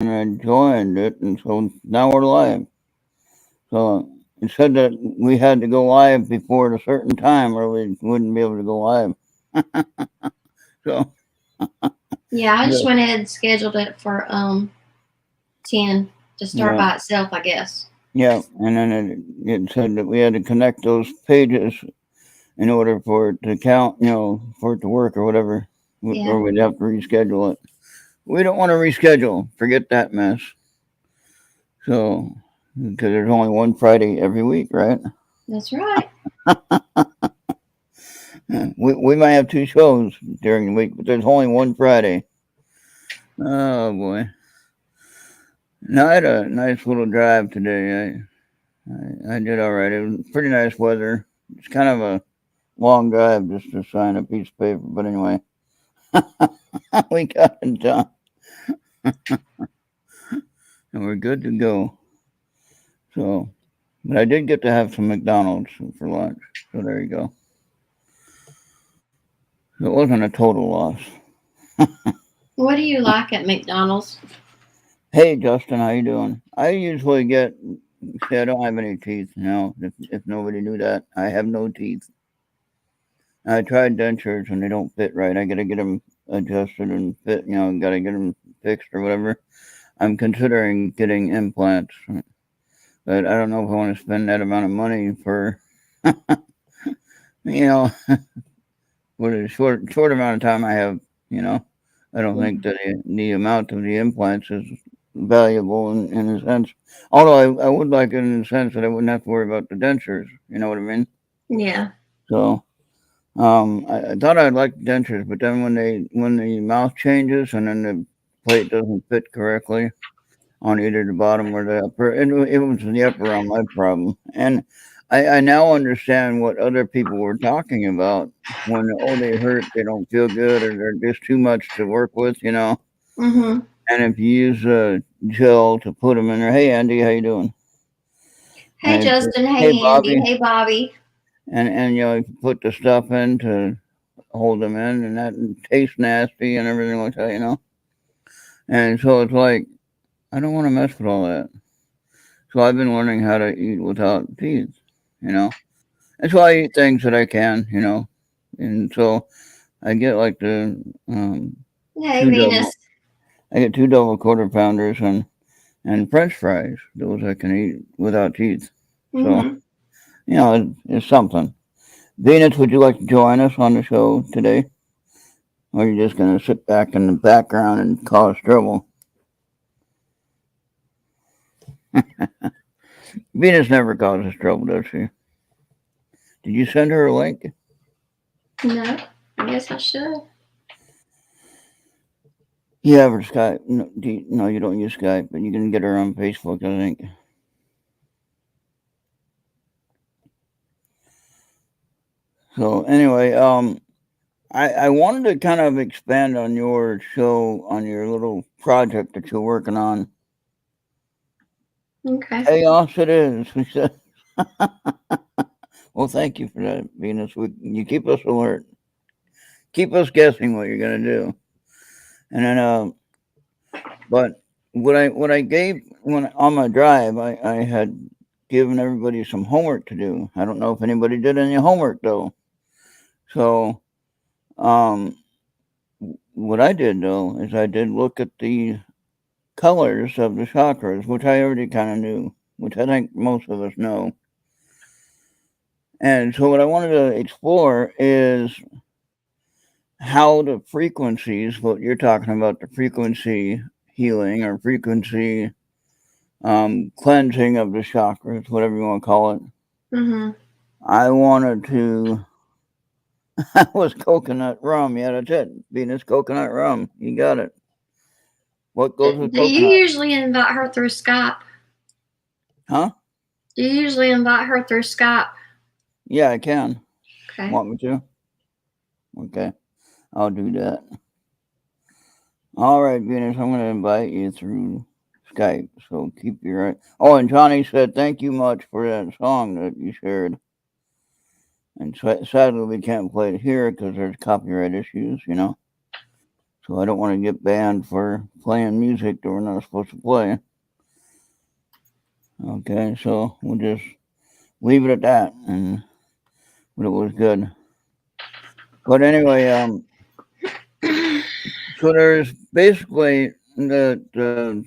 and I joined it, and so now we're live. So it said that we had to go live before a certain time, or we wouldn't be able to go live. So Yeah, I just yeah, went ahead and scheduled it for 10 to start yeah, by itself, I guess. yeah. And then it said that we had to connect those pages in order for it to count, for it to work or whatever, Yeah, or we'd have to reschedule it. We don't want to reschedule. Forget that mess. So because there's only one Friday every week, right? that's right. We might have two shows during the week, but there's only one Friday. Oh boy! Now I had a nice little drive today. I did all right. It was pretty nice weather. It's kind of a long drive just to sign a piece of paper, but anyway, we got it done, and we're good to go. So, but I did get to have some McDonald's for lunch. So there you go. So it wasn't a total loss. What do you like at McDonald's? Hey Justin, how you doing? I usually get. See, I don't have any teeth. If nobody knew that, I have no teeth. I tried dentures and they don't fit right. I gotta get them adjusted and fit. Gotta get them fixed or whatever. I'm considering getting implants, but I don't know if I want to spend that amount of money for you know what a short amount of time I have. You know, I don't think that the amount of the implants is valuable in a sense. Although I would like it in the sense that I wouldn't have to worry about the dentures. You know what I mean? Yeah. So I thought I'd like dentures, but then when the mouth changes and then the plate doesn't fit correctly on either the bottom or the upper, it was the upper on my problem. And I now understand what other people were talking about when they hurt, they don't feel good, or they're just too much to work with. Mm-hmm. And if you use a gel to put them in there, hey Andy, how you doing? Hey, Justin. Hey Hey, Andy. Bobby, Hey, Bobby. and you put the stuff in to hold them in, and that tastes nasty and everything like that. And so it's like I don't want to mess with all that. So I've been learning how to eat without teeth. You know, and so I eat things that I can. And so I get like the Hey, two double. Venus. I get two double quarter pounders and French fries. Those I can eat without teeth. So Mm-hmm. it's something. Venus, would you like to join us on the show today? Or are you just gonna sit back in the background and cause trouble? Venus never causes trouble, does she? Did you send her a link? No, I guess I should. You have her Skype. No, no, you don't use Skype, but you can get her on Facebook, I think. So anyway, I wanted to kind of expand on your show, on your little project that you're working on. Okay. Chaos it is. We said. Well, thank you for that, Venus. You keep us alert, keep us guessing what you're gonna do, and then but what I gave when on my drive, I had given everybody some homework to do. I don't know if anybody did any homework though. So um, what I did though is I did look at the colors of the chakras, which I already kind of knew, which I think most of us know. And so what I wanted to explore is how the frequencies, what you're talking about, the frequency healing or frequency cleansing of the chakras, whatever you want to call it. Mm-hmm. I wanted to. That was coconut rum. Yeah, that's it. Venus coconut rum. You got it. What goes with Do you coconut? usually invite her through Skype? Huh? Do you usually invite her through Skype? Yeah, I can. Okay. Want me to? Okay, I'll do that. All right, Venus, I'm going to invite you through Skype. So keep your right. Oh, and Johnny said thank you much for that song that you shared. And sadly, we can't play it here because there's copyright issues. So I don't want to get banned for playing music that we're not supposed to play. Okay, so we'll just leave it at that, but it was good. But anyway, so there's basically the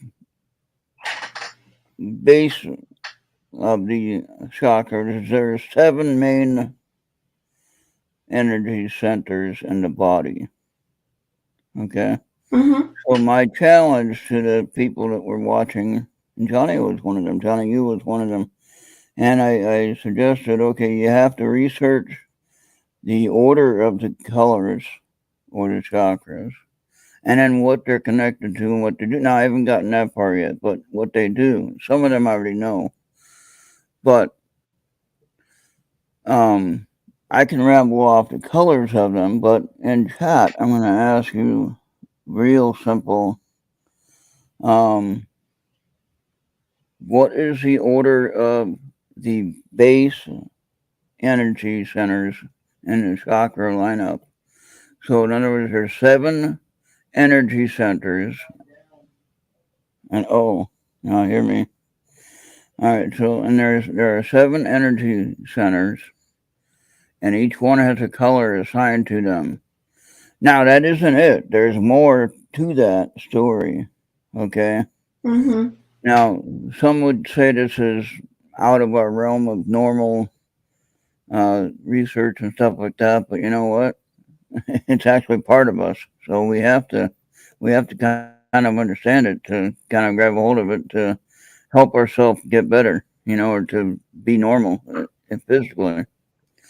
base of the chakras. There's 7 main energy centers in the body. Okay. Mm-hmm. So my challenge to the people that were watching, and Johnny was one of them, Johnny, you was one of them, and I suggested, okay, you have to research the order of the colors or the chakras, and then what they're connected to and what they do. Now, I haven't gotten that far yet, but what they do, some of them I already know. But I can ramble off the colors of them, but in chat, I'm going to ask you real simple. What is the order of the base energy centers in the chakra lineup? So, in other words, there's 7 energy centers. And now hear me. All right, so there are 7 energy centers, and each one has a color assigned to them. Now that isn't it. There's more to that story. Okay. Mm-hmm. Now some would say this is out of our realm of normal research and stuff like that, but you know what? It's actually part of us. So we have to kind of understand it to kind of grab a hold of it to help ourselves get better, or to be normal physically.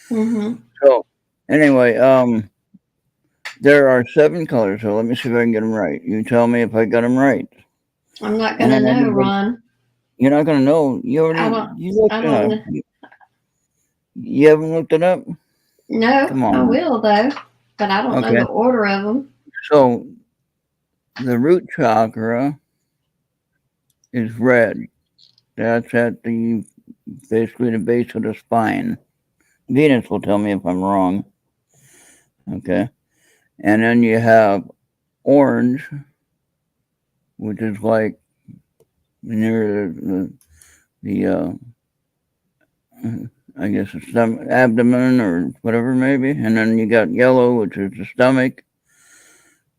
Mm-hmm. So anyway, there are 7 colors. So let me see if I can get them right. You tell me if I got them right. I'm not And gonna then know, Ron. you're not gonna know. You I already don't. you looked I it up. don't. You haven't looked it up. No, Come I on. will though, but I don't know Okay. the order of them. So the root chakra is red. That's at the basically the base of the spine. Venus will tell me if I'm wrong. Okay. And then you have orange, which is like near the I guess it's abdomen or whatever maybe. And then you got yellow, which is the stomach.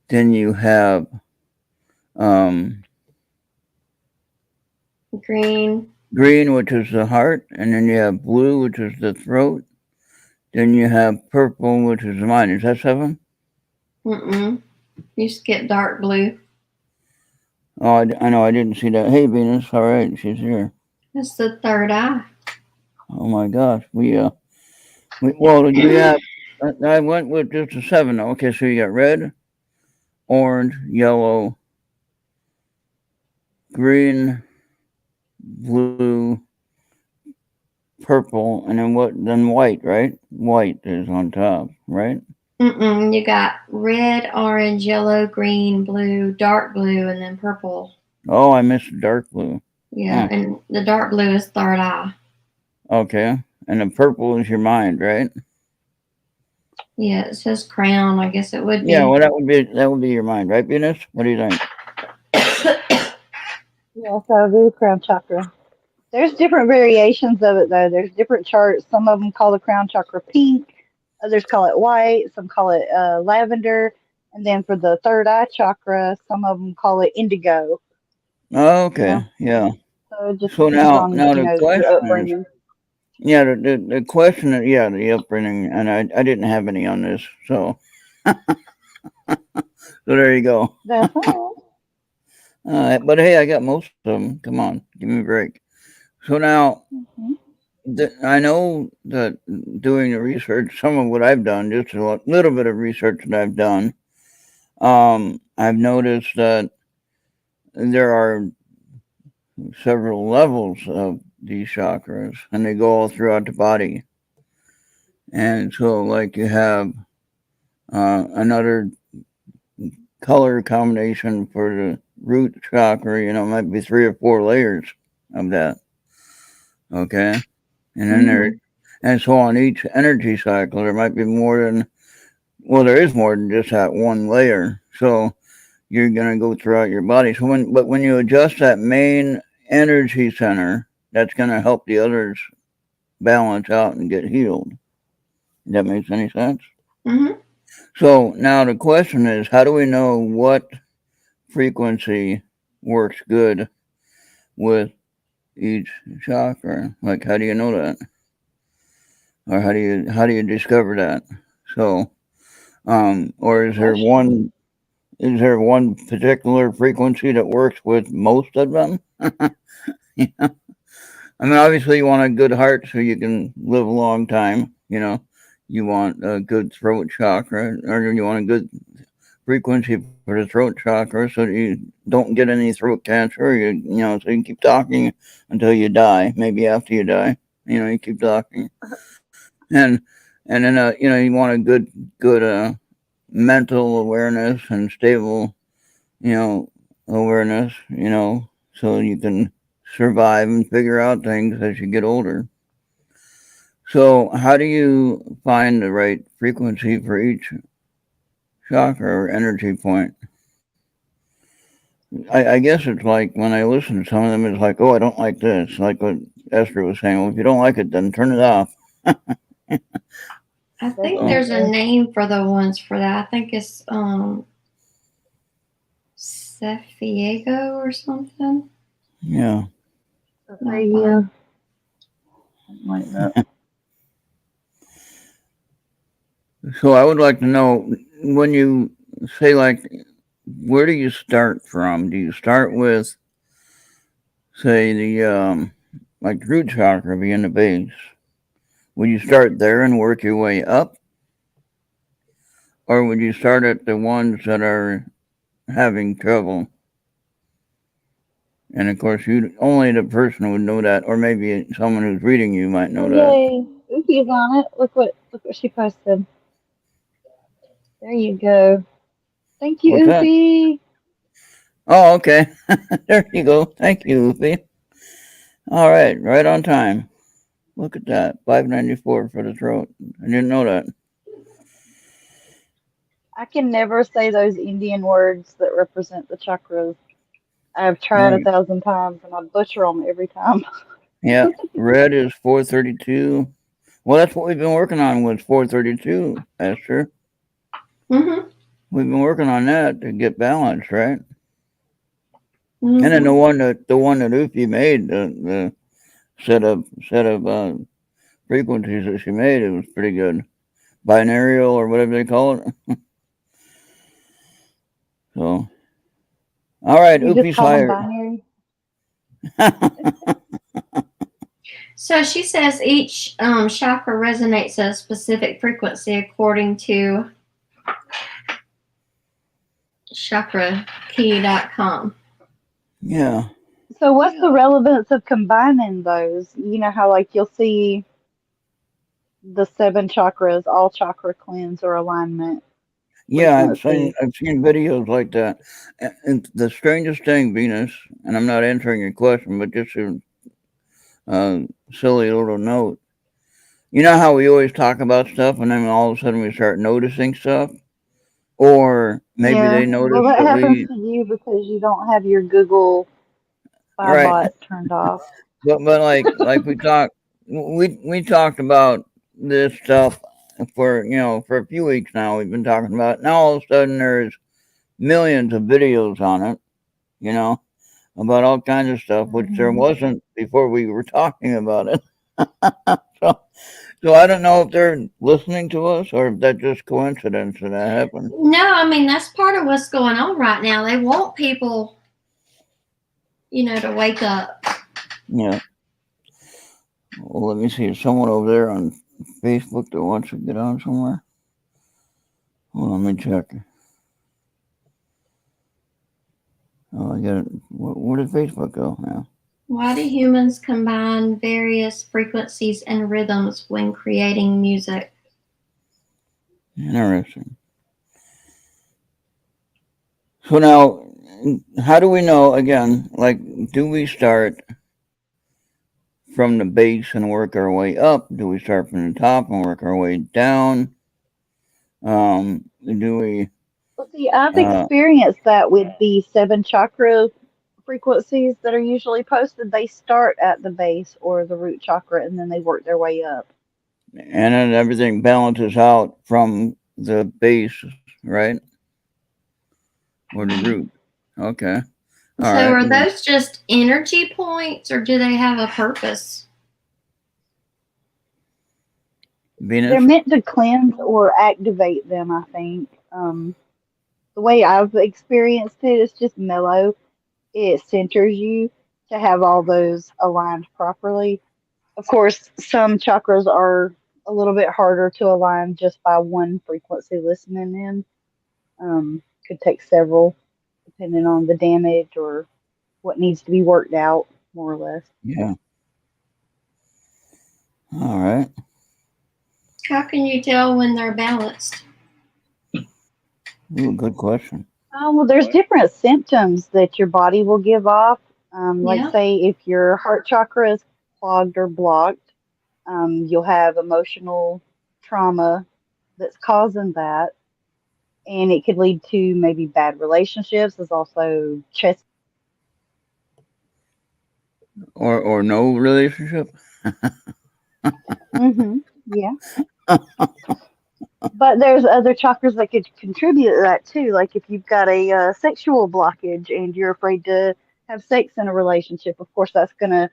Then you have Green. green, which is the heart, and then you have blue, which is the throat. Then you have purple, which is the mind. Is that 7? Mm-mm. You skip dark blue. Oh, I know. I didn't see that. Hey, Venus. All right, she's here. That's the third eye. Oh my gosh. We have. I went with just a 7. Okay, so you got red, orange, yellow, green, blue, purple, and then what? Then white, right? White is on top, right? Mm-mm. You got red, orange, yellow, green, blue, dark blue, and then purple. Oh, I missed dark blue. Yeah, and the dark blue is third eye. Okay, and the purple is your mind, right? Yeah, it says crown. I guess it would be. Yeah, well, that would be your mind, right, Venus? What do you think? Yes, I agree with crown chakra. There's different variations of it though. There's different charts. Some of them call the crown chakra pink, others call it white, some call it lavender, and then for the third eye chakra, some of them call it indigo. Oh, You okay, know, yeah. so it just So depends now, on the your question is, upbringing. yeah, the question is, yeah, the upbringing, and I didn't have any on this, so there you go. That's all. But hey, I got most of them. Come on, give me a break. So now, Mm-hmm. I know that doing the research, some of what I've done, just a little bit of research that I've done, I've noticed that there are several levels of these chakras, and they go all throughout the body. And so, like, you have another color combination for the root chakra, it might be 3 or 4 layers of that. Okay. And then and so on each energy cycle, there might be more than, well, there is more than just that one layer. So you're gonna go throughout your body. So when you adjust that main energy center, that's gonna help the others balance out and get healed. That makes any sense? Mm-hmm. So now the question is, how do we know what frequency works good with each chakra? Like, how do you know that, or how do you discover that? So, or is there one particular frequency that works with most of them? Yeah. I mean, obviously, you want a good heart so you can live a long time. You want a good throat chakra, or you want a good frequency for the throat chakra so that you don't get any throat cancer. So you keep talking until you die. Maybe after you die, you keep talking, and and then you want a good mental awareness and stable you know awareness. So you can survive and figure out things as you get older. So, how do you find the right frequency for each chakra or energy point? I guess it's like when I listen to some of them, it's like, oh, I don't like this. Like what Esther was saying. Well, if you don't like it, then turn it off. I think there's a name for the ones for that. I think it's Cefiego or something. Yeah. Yeah. Something like that. So I would like to know, when you say, like, where do you start from? Do you start with, say, the like root chakra being the base? Would you start there and work your way up, or would you start at the ones that are having trouble? And of course, only the person would know that, or maybe someone who's reading you might know that. Yay. Oopie's on it. Look what she posted. There you go. Thank you, What's that? Oopie. Oh, okay. There you go. Thank you, Ufi. All right on time. Look at that, 594 for the throat. I didn't know that. I can never say those Indian words that represent the chakras. I've tried Right. 1,000 times and I butcher them every time. Yeah, red is 432. Well, that's what we've been working on, was 432, Esther. Mm-hmm. We've been working on that to get balanced, right? Mm-hmm. And then the one that Ufi made, the set of frequencies that she made, it was pretty good. Binarial or whatever they call it. So, all right, You just Ufi's call them hired. binary? So she says each chakra resonates at a specific frequency according to chakrakey.com. Yeah. So what's the relevance of combining those? You know how like you'll see the 7 chakras, all chakra cleanse or alignment Yeah, I've frequency. seen videos like that. And the strangest thing, Venus, and I'm not answering your question, but just a silly little note. You know how we always talk about stuff, and then all of a sudden we start noticing stuff, or maybe Yeah. they notice Well, that that happens we to you because you don't have your Google right. Bot turned off. But like we talked about this stuff for a few weeks now. We've been talking about it. Now all of a sudden there's millions of videos on it. You know, about all kinds of stuff, which there wasn't before we were talking about it. so, so I don't know if they're listening to us or if that's just coincidence that happened. No, I mean that's part of what's going on right now. They want people, to wake up. Yeah. Well, let me see. There's someone over there on Facebook that wants to get on somewhere. Hold on, let me check. Oh, I got it. Where did Facebook go now? Why do humans combine various frequencies and rhythms when creating music? Interesting. So now, how do we know, again, like, do we start from the base and work our way up? Do we start from the top and work our way down? Do we Well, see, I've Uh, experienced that with the 7 chakra frequencies that are usually posted. They start at the base or the root chakra and then they work their way up. and then everything balances out from the base, right? Or the root. Okay. All So right. are those just energy points or do they have a purpose? Venus. They're meant to cleanse or activate them, I think. The way I've experienced it, it's just mellow. It centers you to have all those aligned properly. Of course, some chakras are a little bit harder to align just by one frequency listening in. Could take several, depending on the damage or what needs to be worked out, more or less. Yeah. All right. How can you tell when they're balanced? Ooh, good question. Well, there's different symptoms that your body will give off. Like, Yeah. say, if your heart chakra is clogged or blocked, you'll have emotional trauma that's causing that. And it could lead to maybe bad relationships. There's also chest. Or no relationship. Yeah. But there's other chakras that could contribute to that too. Like if you've got a sexual blockage and you're afraid to have sex in a relationship, of course that's going to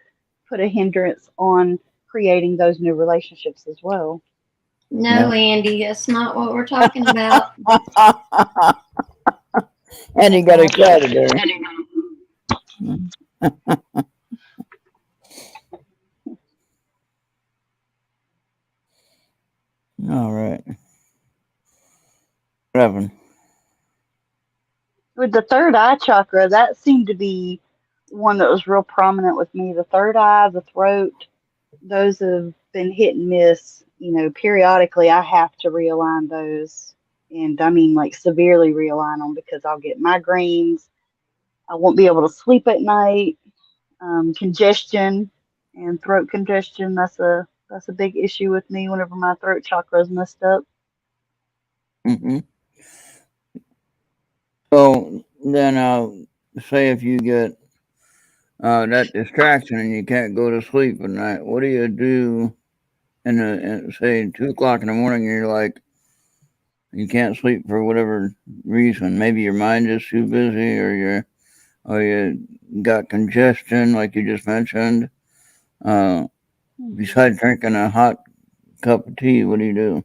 put a hindrance on creating those new relationships as well. No, Andy, that's not what we're talking about. And he got excited there. All right. What happened? With the third eye chakra, that seemed to be one that was real prominent with me. The third eye, the throat, those have been hit and miss. You know, periodically I have to realign those. And I mean, like severely realign them because I'll get migraines. I won't be able to sleep at night. Congestion and throat congestion. That's a big issue with me whenever my throat chakra is messed up. Mm-hmm. So then, say if you get that distraction and you can't go to sleep at night, what do you do? Say 2 o'clock in the morning, and you're like, you can't sleep for whatever reason. Maybe your mind is too busy, or you got congestion, like you just mentioned. Besides drinking a hot cup of tea, what do you do?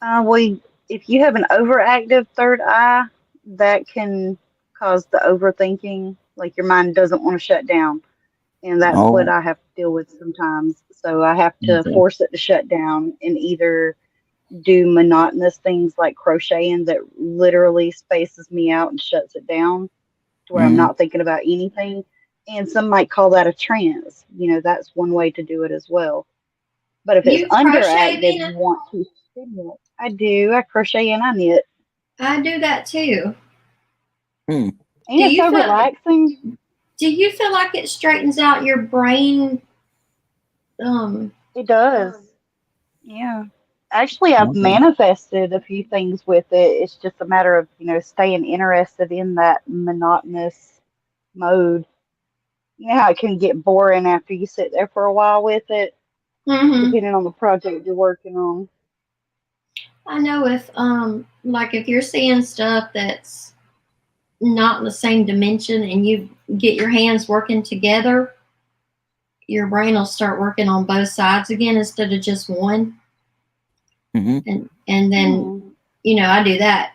Well, if you have an overactive third eye, that can cause the overthinking. Like your mind doesn't want to shut down, and that's what Oh, I have to deal with sometimes. So I have to okay. force it to shut down and either do monotonous things like crocheting that literally spaces me out and shuts it down to where I'm Mm-hmm. not thinking about anything. And some might call that a trance. You know, that's one way to do it as well. But if it's You crochet, underactive, Nina? you want to stimulate. I do. I crochet and I knit. I do that too. Hmm. And it's so relaxing. Do you feel like it straightens out your brain? It does. Yeah. Actually, I've Okay. manifested a few things with it. It's just a matter of, staying interested in that monotonous mode. You know how it can get boring after you sit there for a while with it, Mm-hmm. depending on the project you're working on. I know if you're seeing stuff that's not in the same dimension and you get your hands working together, your brain will start working on both sides again instead of just one. Mm-hmm. And then, I do that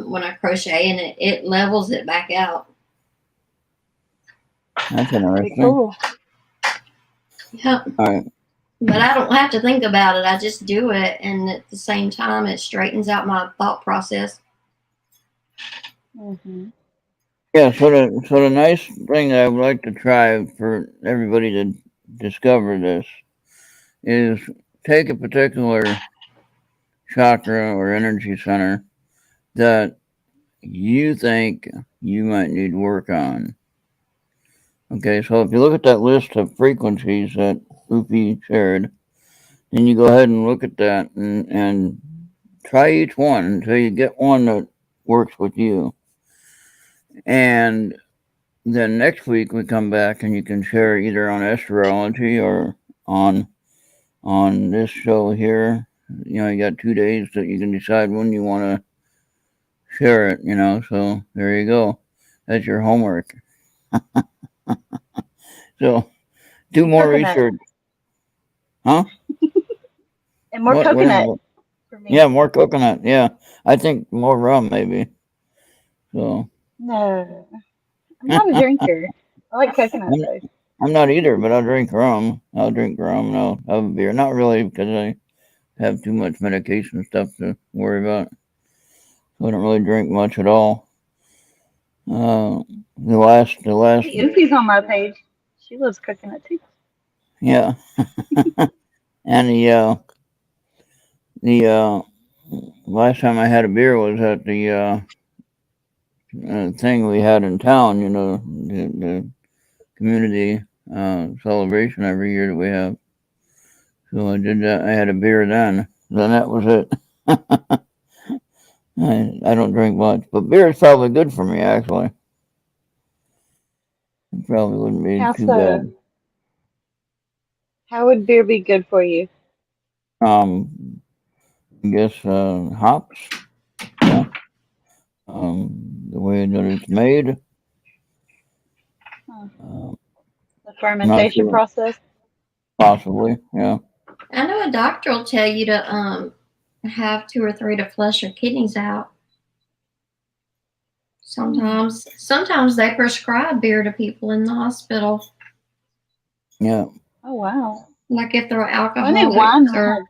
when I crochet and it levels it back out. That's Pretty interesting. cool. Yeah. All right. But I don't have to think about it. I just do it. And at the same time, it straightens out my thought process. Mm-hmm. Yeah. So the nice thing that I would like to try for everybody to discover this is take a particular chakra or energy center that you think you might need work on. Okay, so if you look at that list of frequencies that Upi shared, then you go ahead and look at that and try each one until you get one that works with you. And then next week we come back and you can share either on astrology or on this show here. You got 2 days that you can decide when you want to share it. So there you go. That's your homework. So do more Coconut. research. Huh? And more What? coconut for me. Yeah, more coconut. Yeah, I think more rum maybe. So No, I'm not a drinker. I like coconut I'm, though. I'm not either, but I'll drink rum. I'll drink rum. No, I'll have a beer. Not really because I have too much medication stuff to worry about. So I don't really drink much at all. The last, Hey, Oofy's on my page. She loves coconut too. yeah, and the last time I had a beer was at the thing we had in town. The community celebration every year that we have. So I did that. I had a beer then. Then that was it. I don't drink much, but beer is probably good for me. Actually, it probably wouldn't be How too so? bad. How would beer be good for you? I guess hops. Yeah. The way that it's made. Huh. Uh, The not fermentation sure. process? Possibly. Yeah. I know a doctor will tell you to have 2 or 3 to flush your kidneys out. Sometimes they prescribe beer to people in the hospital. Yeah. Oh wow. Like if they're Well, I knew alcoholics or.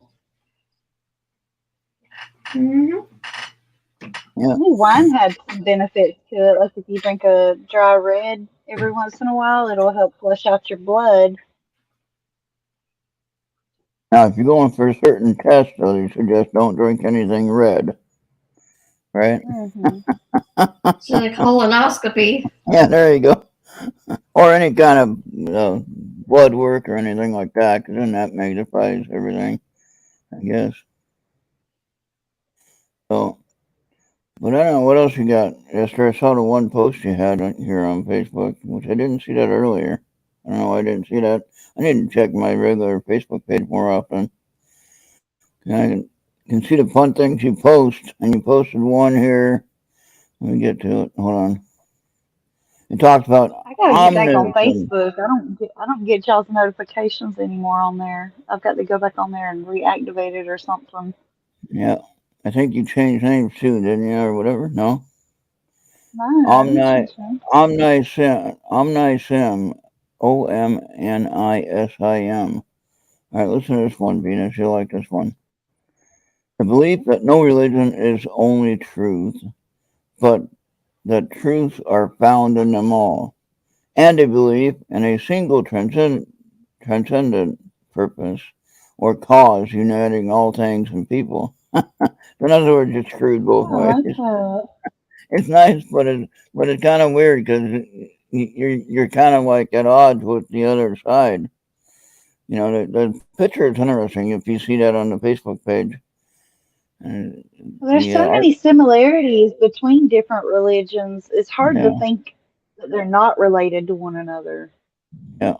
Mhm. Yeah. I knew wine had some benefits to it. Like if you drink a dry red every once in a while, it'll help flush out your blood. Now, if you're going for a certain test, though, they suggest don't drink anything red. Right? Hmm. So the colonoscopy. Yeah. There you go. Or any kind of blood work or anything like that, because then that magnifies everything, I guess. So, but I don't know what else you got. Esther, I saw the one post you had here on Facebook, which I didn't see that earlier. I don't know why I didn't see that. I need to check my regular Facebook page more often. I can see the fun things you post, and you posted one here. Let me get to it. Hold on. It talks about I gotta get back on omnism. Facebook. I don't get y'all's notifications anymore on there. I've got to go back on there and reactivate it or something. Yeah. I think you changed names too, didn't you, or whatever? No? No, I didn't Omni, change them. Omnisim, OMNISIM. All right, listen to this one, Venus. You'll like this one. The belief that no religion is only truth, but that truths are found in them all, and a belief in a single transcendent purpose or cause uniting all things and people. In other words, it's screwed both Oh, I ways. like that. It's nice, but it's kind of weird because you're kind of like at odds with the other side. The picture is interesting if you see that on the Facebook page. Uh, Well, there's so many similarities between different religions. It's hard to yeah, think that they're not related to one another. yeah.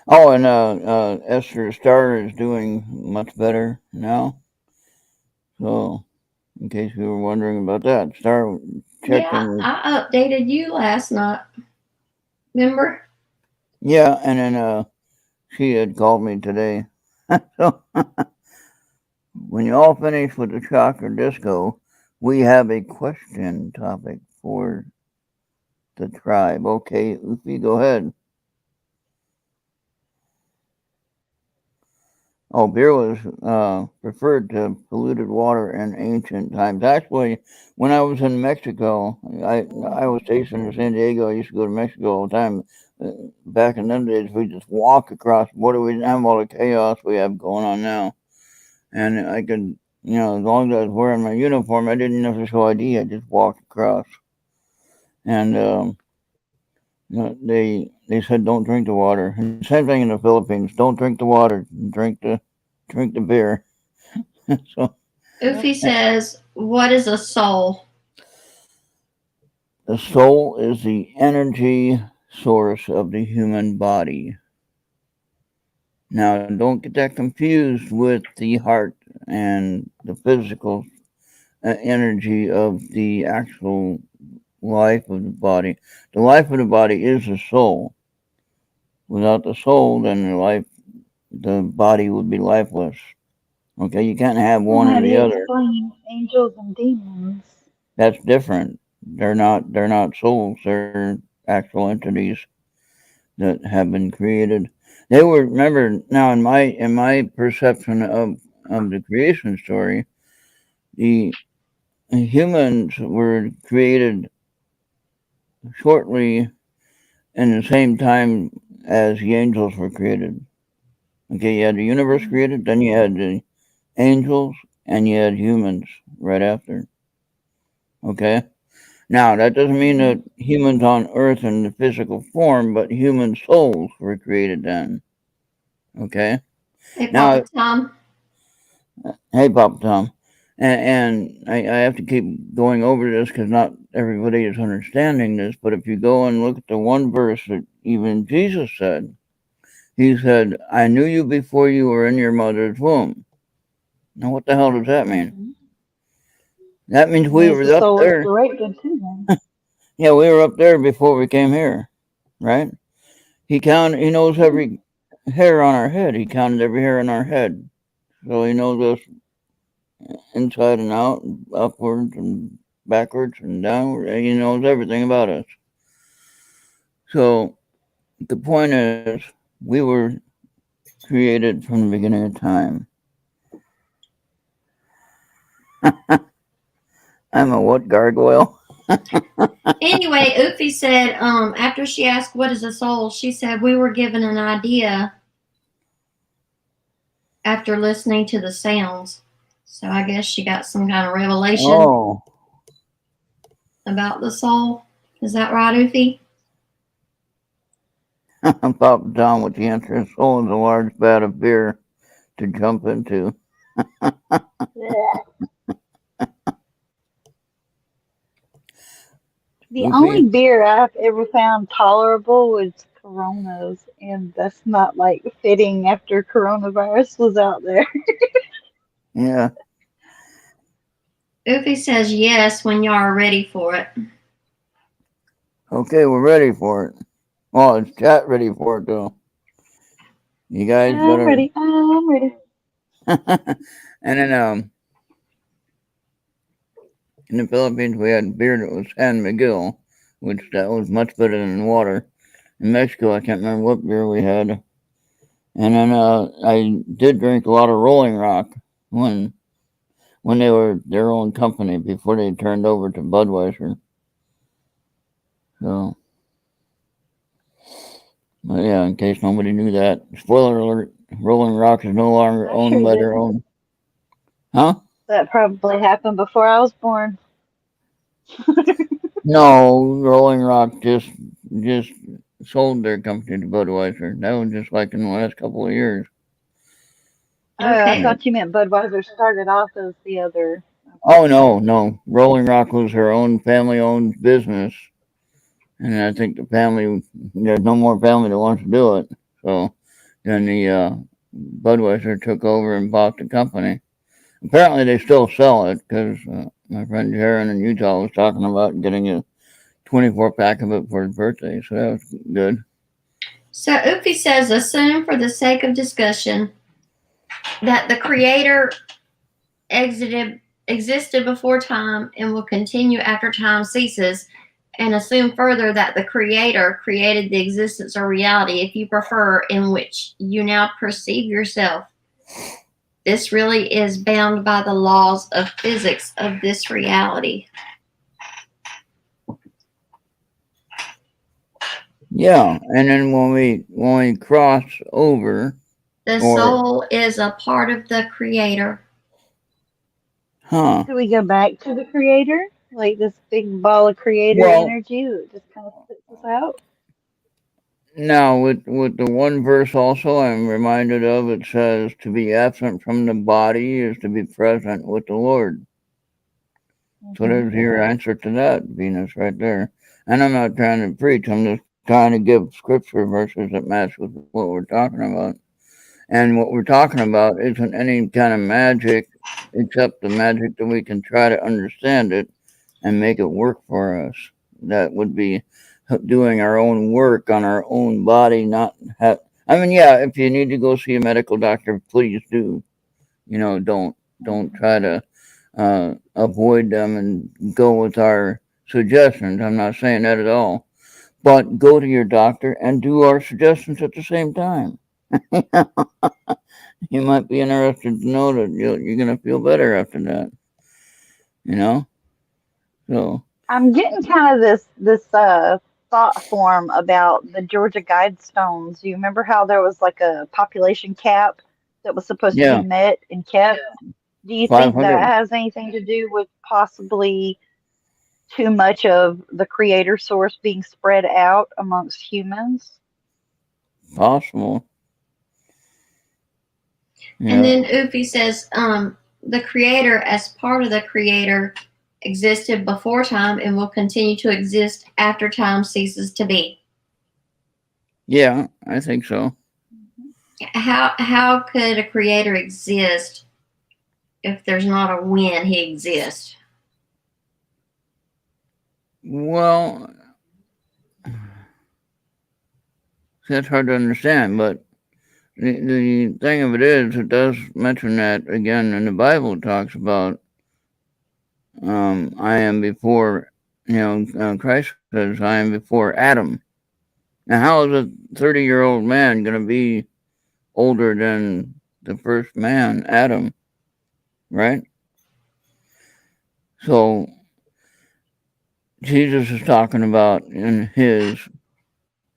Oh, and Esther Star is doing much better now. So, in case you were wondering about that, Star checked Yeah, in. I updated you last night. Remember? Yeah, and then she had called me today. So, when you all finish with the chakra disco, we have a question topic for the tribe. Okay, Ufi, go ahead. Oh, beer was preferred to polluted water in ancient times. Actually, when I was in Mexico, I was stationed in San Diego. I used to go to Mexico all the time. Back in them days, we just walk across the border. We didn't have all the chaos we have going on now. And I could, as long as I was wearing my uniform, I didn't have to show ID. I just walked across. And they said don't drink the water. And same thing in the Philippines. Don't drink the water. Drink the beer. So Ufi says, what is a soul? the soul is the energy source of the human body. Now, don't get that confused with the heart and the physical energy of the actual life of the body. The life of the body is the soul. Without the soul, then the body would be lifeless. Okay, you can't have Well, one how or do the you other. explain angels and demons? That's different. They're not souls. They're actual entities that have been created. They were, remember now, in my perception of the creation story, the humans were created shortly in the same time as the angels were created. Okay, you had the universe created, then you had the angels, and you had humans right after. Okay? Now, that doesn't mean that humans on earth in the physical form, but human souls were created then. Okay? Hey, Now, Papa Tom. hey, Papa Tom, and I have to keep going over this because not everybody is understanding this, but if you go and look at the one verse that even Jesus said, he said, I knew you before you were in your mother's womb. Now, what the hell does that mean? Mm-hmm. That means It we means were the up soul is there. directed to them. Yeah, we were up there before we came here, right? He knows every hair on our head. He counted every hair on our head. So he knows us inside and out, upwards and backwards and downward. He knows everything about us. So the point is, we were created from the beginning of time. I'm a what gargoyle? Anyway, Ufi said, after she asked what is a soul, she said we were given an idea after listening to the sounds. So I guess she got some kind of revelation Oh, about the soul. Is that right, Ufi? I'm Papa Tom with the answer. Soul is a large vat of beer to jump into. The only Goofy? beer I've ever found tolerable was Coronas, and that's not like fitting after coronavirus was out there. Yeah. Ufi says yes when y'all are ready for it. Okay, we're ready for it. Well, it's chat ready for it though. You guys I'm better. ready. I'm ready. And then in the Philippines we had beer that was San Miguel, which that was much better than water. In Mexico, I can't remember what beer we had. And then I did drink a lot of Rolling Rock when they were their own company before they turned over to Budweiser. So, but yeah, in case nobody knew that, spoiler alert: Rolling Rock is no longer I owned sure by their didn't. own. Huh? That probably happened before I was born. No, Rolling Rock just sold their company to Budweiser. That was just like in the last couple of years. Oh, I Okay. thought you meant Budweiser started off as the other. Okay. Oh no. Rolling Rock was her own family-owned business, and I think the family there's no more family that wants to do it. So then the Budweiser took over and bought the company. Apparently, they still sell it because my friend Jaron in Utah was talking about getting a 24 pack of it for his birthday. So that was good. So Ufi says, assume for the sake of discussion that the creator existed before time and will continue after time ceases, and assume further that the creator created the existence or reality, if you prefer, in which you now perceive yourself. This really is bound by the laws of physics of this reality. Yeah, and then when we cross over, The or soul is a part of the creator. huh? Do we go back to the creator? Like this big ball of creator Well, energy that just kind of spits us out? Now, with the one verse also, I'm reminded of, it says, to be absent from the body is to be present with the Lord. So there's your answer to that, Venus, right there. And I'm not trying to preach, I'm just trying to give scripture verses that match with what we're talking about. And what we're talking about isn't any kind of magic, except the magic that we can try to understand it and make it work for us. That would be doing our own work on our own body, not have. I mean, yeah, if you need to go see a medical doctor, please do. Don't try to avoid them and go with our suggestions. I'm not saying that at all. But go to your doctor and do our suggestions at the same time. You might be interested to know that you're going to feel better after that. You know? So. I'm getting kind of this thought form about the Georgia Guidestones. You remember how there was like a population cap that was supposed to be Yeah, met and kept? Do you think that 500. has anything to do with possibly too much of the creator source being spread out amongst humans? Possible. And Yeah. then Ufi says, the creator, as part of the creator, existed before time and will continue to exist after time ceases to be. Yeah, I think so. How could a creator exist if there's not a when he exists? Well, that's hard to understand, but the thing of it is, it does mention that again in the Bible. It talks about, I am before, Christ says, I am before Adam. Now, how is a 30-year-old man going to be older than the first man, Adam, right? So, Jesus is talking about in his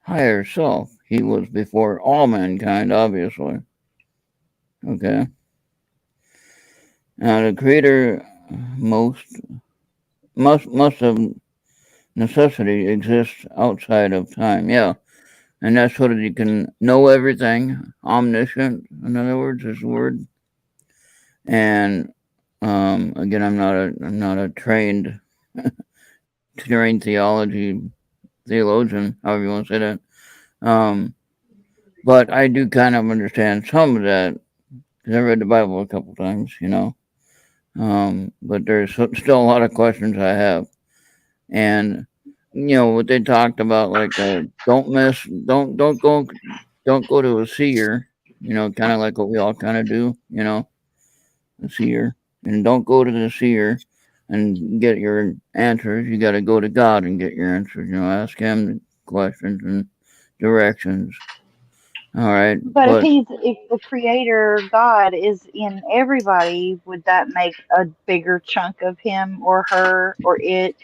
higher self. He was before all mankind, obviously. Okay. Now, the Creator must of necessity exists outside of time. Yeah, and that's so that he can know everything. Omniscient, in other words, is the word. And again, I'm not a trained theologian, however you want to say that. But I do kind of understand some of that because I read the Bible a couple times. But there's still a lot of questions I have, and what they talked about, like don't go to a seer, kind of like what we all kind of do, a seer, and don't go to the seer and get your answers. You got to go to God and get your answers. Ask Him questions and directions. All right, But but if the creator God is in everybody, would that make a bigger chunk of him or her or it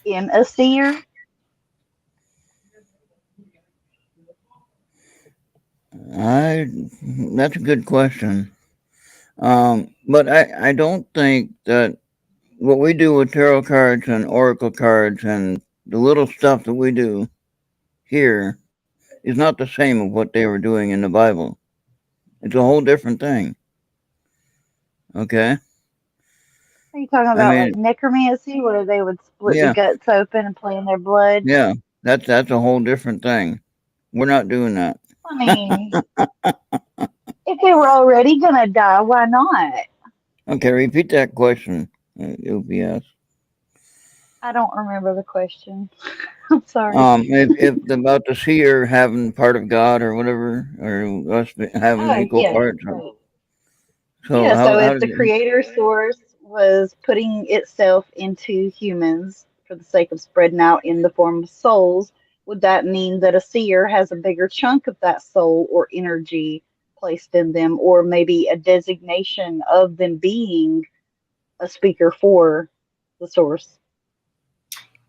in a seer? I that's a good question. But I don't think that what we do with tarot cards and oracle cards and the little stuff that we do here is not the same of what they were doing in the Bible. It's a whole different thing. Okay? Are you talking I about mean, like necromancy, where they would split the yeah, guts open and play in their blood? yeah. That's a whole different thing. We're not doing that. I mean, if they were already gonna die, why not? Okay, repeat that question, UPS. I don't remember the question. I'm sorry. If about the seer having part of God or whatever, or us having Oh, equal yeah, parts. right. So Yeah, so how if does the it? creator source was putting itself into humans for the sake of spreading out in the form of souls, would that mean that a seer has a bigger chunk of that soul or energy placed in them, or maybe a designation of them being a speaker for the source?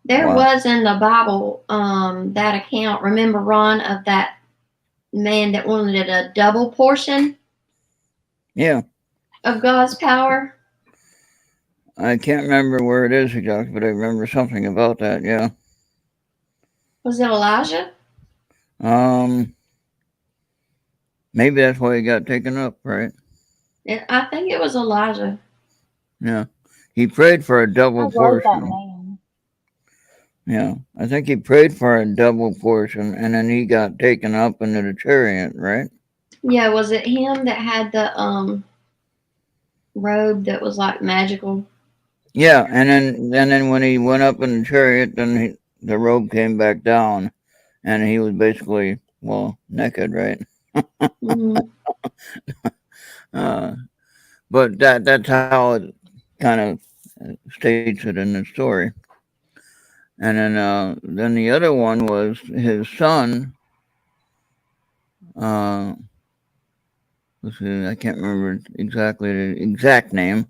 There Wow. was in the Bible that account. Remember, Ron, of that man that wanted a double portion Yeah. of God's power? I can't remember where it is exactly, but I remember something about that. Yeah. Was it Elijah? Maybe that's why he got taken up, right? I think it was Elijah. Yeah. He prayed for a I double love that portion. name. Yeah. I think he prayed for a double portion and then he got taken up into the chariot, right? Yeah, was it him that had the robe that was like magical? Yeah, and then when he went up in the chariot, then the robe came back down, and he was basically naked, right? Mm-hmm. Uh, but that's how it kind of states it in the story. And then the other one was his son. Uh, let's see, I can't remember exactly the exact name,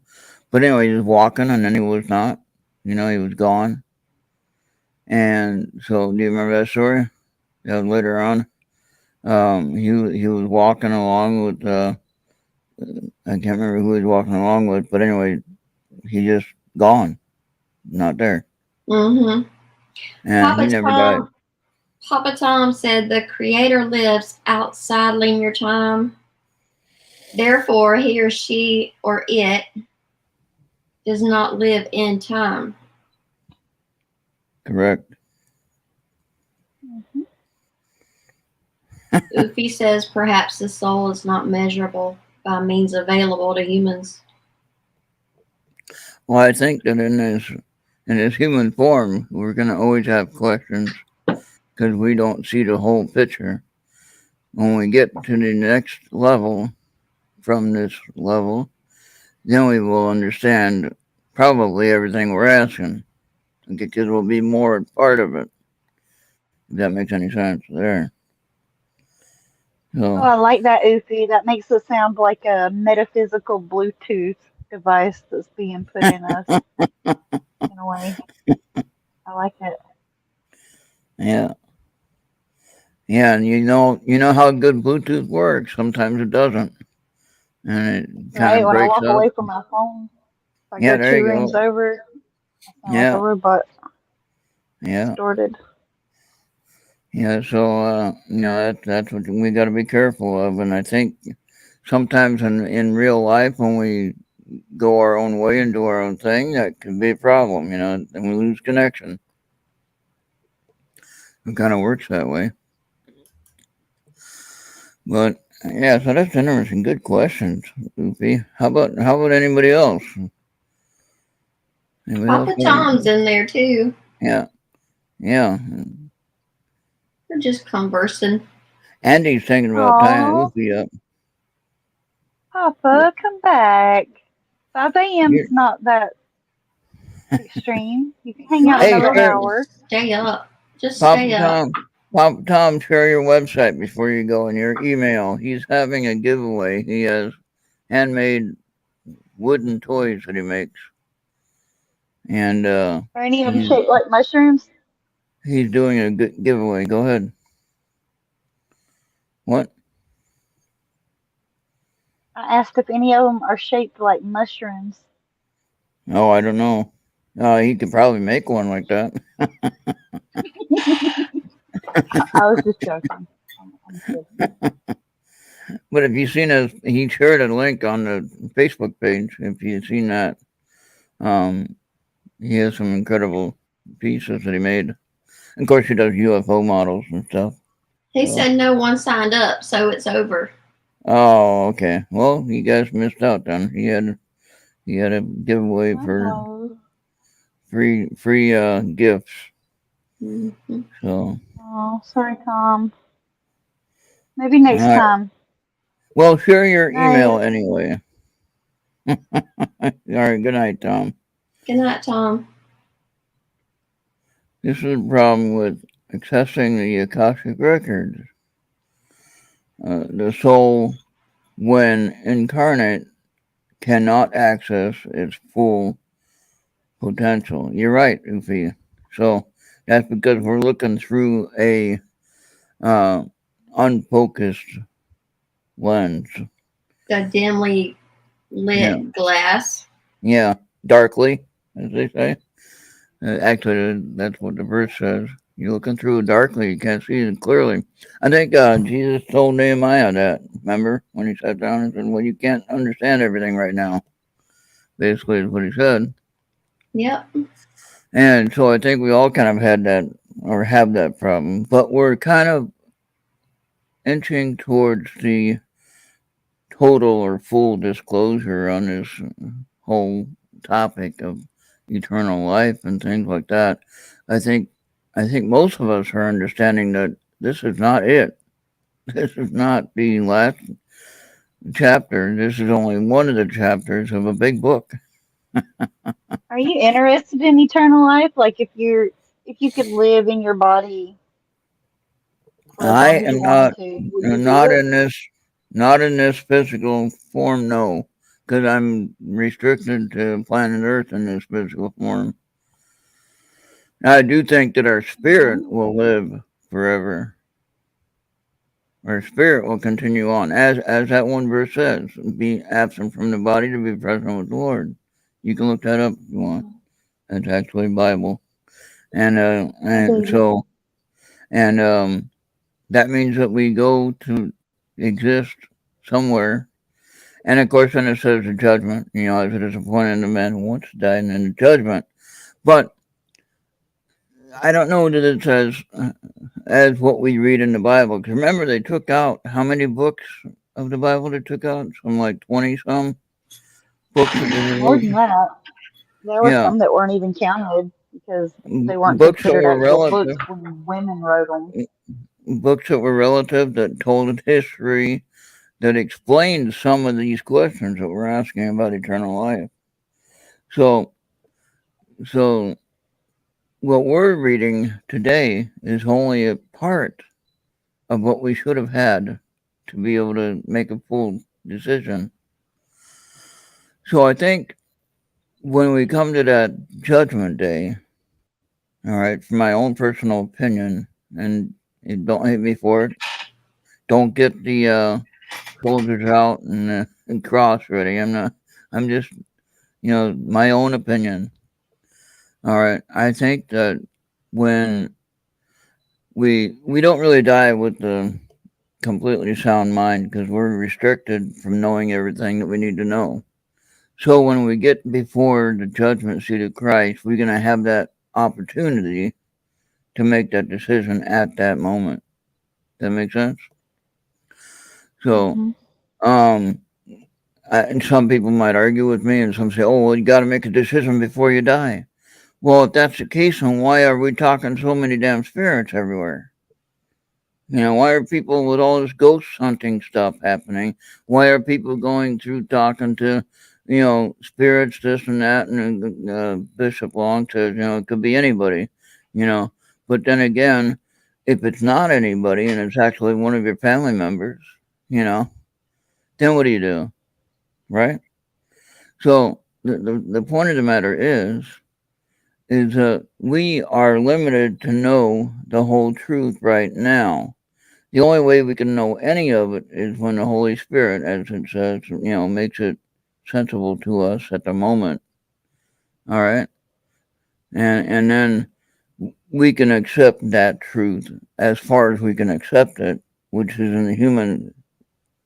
but anyway, he was walking, and then he was not. He was gone. And so, do you remember that story? That was later on. He was walking along with I can't remember who he was walking along with, but anyway, he just gone, not there, Mm-hmm. and he never died. Papa Tom said the Creator lives outside linear time. Therefore, he or she or it does not live in time. Correct. Mm-hmm. Ufi says perhaps the soul is not measurable by means available to humans. Well, I think that in this human form, we're going to always have questions because we don't see the whole picture. When we get to the next level from this level, then we will understand probably everything we're asking because we'll be more part of it. If that makes any sense there. Oh, So, I like that, Ufi. That makes it sound like a metaphysical Bluetooth device that's being put in us in a way. I like it. yeah. Yeah, and you know how good Bluetooth works. Sometimes it doesn't. And it kind Right? of When I breaks walk up. away from my phone, if I Yeah, go there two you rooms go. over, I sound like a Yeah. robot, Yeah. distorted. Yeah, so that's what we got to be careful of, and I think sometimes in real life when we go our own way and do our own thing, that could be a problem, and we lose connection. It kind of works that way. But yeah, so that's interesting. Good questions, Oopie. How about anybody else? Anybody else Papa got Tom's anything? in there too. Yeah, yeah. We're just conversing. Andy's thinking about tying Oh, Oopie up. Papa, come back. 5 You're, a.m.'s not that extreme. You can hang out No, hey, another girl, share, hour. stay up. Just Papa stay up. Tom. Papa Tom, share your website before you go and your email. He's having a giveaway. He has handmade wooden toys that he makes, and Are any of them he's shaped like mushrooms? he's doing a good giveaway. Go ahead. What? I asked if any of them are shaped like mushrooms. Oh, I don't know. He could probably make one like that. I was just joking. I'm kidding. But if you've seen he shared a link on the Facebook page. If you've seen that, um, he has some incredible pieces that he made. Of course, he does UFO models and stuff. He So, said no one signed up, so it's over. oh, okay. Well, you guys missed out then. He had a giveaway I for know. free gifts. Mm-hmm. So, Oh, sorry, Tom. Maybe all next right. time. Well, share your Night. email anyway. All right. Good night, Tom. Good night, Tom. This is a problem with accessing the Akashic records. The soul, when incarnate, cannot access its full potential. You're right, Ufi. So that's because we're looking through a unfocused lens. The dimly Yeah, lit glass. yeah, darkly, as they say. Actually, that's what the verse says. You're looking through darkly. You can't see it clearly. I think Jesus told Nehemiah that. Remember when he sat down and said, "Well, you can't understand everything right now." Basically, is what he said. Yep. And so I think we all kind of had that or have that problem, but we're kind of inching towards the total or full disclosure on this whole topic of eternal life and things like that. I think most of us are understanding that this is not it. This is not the last chapter. This is only one of the chapters of a big book. Are you interested in eternal life? Like if you could live in your body for as I long as you am wanted to, would you do not it? in this physical form, no, because I'm restricted to planet Earth in this physical form. I do think that our spirit will live forever. Our spirit will continue on, as that one verse says, be absent from the body to be present with the Lord. You can look that up if you want. It's actually Bible, and I believe it. that means that we go to exist somewhere. And of course, then it says the judgment. As it is appointed unto man who wants to die, and then the judgment. But I don't know that it says as what we read in the Bible. Because remember, they took out how many books of the Bible they took out? Some like 20 some books that they More removed. than that, there were Yeah, some that weren't even counted because they weren't books that considered were actual books relative. when women wrote them. Books that were relative that told history that explained some of these questions that we're asking about eternal life. So, so what we're reading today is only a part of what we should have had to be able to make a full decision. So I think when we come to that judgment day, all right, from my own personal opinion, and don't hate me for it, don't get the soldiers out and cross ready. I'm just, my own opinion. All right, I think that when we don't really die with the completely sound mind because we're restricted from knowing everything that we need to know. So when we get before the judgment seat of Christ, we're going to have that opportunity to make that decision at that moment. That makes sense? So, Hmm. um, and some people might argue with me, and some say, "Oh, well, you got to make a decision before you die." Well, if that's the case, then why are we talking so many damn spirits everywhere? Why are people with all this ghost hunting stuff happening? Why are people going through talking to, spirits, this and that? And Bishop Long says, it could be anybody, you know. But then again, if it's not anybody and it's actually one of your family members, then what do you do? Right? So the point of the matter is that we are limited to know the whole truth right now. The only way we can know any of it is when the Holy Spirit, as it says, makes it sensible to us at the moment. All right, and then we can accept that truth as far as we can accept it, which is in the human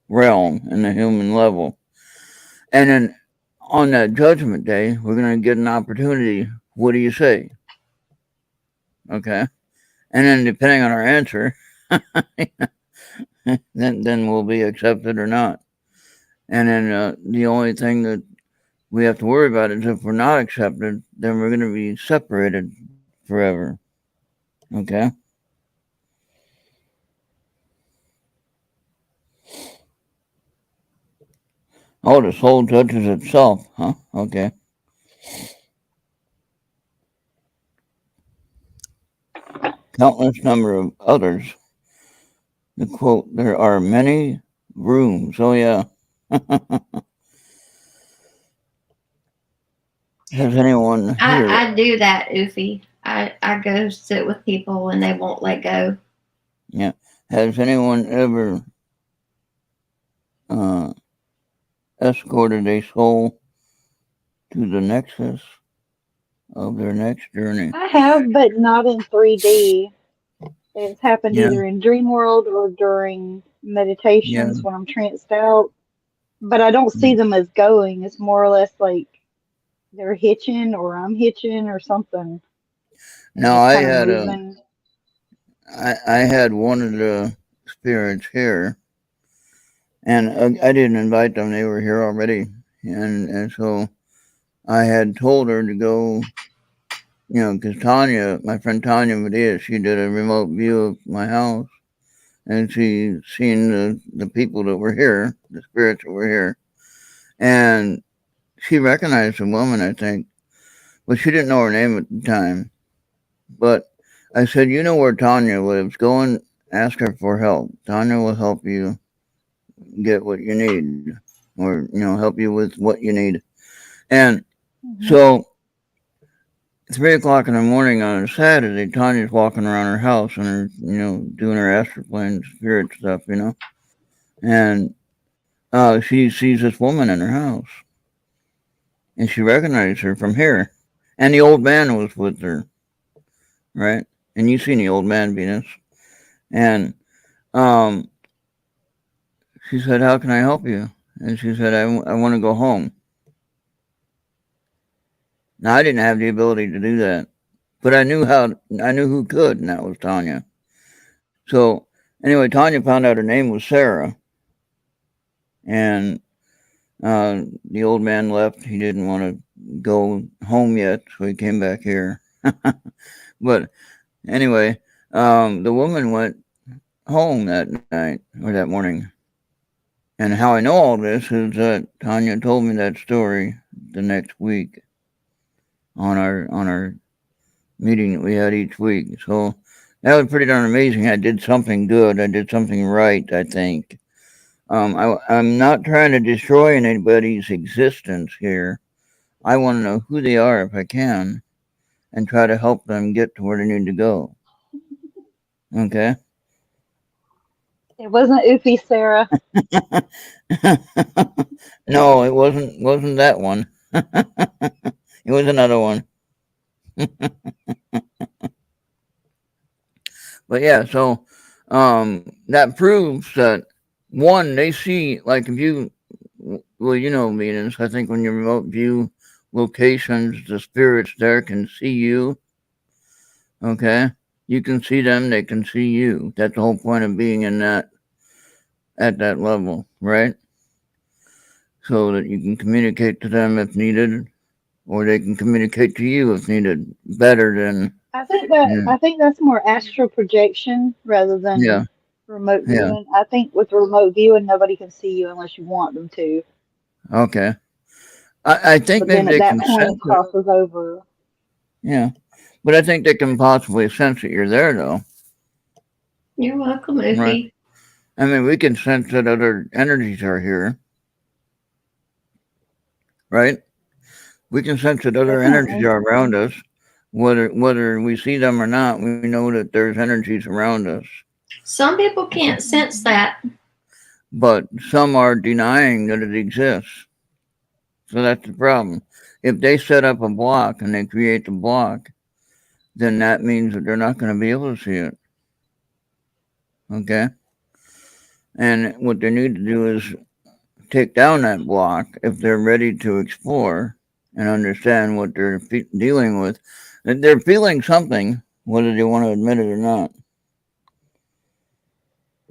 realm, in the human level. And then on that judgment day, we're going to get an opportunity. What do you say? Okay, and then depending on our answer, then we'll be accepted or not. And then the only thing that we have to worry about is if we're not accepted, then we're going to be separated forever. Okay? Oh, the soul judges itself, huh? Okay. Countless number of others. The quote, there are many rooms. Oh, yeah. Has anyone here? I do that, Oofy. I go sit with people and they won't let go. Yeah. Has anyone ever uh, escorted a soul to the nexus of their next journey? I have, but not in 3D. It's happened Yeah. either in dream world or during Yeah. meditations when I'm tranced out. But I don't see Mm. them as going. It's more or less like they're hitching or I'm hitching or something and Now just I kind of had moving. I had one of the spirits here, and I didn't invite them; they were here already, and so I had told her to go, because Tanya, my friend Tanya Medea, she did a remote view of my house, and she seen the people that were here, the spirits that were here, and she recognized a woman, I think, but she didn't know her name at the time. But I said, you know where Tanya lives. Go and ask her for help. Tanya will help you get what you need, or help you with what you need. And Hmm. so 3 o'clock in the morning on a Saturday, Tanya's walking around her house and her, doing her astral plane spirit stuff, and she sees this woman in her house, and she recognized her from here, and the old man was with her, right? And you seen the old man, Venus, and um, she said, "How can I help you?" And she said, "I want to go home." Now I didn't have the ability to do that, but I knew how. I knew who could, and that was Tanya. So anyway, Tanya found out her name was Sarah, and the old man left. He didn't want to go home yet, so he came back here. But anyway, the woman went home that night or that morning. And how I know all this is that Tanya told me that story the next week on our meeting that we had each week. So that was pretty darn amazing. I did something good. I did something right, I think. I'm not trying to destroy anybody's existence here. I want to know who they are if I can and try to help them get to where they need to go. Okay? It wasn't Oopie Sarah. No, it wasn't that one. It was another one. But yeah, so that proves that one, they see, like, if you, well, Venus, I think when you remote view locations, the spirits there can see you. Okay, you can see them; they can see you. That's the whole point of being in that at that level, right? So that you can communicate to them if needed, or they can communicate to you if needed. Better than, I think that's more astral projection rather yeah, than remote yeah. viewing. I think with remote viewing, nobody can see you unless you want them to. Okay. I think But maybe then at they that can point, sense it it. crosses over. Yeah. But I think they can possibly sense that you're there, though, You're welcome, right? Oofy. I mean, we can sense that other energies are here, right? We can sense that other energies Definitely. are around us, whether we see them or not. We know that there's energies around us, Some people can't sense Hmm. that. but some are denying that it exists. So that's the problem. If they set up a block and they create the block, then that means that they're not going to be able to see it. Okay, and what they need to do is take down that block if they're ready to explore and understand what they're dealing with. They're feeling something, whether they want to admit it or not.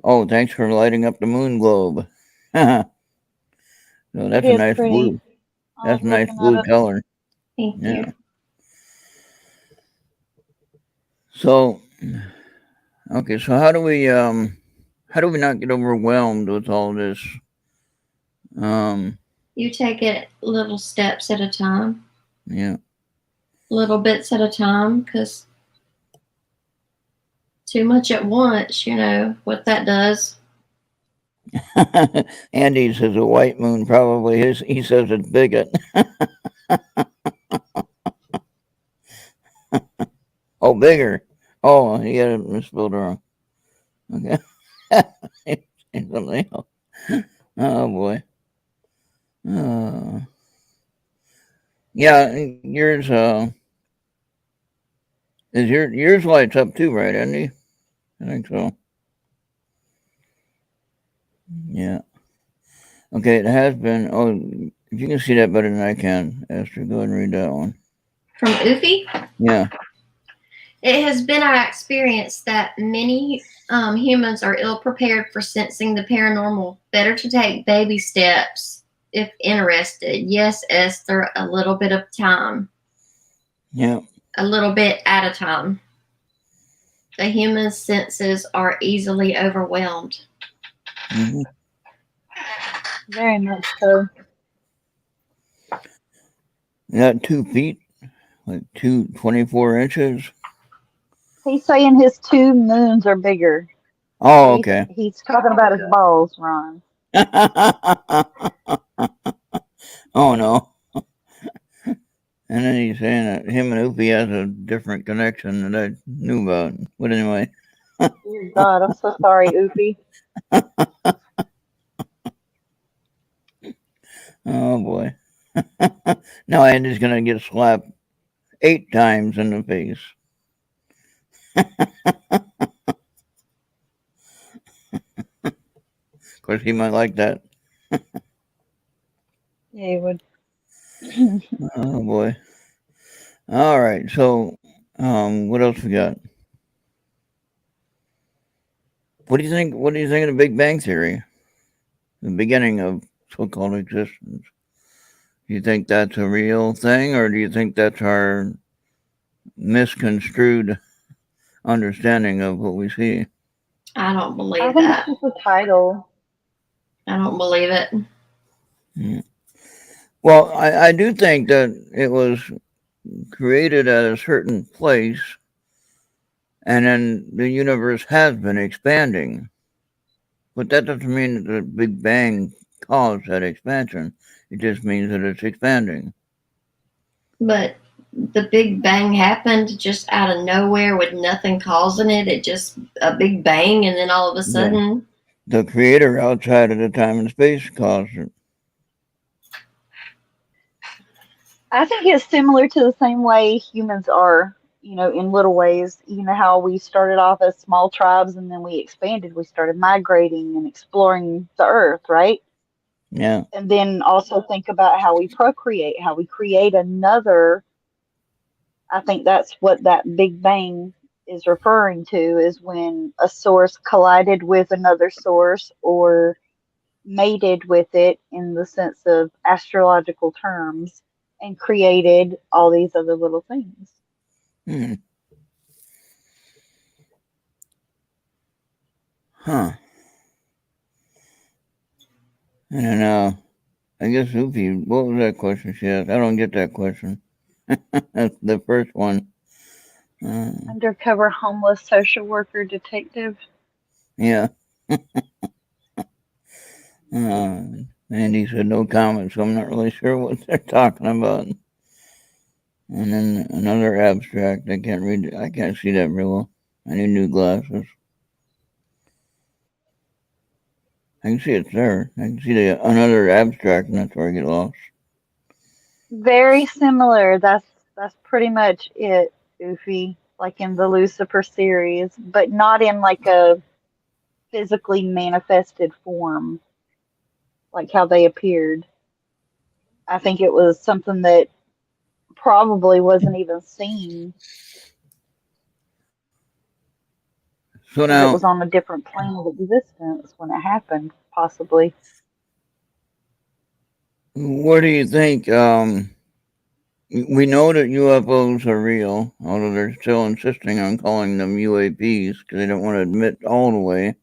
Oh, thanks for lighting up the moon globe. So It that's a is nice pretty. blue. I That's was a nice looking at blue it. color. Thank Yeah. you. So okay, so how do we not get overwhelmed with all this? Um, You take it little steps at a time, yeah. little bits at a time, because too much at once, you know what that does. Andy says a white moon probably is. He says it's bigot. Oh, bigger. Oh, he had it misspelled wrong. Okay. Something else. Oh boy. Uh, yeah, yours yours lights up too, right, Andy? I think so. Yeah. Okay, it has been. Oh, if you can see that better than I can, Esther, go ahead and read that one. From Ufi? Yeah. It has been our experience that many humans are ill prepared for sensing the paranormal. Better to take baby steps if interested. Yes, Esther, a little bit of time. Yeah. A little bit at a time. The human senses are easily overwhelmed. Mm-hmm. Very much so. Is that 2 feet? Like 24 inches? He's saying his 2 moons are bigger. Oh, okay. He's talking about his balls, Ron. Oh, no. And then he's saying that him and Oopie has a different connection that I knew about. But anyway. Dear God, I'm so sorry, Oofy. Oh, boy. Now Andy's going to get slapped 8 times in the face. Of course, he might like that. Yeah, he would. Oh, boy. All right. So, what else we got? What do you think? What do you think of the Big Bang Theory? The beginning of so-called existence. Do you think that's a real thing, or do you think that's our misconstrued understanding of what we see? I don't believe I think that. it's just a title. I don't believe it. Well, I do think that it was created at a certain place, and then the universe has been expanding. But that doesn't mean that the Big Bang caused that expansion. It just means that it's expanding. But the Big Bang happened just out of nowhere with nothing causing it. It just a Big Bang, and then all of a sudden, the creator outside of the time and space caused it. I think it's similar to the same way humans are, in little ways. You know how we started off as small tribes and then we expanded. We started migrating and exploring the earth, right? Yeah. And then also think about how we procreate, how we create another. I think that's what that Big Bang is referring to, is when a source collided with another source or mated with it in the sense of astrological terms and created all these other little things. Hmm. Huh. I don't know. I guess Oopie, what was that question she asked? I don't get that question. That's the first one. Undercover homeless social worker detective. Yeah. Andy said no comment, so I'm not really sure what they're talking about. And then another abstract. I can't read it. I can't see that real well. I need new glasses. I can see it's there. I can see another abstract, and that's where I get lost. Very similar. That's pretty much it, Goofy. Like in the Lucifer series, but not in like a physically manifested form, like how they appeared. I think it was something that probably wasn't even seen So because it now, was on a different plane of existence when it happened, possibly. what do you think? We know that UFOs are real, although they're still insisting on calling them UAPs because they don't want to admit all the way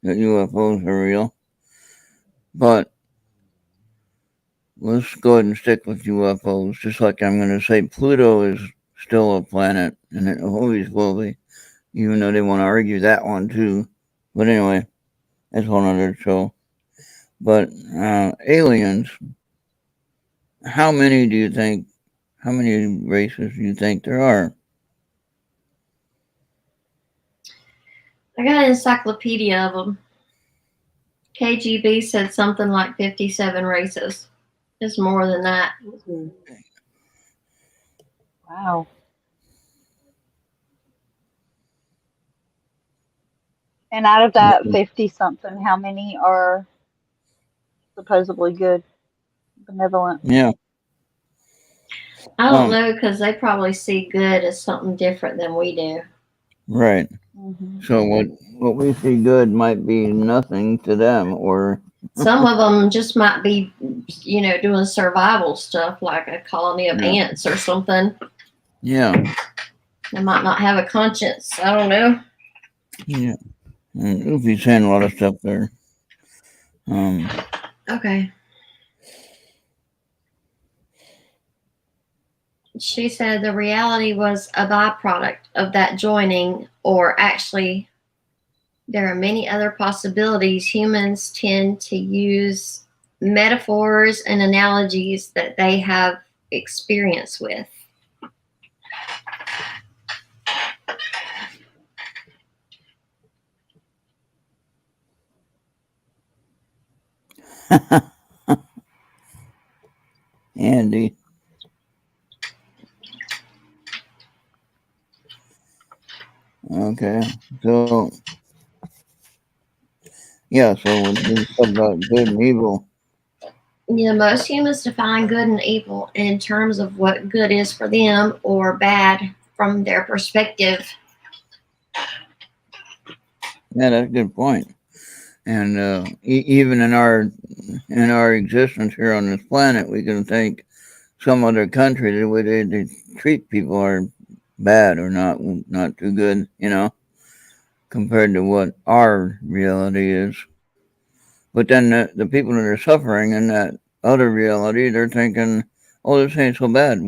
that UFOs are real. But let's go ahead and stick with UFOs, just like I'm going to say Pluto is still a planet, and it always will be, even though they want to argue that one too. But anyway, that's a whole other show. But aliens, how many races do you think there are? I got an encyclopedia of them. KGB said something like 57 races. It's more than that. Wow. And out of that 50 something, how many are supposedly good, benevolent? Yeah. I don't know, because they probably see good as something different than we do. Right. Mm-hmm. So what we see good might be nothing to them, or Some of them just might be, doing survival stuff like a colony of ants or something. yeah, They might not have a conscience. I don't know. yeah. And Ufi's saying a lot of stuff there. Okay. She said the reality was a byproduct of that joining, or actually, there are many other possibilities. Humans tend to use metaphors and analogies that they have experience with. Andy. Okay. So yeah, so when we talk about good and evil. Most humans define good and evil in terms of what good is for them or bad from their perspective. Yeah, that's a good point. And even in our existence here on this planet, we can think some other country, the way they treat people are bad or not too good, compared to what our reality is. But then the people that are suffering in that other reality, they're thinking, "Oh, this ain't so bad."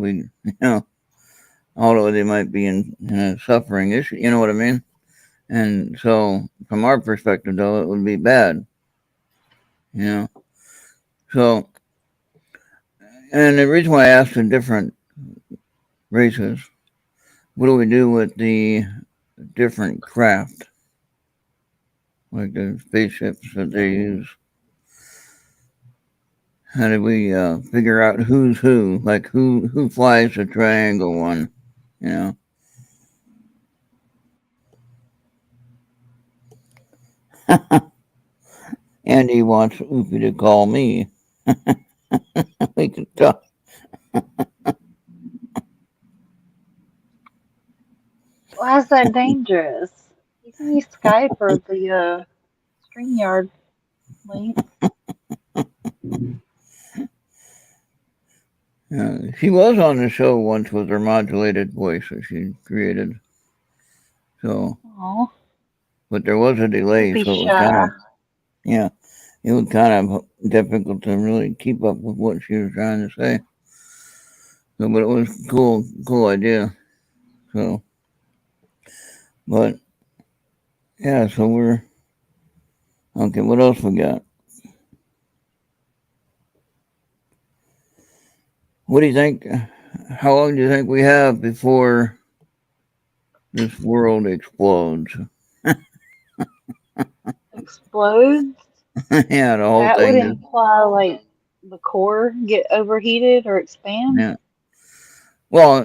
Although they might be in a suffering issue, you know what I mean? And so, from our perspective, though, it would be bad, you know. So, and the reason why I asked the different races, what do we do with the different craft, like the spaceships that they use? How do we figure out who's who? Like who flies the triangle one? You know. Andy wants Oopie to call me. We can talk. Why is that dangerous? You can use Skype or the StreamYard link. She was on the show once with her modulated voice that she created. So, Oh, but there was a delay, be so it was shy. it was kind of difficult to really keep up with what she was trying to say. So, but it was cool idea. So, but yeah, so we're okay. What else we got? What do you think? How long do you think we have before this world explodes? Explodes? Yeah, the whole That would thing just imply like the core get overheated or expand. yeah. Well,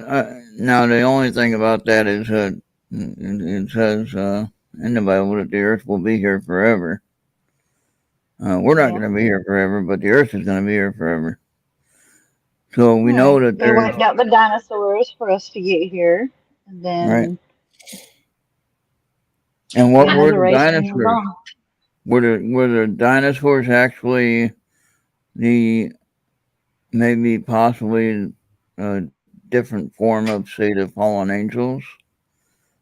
now the only thing about that is it says in the Bible that the earth will be here forever. We're not Yeah. going to be here forever, but the earth is going to be here forever. So we know Right. that They there's wiped out the dinosaurs for us to get here, and right. then And what were another the race moved dinosaurs? on. Were the dinosaurs actually the maybe possibly a different form of, say, the fallen angels?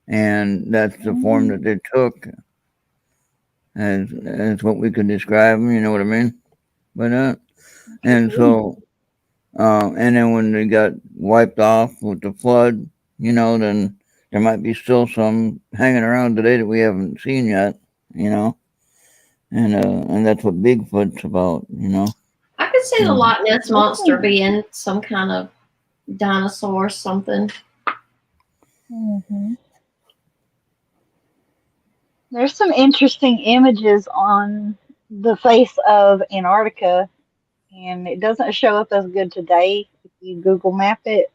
And that's the form that they took as what we could describe them, you know what I mean? By that. And so, and then when they got wiped off with the flood, then there might be still some hanging around today that we haven't seen yet, and that's what Bigfoot's about. I could see the Mm. Loch Ness monster being some kind of dinosaur or something. Mm-hmm. There's some interesting images on the face of Antarctica, and it doesn't show up as good today if you Google map it.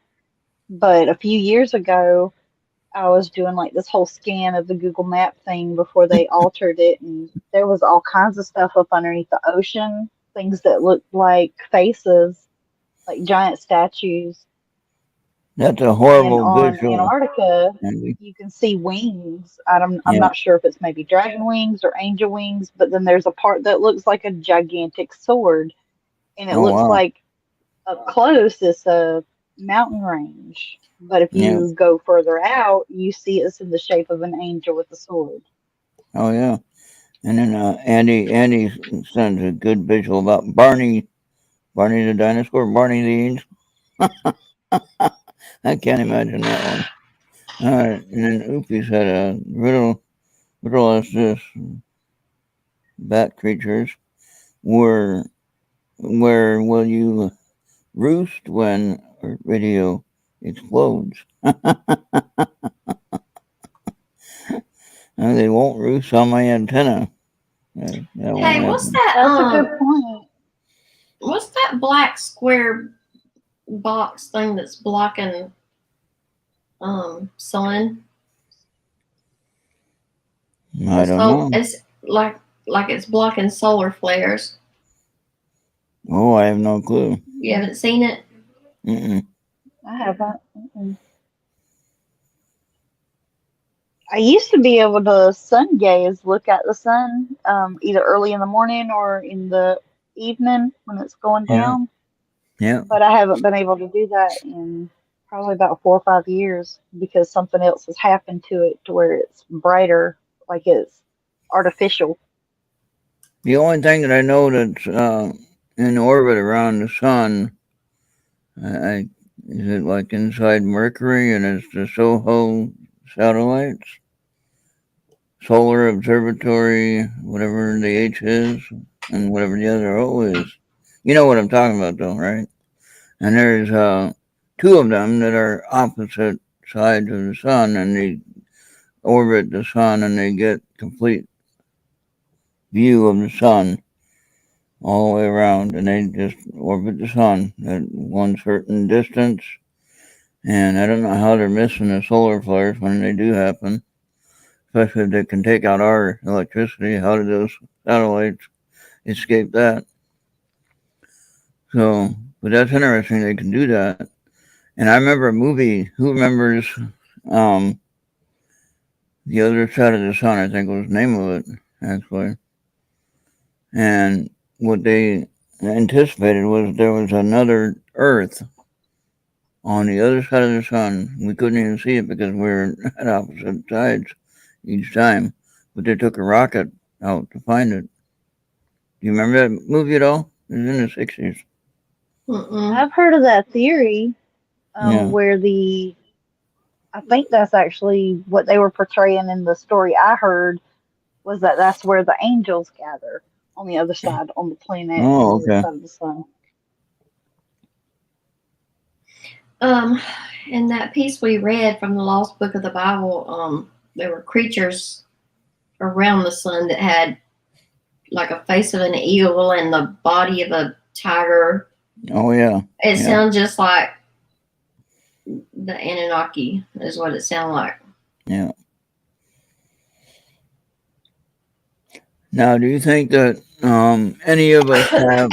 But a few years ago, I was doing like this whole scan of the Google Map thing before they altered it, and there was all kinds of stuff up underneath the ocean, things that looked like faces, like giant statues. That's a And horrible on visual, Antarctica, Andy. you can see wings. I'm Yeah. not sure if it's maybe dragon wings or angel wings, but then there's a part that looks like a gigantic sword, and it Oh looks wow. like up close it's a mountain range. But if Yeah. you go further out, you see it's in the shape of an angel with a sword. Oh yeah. And then Andy sends a good visual about Barney the dinosaur, Barney the angel. I can't imagine that one. All right, and then Oopie said a riddle us this: bat creatures, where where will you roost when a radio explodes? They won't roost on my antenna. That won't Hey, what's happen. that? That's a good point. What's that black square box thing that's blocking sun? I don't know. It's like it's blocking solar flares. Oh, I have no clue. You haven't seen it? Mm-mm. I haven't. Mm-mm. I used to be able to sun gaze, look at the sun, either early in the morning or in the evening when it's going Yeah, down. yeah. But I haven't been able to do that in probably about 4 or 5 years because something else has happened to it to where it's brighter, like it's artificial. The only thing that I know that's in orbit around the sun, I is it like inside Mercury, and it's the SOHO satellites, Solar Observatory, whatever the H is, and whatever the other O is. You know what I'm talking about, though, right? And there's two of them that are opposite sides of the sun, and they orbit the sun, and they get complete view of the sun all the way around, and they just orbit the sun at one certain distance. And I don't know how they're missing the solar flares when they do happen, especially if they can take out our electricity. How do those satellites escape that? So, but that's interesting. They can do that. And I remember a movie. Who remembers um, The Other Side of the Sun? I think was the name of it actually. And what they anticipated was there was another Earth on the other side of the sun. We couldn't even see it because we were at opposite sides each time. But they took a rocket out to find it. Do you remember that movie at all? It was in the 60s. Mm-mm. I've heard of that theory Yeah. where I think that's actually what they were portraying in the story I heard was that that's where the angels gather on the other side, on the planet, on Oh, the other okay. side of the sun. In that piece we read from the Lost Book of the Bible, there were creatures around the sun that had like a face of an eagle and the body of a tiger. Oh, yeah. It Yeah. sounds just like the Anunnaki is what it sounded like. Yeah. Now, do you think that any of us have?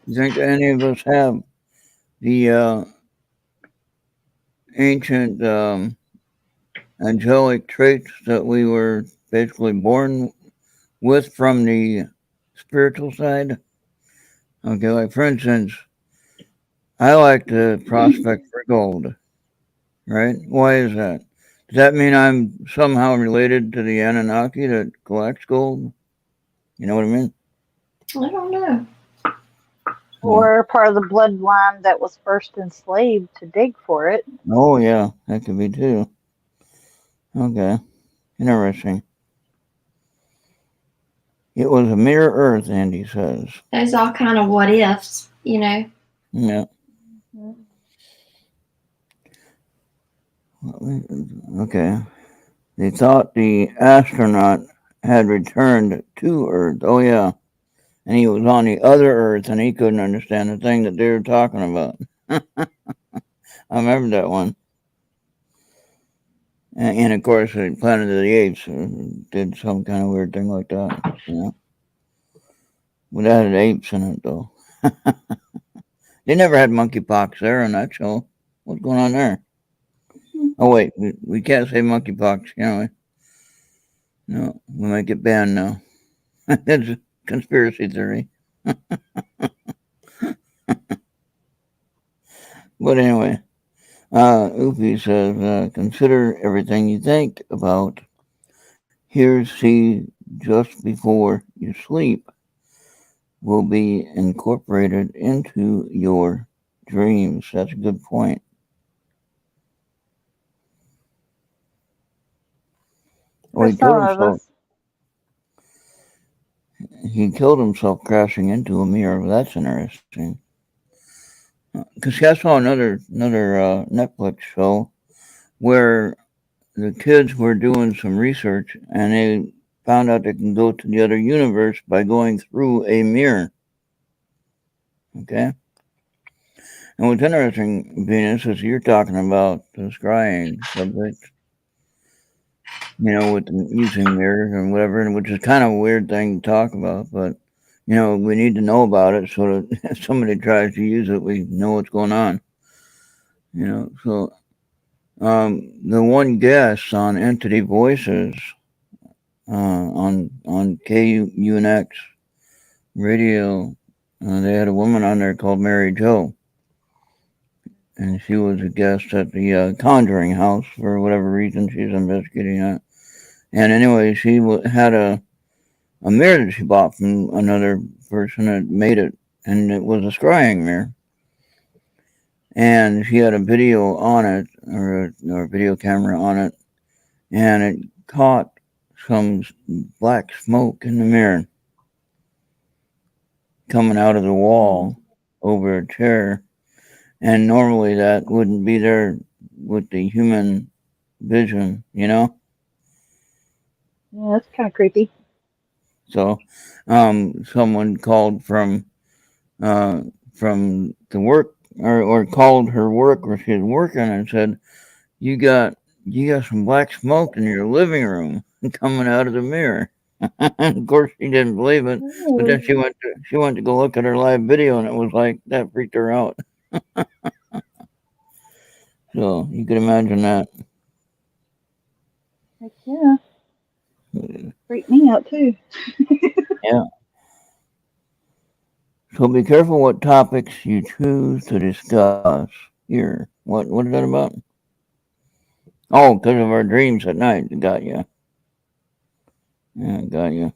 You think that any of us have the ancient angelic traits that we were basically born with from the spiritual side? Okay, like for instance, I like to prospect for gold, right? Why is that? Does that mean I'm somehow related to the Anunnaki that collects gold? You know what I mean? I don't know. Or part of the bloodline that was first enslaved to dig for it. Oh, yeah, that could be too. Okay, interesting. It was a mere Earth, Andy says. There's all kind of what ifs, you know. Yeah. Mm-hmm. Okay. They thought the astronaut had returned to Earth. Oh, yeah. And he was on the other Earth and he couldn't understand the thing that they were talking about. I remember that one. And of course, Planet of the Apes did some kind of weird thing like that. But that had apes in it, though. They never had monkeypox there on that show. What's going on there? Oh, wait, we can't say monkeypox, can we? No, we might get banned now. It's a conspiracy theory. But anyway, Oopie says, consider everything you think about. Hear, see, just before you sleep will be incorporated into your dreams. That's a good point. Oh, For some of us. He killed himself crashing into a mirror. That's interesting. Because I saw another Netflix show where the kids were doing some research and they found out they can go to the other universe by going through a mirror. Okay? And what's interesting, Venus, is you're talking about the scrying subject, with using mirrors and whatever, and which is kind of a weird thing to talk about, but, we need to know about it so that if somebody tries to use it, we know what's going on. So the one guest on Entity Voices on KUNX radio, they had a woman on there called Mary Jo. And she was a guest at the Conjuring House for whatever reason she's investigating that. And anyway, she had a mirror that she bought from another person that made it, and it was a scrying mirror. And she had a video on it, or a video camera on it, and it caught some black smoke in the mirror coming out of the wall over a chair. And normally that wouldn't be there with the human vision, Yeah, that's kind of creepy. So, someone called from the work, or called her work where she was working and said, "You got some black smoke in your living room coming out of the mirror." Of course, she didn't believe it, but then she went to go look at her live video, and it was like that freaked her out. So you could imagine that. Heck yeah. Freaked me out too. Yeah. So be careful what topics you choose to discuss here. What is that about? Oh, because of our dreams at night. Got you. Yeah, got you.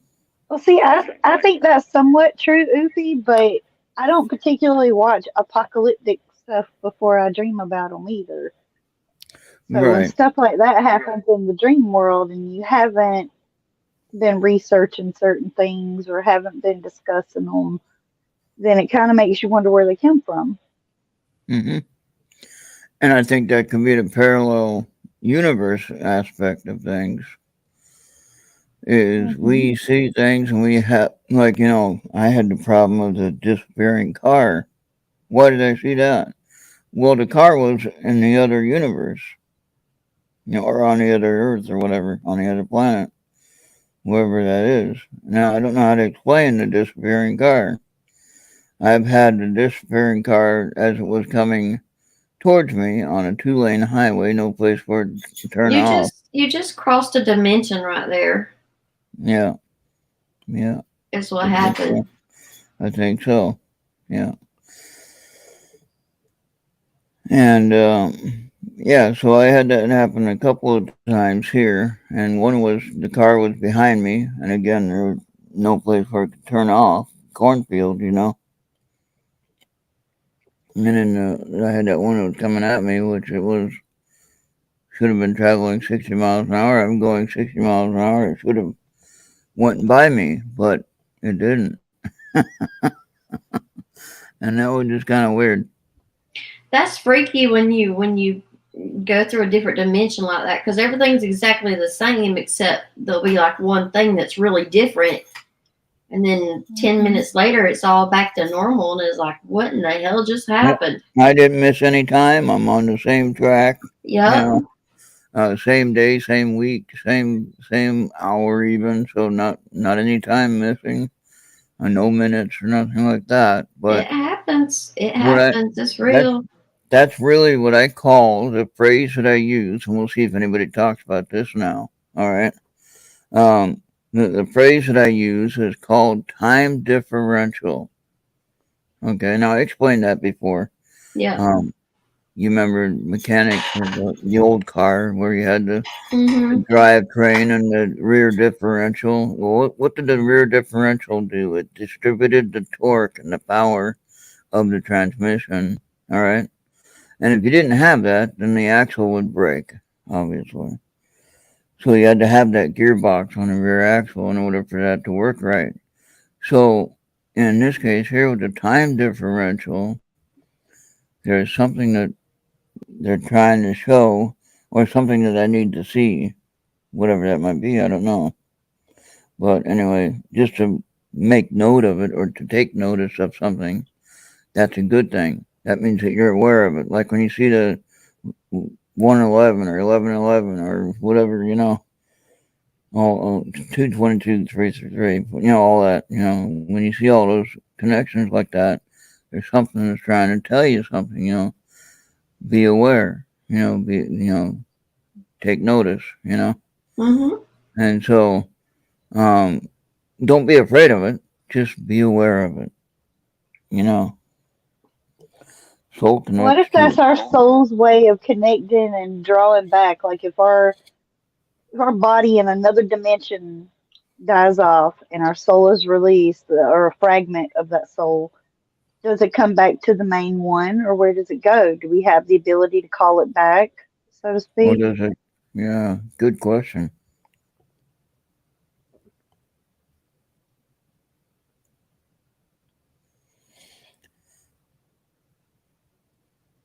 Well, see, I think that's somewhat true, Oofy, but I don't particularly watch apocalyptic stuff before I dream about them either. So when Right. stuff like that happens in the dream world and you haven't been researching certain things or haven't been discussing them, then it kind of makes you wonder where they come from. Mm-hmm. And I think that could be the parallel universe aspect of things. Is we see things and we have, like, I had the problem of the disappearing car. Why did I see that? Well, the car was in the other universe, or on the other Earth or whatever, on the other planet, wherever that is. Now, I don't know how to explain the disappearing car. I've had the disappearing car as it was coming towards me on a 2-lane highway, no place for it to turn off. You just crossed a dimension right there. Yeah. Is what happened. I think so. Yeah. And so I had that happen a couple of times here, and one was the car was behind me, and again there was no place for it to turn off. Cornfield, And then I had that one that was coming at me, which should have been traveling 60 miles an hour. I'm going 60 miles an hour. It should have went by me, but it didn't. And that was just kind of weird. That's freaky when you go through a different dimension like that, because everything's exactly the same except there'll be like one thing that's really different, and then 10 minutes later it's all back to normal, and it's like, what in the hell just happened? I didn't miss any time. I'm on the same track. Yeah. Same day, same week, same hour even. So not any time missing, no minutes or nothing like that. But It happens. It what I happens. It's that's real. that's really what I call the phrase that I use, and we'll see if anybody talks about this now. All right. Um, the phrase that I use is called time differential. Okay, now I explained that before. Yeah. You remember mechanics of the old car where you had the Mm-hmm. drivetrain and the rear differential. Well, what did the rear differential do? It distributed the torque and the power of the transmission. All right. And if you didn't have that, then the axle would break, obviously. So you had to have that gearbox on the rear axle in order for that to work right. So in this case here with the time differential, there's something that they're trying to show or something that I need to see, whatever that might be, I don't know. But anyway, just to make note of it or to take notice of something, that's a good thing. That means that you're aware of it. Like when you see the 111 or 1111 or whatever, all 222, 333, all that, when you see all those connections like that, there's something that's trying to tell you something, be aware, take notice, Mm-hmm. and so, don't be afraid of it, just be aware of it, soul What connects if that's to, our soul's way of connecting and drawing back? Like if our body in another dimension dies off and our soul is released, or a fragment of that soul, does it come back to the main one, or where does it go? Do we have the ability to call it back, so to or speak? does it, yeah, good question.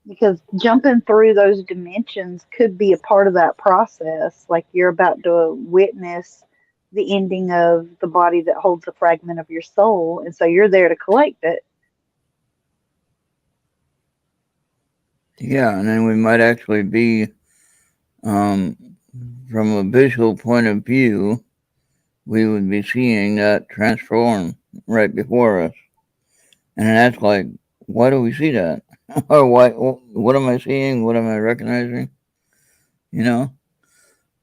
Because jumping through those dimensions could be a part of that process. Like you're about to witness the ending of the body that holds a fragment of your soul, and so you're there to collect it. Yeah, and then we might actually be, um, from a visual point of view, we would be seeing that transform right before us. And that's like, why do we see that? Or why? What am I seeing? What am I recognizing? You know?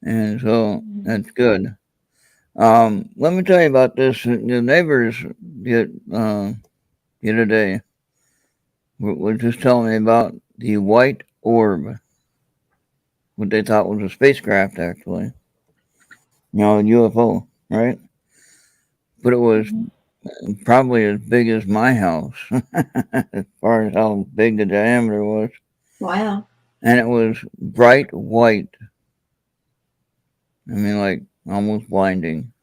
And so that's good. Let me tell you about this. The neighbors the other day were just telling me about the white orb, what they thought was a spacecraft, actually. A UFO, right? But it was Mhm. probably as big as my house, as far as how big the diameter was. Wow. And it was bright white. I mean, like almost blinding.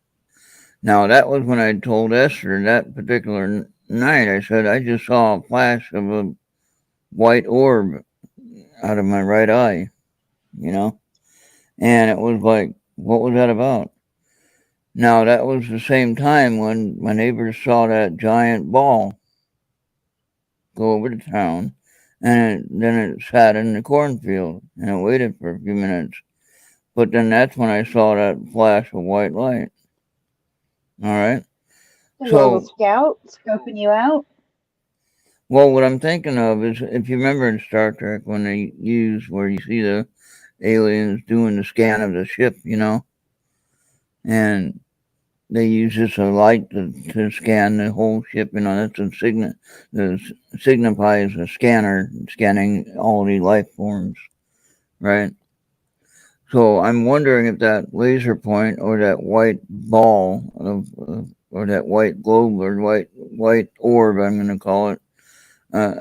Now, that was when I told Esther that particular night. I said, I just saw a flash of a white orb out of my right eye, you know? And it was like, what was that about? Now, that was the same time when my neighbors saw that giant ball go over the town, and then it sat in the cornfield and it waited for a few minutes. But then that's when I saw that flash of white light. All right. A little So, scout scoping you out. well, what I'm thinking of is if you remember in Star Trek when they use where you see the aliens doing the scan of the ship, and they use this a light to scan the whole ship, that's a signifies a scanner scanning all the life forms, right? So I'm wondering if that laser point or that white ball or that white globe or white orb, I'm going to call it, uh,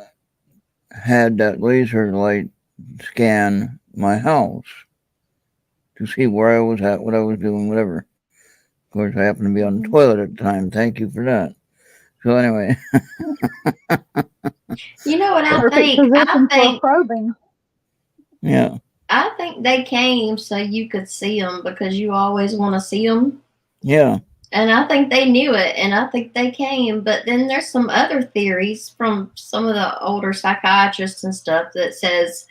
had that laser light scan my house to see where I was at, what I was doing, whatever. Of course, I happened to be on the Mhm. toilet at the time. Thank you for that. So anyway, You know what I Perfect think? position for probing. yeah, I think they came so you could see them because you always want to see them. yeah. And I think they knew it, and I think they came. But then there's some other theories from some of the older psychiatrists and stuff that says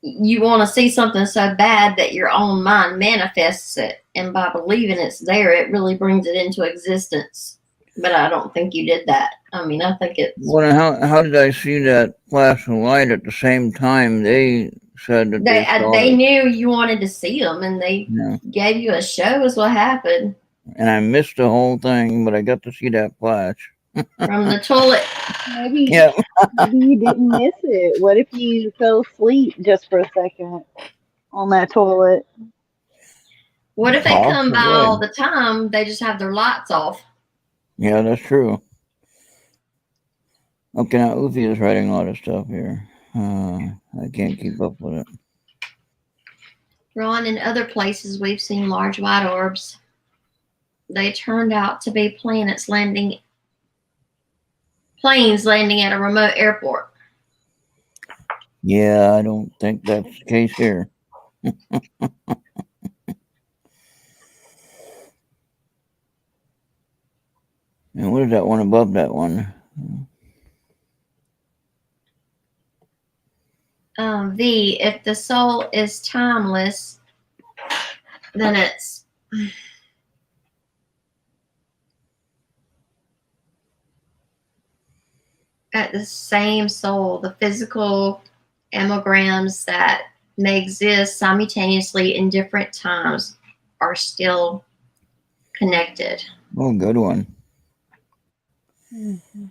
you want to see something so bad that your own mind manifests it, and by believing it's there, it really brings it into existence. But I don't think you did that. I mean, I think it's Well, how did I see that flash of light at the same time they said that they saw they it? knew you wanted to see them, and they Yeah. gave you a show. Is what happened And I missed the whole thing, but I got to see that flash. from the toilet. Maybe Yeah. maybe you didn't miss it. What if you fell asleep just for a second on that toilet? What if they come by Possibly. all the time? They just have their lights off. Yeah, that's true. Okay, now Ufi is writing a lot of stuff here. I can't keep up with it. Ron, in other places, we've seen large white orbs. They turned out to be planes landing at a remote airport. Yeah, I don't think that's the case here. And what is that one above that one? V, if the soul is timeless, then it's at the same soul. The physical amograms that may exist simultaneously in different times are still connected. Oh, good one. Mm-hmm.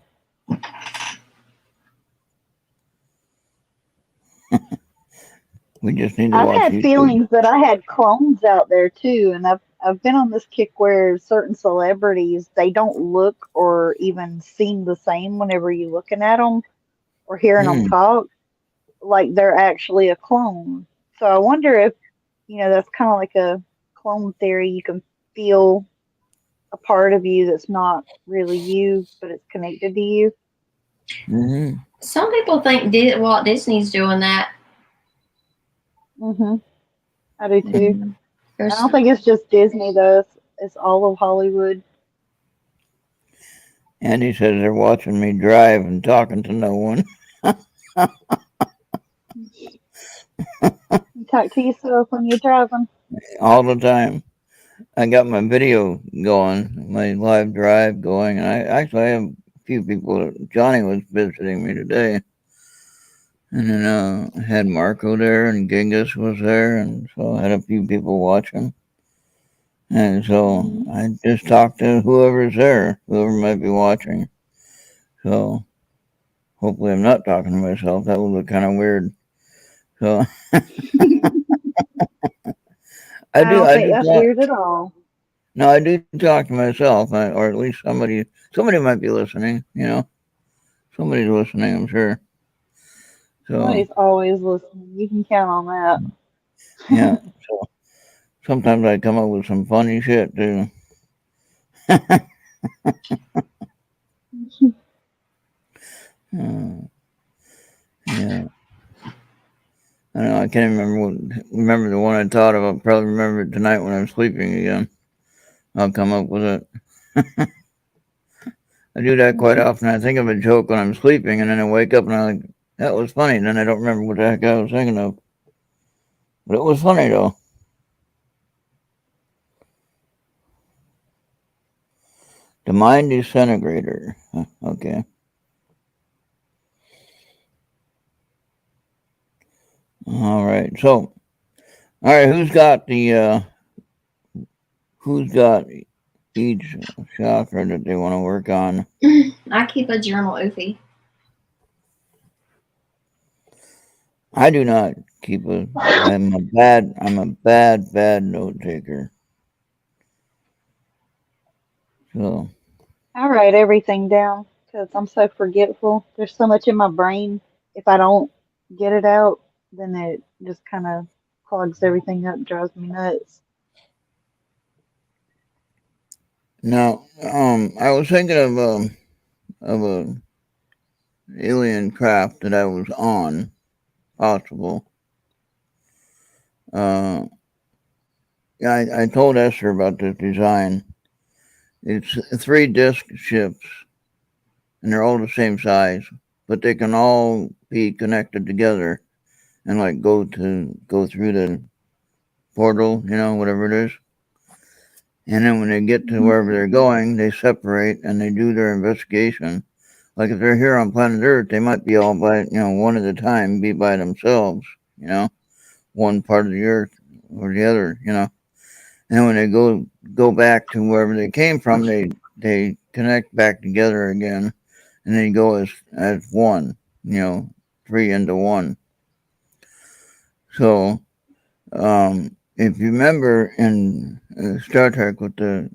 We just need to I've watch had YouTube. feelings that I had clones out there too, and I've been on this kick where certain celebrities, they don't look or even seem the same whenever you're looking at them or hearing them talk, like they're actually a clone. So I wonder if, that's kind of like a clone theory. You can feel a part of you that's not really you, but it's connected to you. Mm-hmm. Some people think Walt Disney's doing that. I do too. I There's don't think it's just Disney though. It's all of Hollywood. Andy says they're watching me drive and talking to no one. You talk to yourself when you're driving. All the time. I got my video going, my live drive going, and I have a few people. Johnny was visiting me today, and then I had Marco there, and Genghis was there, and so I had a few people watching. And so I just talked to whoever's there, whoever might be watching. So hopefully I'm not talking to myself. That would look kind of weird. So I don't think that's weird at all. No, I do talk to myself, or at least somebody might be listening. Somebody's listening, I'm sure. So Somebody's always listening. You can count on that. yeah. So sometimes I come up with some funny shit too. Yeah. I don't know. I can't remember the one I thought of. I'll probably remember it tonight when I'm sleeping again. I'll come up with it. I do that quite often. I think of a joke when I'm sleeping, and then I wake up and I'm like, that was funny. And then I don't remember what the heck I was thinking of. But it was funny, though. The mind disintegrator. Okay. All right. So, all right. Who's got each chakra that they want to work on? I keep a journal, Ufi. I do not keep I'm a bad note taker. So I write everything down because I'm so forgetful. There's so much in my brain. If I don't get it out, then it just kind of clogs everything up, drives me nuts. now, I was thinking of a alien craft that I was on, possible. Yeah, I told Esther about this design. It's 3 disc ships, and they're all the same size, but they can all be connected together and like go through the portal, whatever it is. And then when they get to wherever they're going, they separate and they do their investigation. Like if they're here on planet Earth, they might be all by, one at a time, be by themselves, one part of the Earth or the other, And when they go back to wherever they came from, they connect back together again, and they go as one, three into one. So, if you remember in Star Trek with the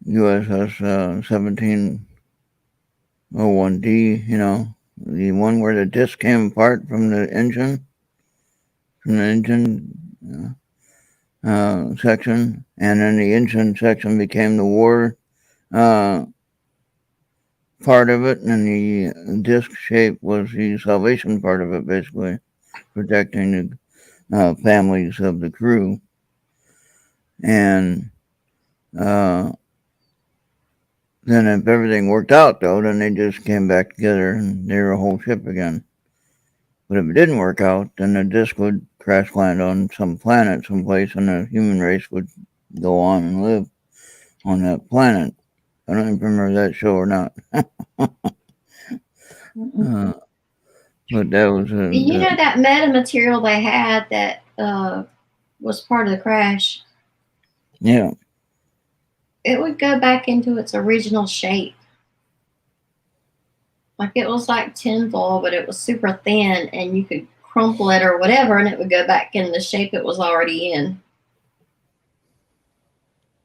USS 1701D, the one where the disc came apart from the engine section, and then the engine section became the war part of it, and the disc shape was the salvation part of it, basically protecting the families of the crew. And then if everything worked out, though, then they just came back together and they were a whole ship again. But if it didn't work out, then the disc would crash land on some planet someplace, and the human race would go on and live on that planet. I don't even remember that show or not. But that was that meta material they had that was part of the crash. Yeah. It would go back into its original shape. Like it was like tinfoil, but it was super thin, and you could crumple it or whatever, and it would go back in the shape it was already in.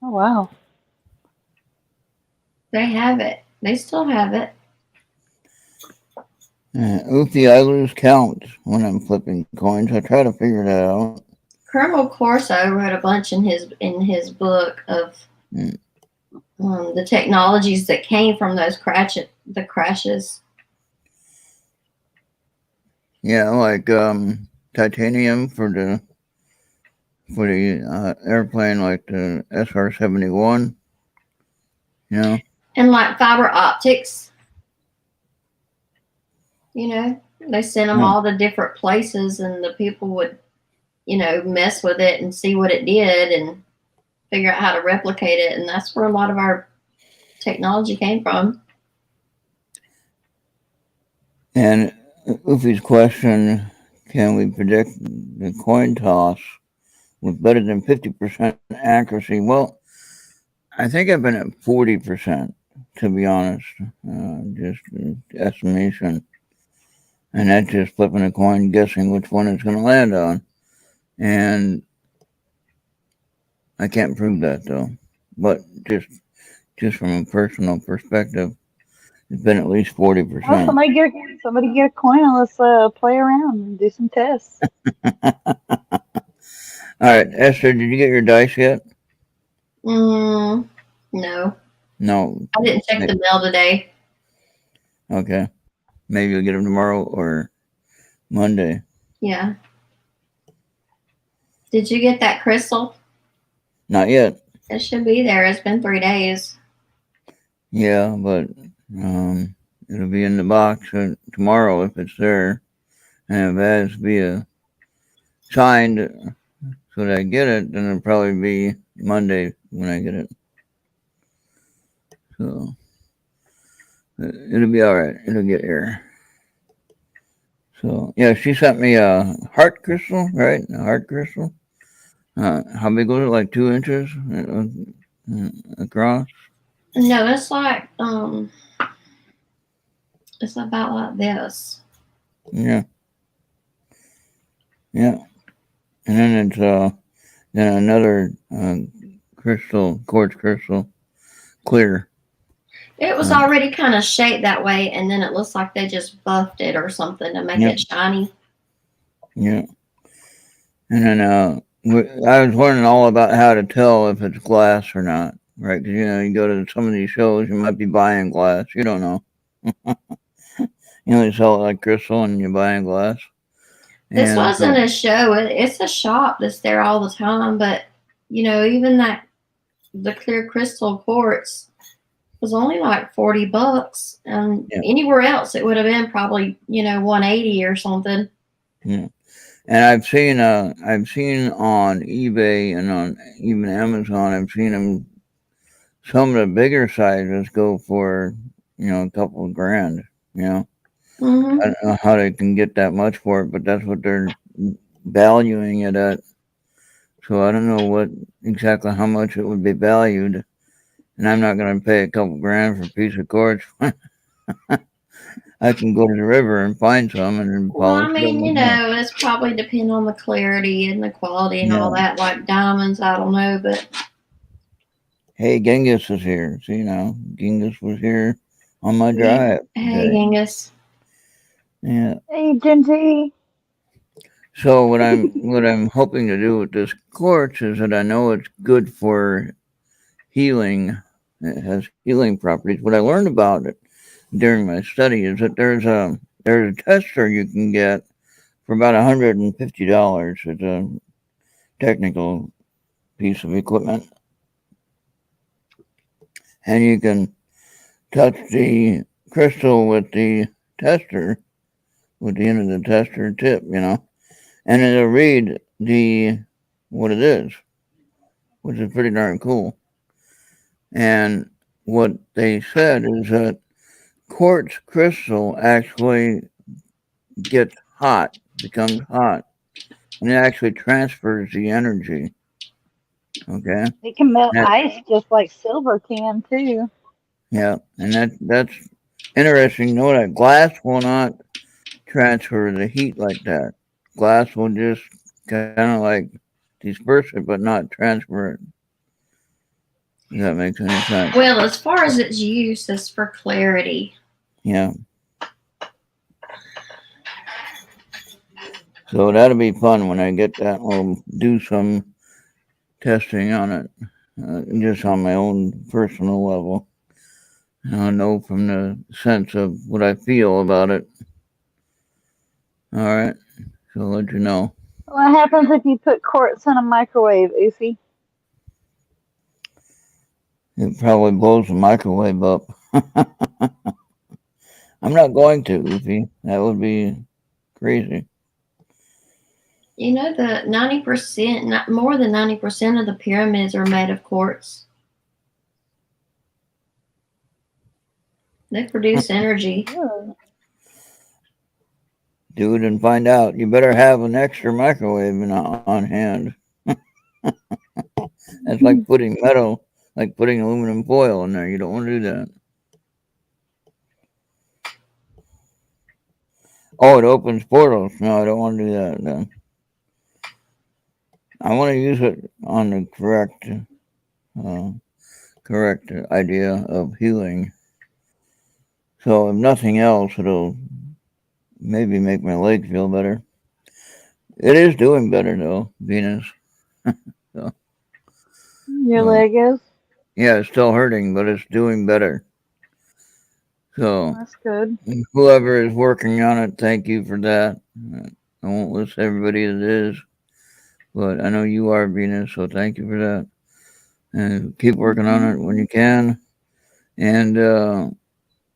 Oh, wow. They have it. They still have it. Oofy, I lose count when I'm flipping coins. I try to figure that out. Colonel Corso wrote a bunch in his book of the technologies that came from those crashes. Yeah, like titanium for the airplane, like the SR-71. And like fiber optics. They sent them all to different places, and the people would, mess with it and see what it did and figure out how to replicate it. And that's where a lot of our technology came from. And Oofy's question, can we predict the coin toss with better than 50% accuracy? Well, I think I've been at 40%, to be honest, just estimation. And that's just flipping a coin, guessing which one it's going to land on. And I can't prove that, though. But just from a personal perspective, it's been at least 40%. Oh, somebody get a coin and let's play around and do some tests. All right, Esther, did you get your dice yet? No. No. I didn't check the mail today. Okay. Maybe you'll get them tomorrow or Monday. Yeah. Did you get that crystal? Not yet. It should be there. It's been 3 days. Yeah, but it'll be in the box tomorrow if it's there. And if it has to be signed so that I get it, then it'll probably be Monday when I get it. So it'll be all right. It'll get here. So yeah, she sent me a heart crystal, right? A heart crystal. How big was it? Like 2 inches across? No, it's like it's about like this. Yeah. Yeah. And then it's then another quartz crystal, clear. It was already kind of shaped that way, and then it looks like they just buffed it or something to make it shiny. Yeah. And then I was learning all about how to tell if it's glass or not, right? Because, you go to some of these shows, you might be buying glass. You don't know. They sell it like crystal and you're buying glass. This wasn't a show. It's a shop that's there all the time. But, even the clear crystal quartz, was only like $40, and Yeah. anywhere else it would have been probably $180 or something. Yeah. And I've seen on eBay and on even Amazon, I've seen them. Some of the bigger sizes go for a couple of grand. Mm-hmm. I don't know how they can get that much for it, but that's what they're valuing it at. So I don't know exactly how much it would be valued, and I'm not going to pay a couple grand for a piece of quartz. I can go to the river and find some and then Well, polish I it up mean, myself. it's probably depend on the clarity and the quality and Yeah. all that. Like diamonds, I don't know, but Hey, Genghis is here. See now, Genghis was here on my drive hey, today. Genghis. Yeah. Hey, Genji. So what I'm hoping to do with this quartz is that I know it's good for healing. It has healing properties. What I learned about it during my study is that there's a tester you can get for about $150. It's a technical piece of equipment, and you can touch the crystal with the tester, with the end of the tester tip, and it'll read what it is, which is pretty darn cool. And what they said is that quartz crystal actually gets hot, becomes hot, and it actually transfers the energy. Okay. It can melt That, ice just like silver can too. yeah, and that's interesting. Know that glass will not transfer the heat like that. Glass will just kind of like disperse it, but not transfer it. If that makes any sense. Well, as far as its use is for clarity. Yeah. So that'll be fun when I get that. I'll do some testing on it, just on my own personal level. I'll know from the sense of what I feel about it. All right. So I'll let you know. What happens if you put quartz in a microwave, Oofy? It probably blows the microwave up. I'm not going to, Oofy. That would be crazy. The 90%, more than 90% of the pyramids are made of quartz. They produce energy. Do it and find out. You better have an extra microwave on hand. That's like putting aluminum foil in there. You don't want to do that. Oh, it opens portals. No, I don't want to do that then. I want to use it on the correct idea of healing. So if nothing else, it'll maybe make my leg feel better. It is doing better though, Venus. Your leg is? Yeah, it's still hurting, but it's doing better. So That's good. whoever is working on it, thank you for that. I won't list everybody that is, but I know you are, Venus, so thank you for that. And keep working on it when you can. And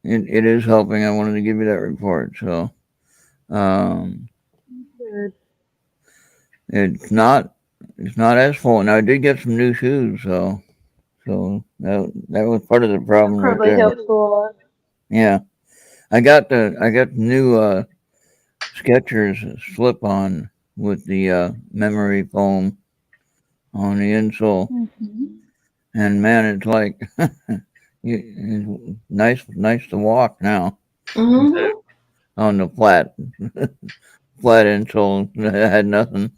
it is helping. I wanted to give you that report. So Good. it's not as full. Now I did get some new shoes, so that was part of the problem right Probably there. helps a lot. Yeah, I got new Skechers slip on with the memory foam on the insole, and man, it's like it's nice to walk now Mm-hmm. on the flat insole. I had nothing,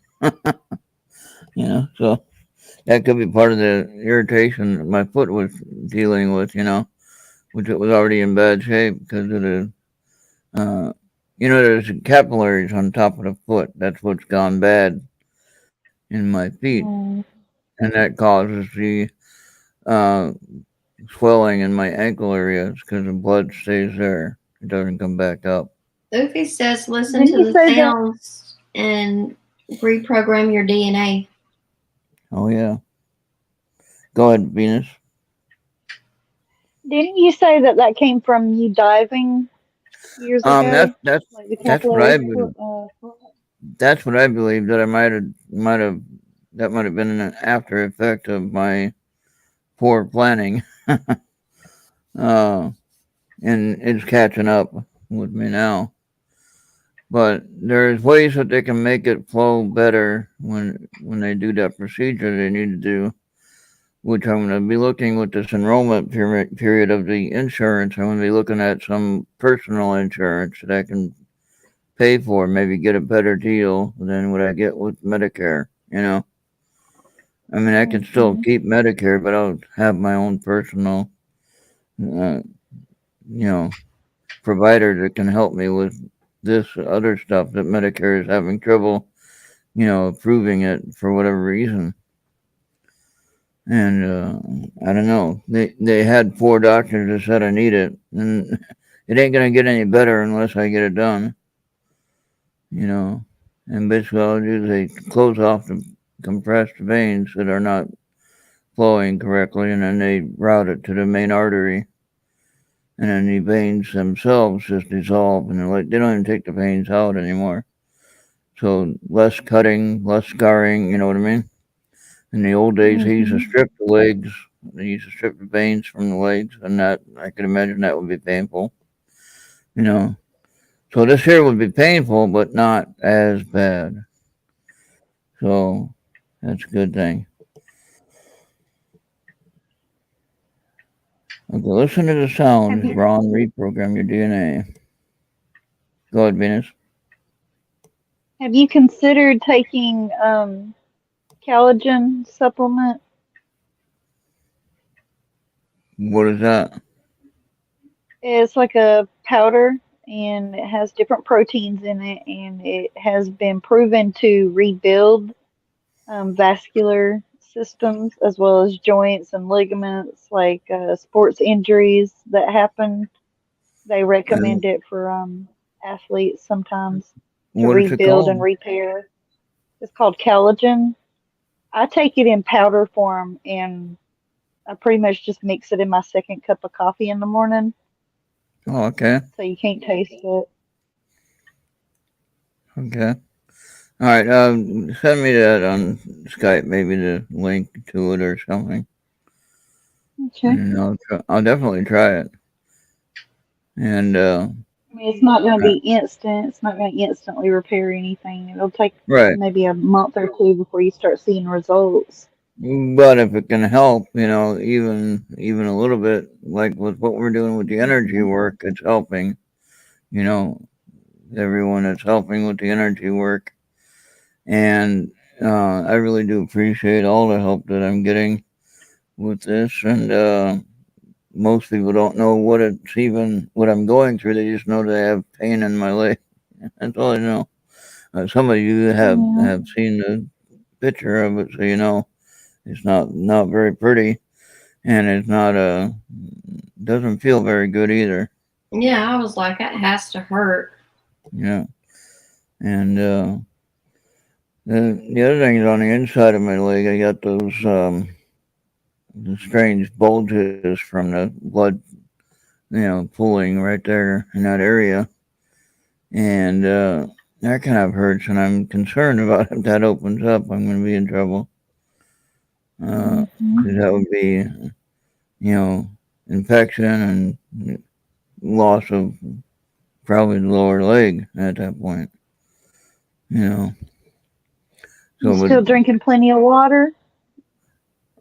so that could be part of the irritation my foot was dealing with, which it was already in bad shape because of the, there's capillaries on top of the foot. That's what's gone bad in my feet, and that causes the swelling in my ankle areas because the blood stays there. It doesn't come back up. Oofy says listen to the sounds and reprogram your DNA. Oh, yeah. Go ahead, Venus. Didn't you say that came from you diving years ago? Like the That's what I capillaries? that's what I believe, that I might have that might have been an after effect of my poor planning. uh, and it's catching up with me now. But there's ways that they can make it flow better when they do that procedure they need to do, which I'm going to be looking with this enrollment period of the insurance. I'm going to be looking at some personal insurance that I can pay for, maybe get a better deal than what I get with Medicare. I mean, I can still keep Medicare, but I'll have my own personal, uh, you know, provider that can help me with this other stuff that Medicare is having trouble, approving it for whatever reason. And I don't know. They had 4 doctors that said I need it, and it ain't gonna get any better unless I get it done. And basically all I do is they close off the compressed veins that are not flowing correctly, and then they route it to the main artery, and then the veins themselves just dissolve, and they don't even take the veins out anymore. So less cutting, less scarring. You know what I mean? In the old days, he used to strip the legs. They used to strip the veins from the legs, and that I could imagine that would be painful. So this here would be painful, but not as bad. So that's a good thing. Okay, listen to the sounds. Ron, reprogram your DNA. Go ahead, Venus. Have you considered taking collagen supplement? What is that? It's like a powder and it has different proteins in it, and it has been proven to rebuild vascular systems as well as joints and ligaments, like sports injuries that happen. They recommend it for athletes sometimes to What is it rebuild and called? repair. It's called collagen. I take it in powder form, and I pretty much just mix it in my second cup of coffee in the morning, Oh, okay. so you can't taste it. Okay. All right. Send me that on Skype, maybe the link to it or something, Okay. and I'll definitely try it. And I mean, it's not going to be instant. It's not going to instantly repair anything. It'll take right. maybe a month or two before you start seeing results. But if it can help, even a little bit, like with what we're doing with the energy work, it's helping. You know, everyone that's helping with the energy work, and I really do appreciate all the help that I'm getting with this. And most people don't know what I'm going through. They just know that I have pain in my leg. That's all I know. Some of you Yeah. have seen the picture of it, so you know it's not very pretty, and it's not doesn't feel very good either. Yeah, I was like, that has to hurt. Yeah, and the other thing is on the inside of my leg, I got those the strange bulges from the blood, pooling right there in that area, and that kind of hurts, and I'm concerned about if that opens up, I'm going to be in trouble. Because that would be, infection and loss of probably the lower leg at that point. You So, but still drinking plenty of water?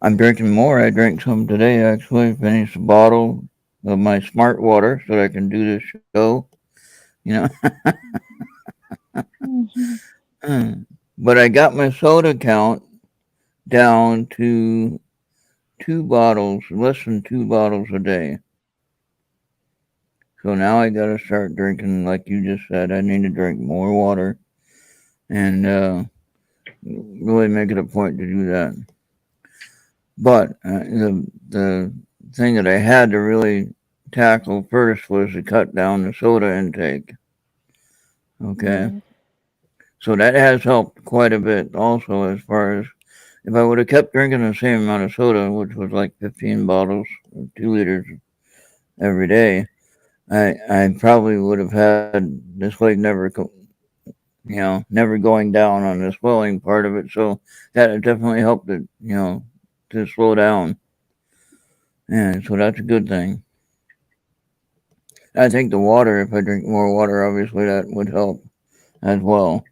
I'm drinking more. I drank some today, actually. Finished a bottle of my smart water so that I can do this show. You know, but I got my soda count down to 2 bottles, less than 2 bottles a day. So now I got to start drinking, like you just said. I need to drink more water and really make it a point to do that. But the thing that I had to really tackle first was to cut down the soda intake. Okay. So that has helped quite a bit also, as far as if I would have kept drinking the same amount of soda, which was like 15 bottles, 2 liters every day, I probably would have had this leg never going down on the swelling part of it. So that definitely helped it, to slow down. And so that's a good thing. I think the water, if I drink more water, obviously that would help as well.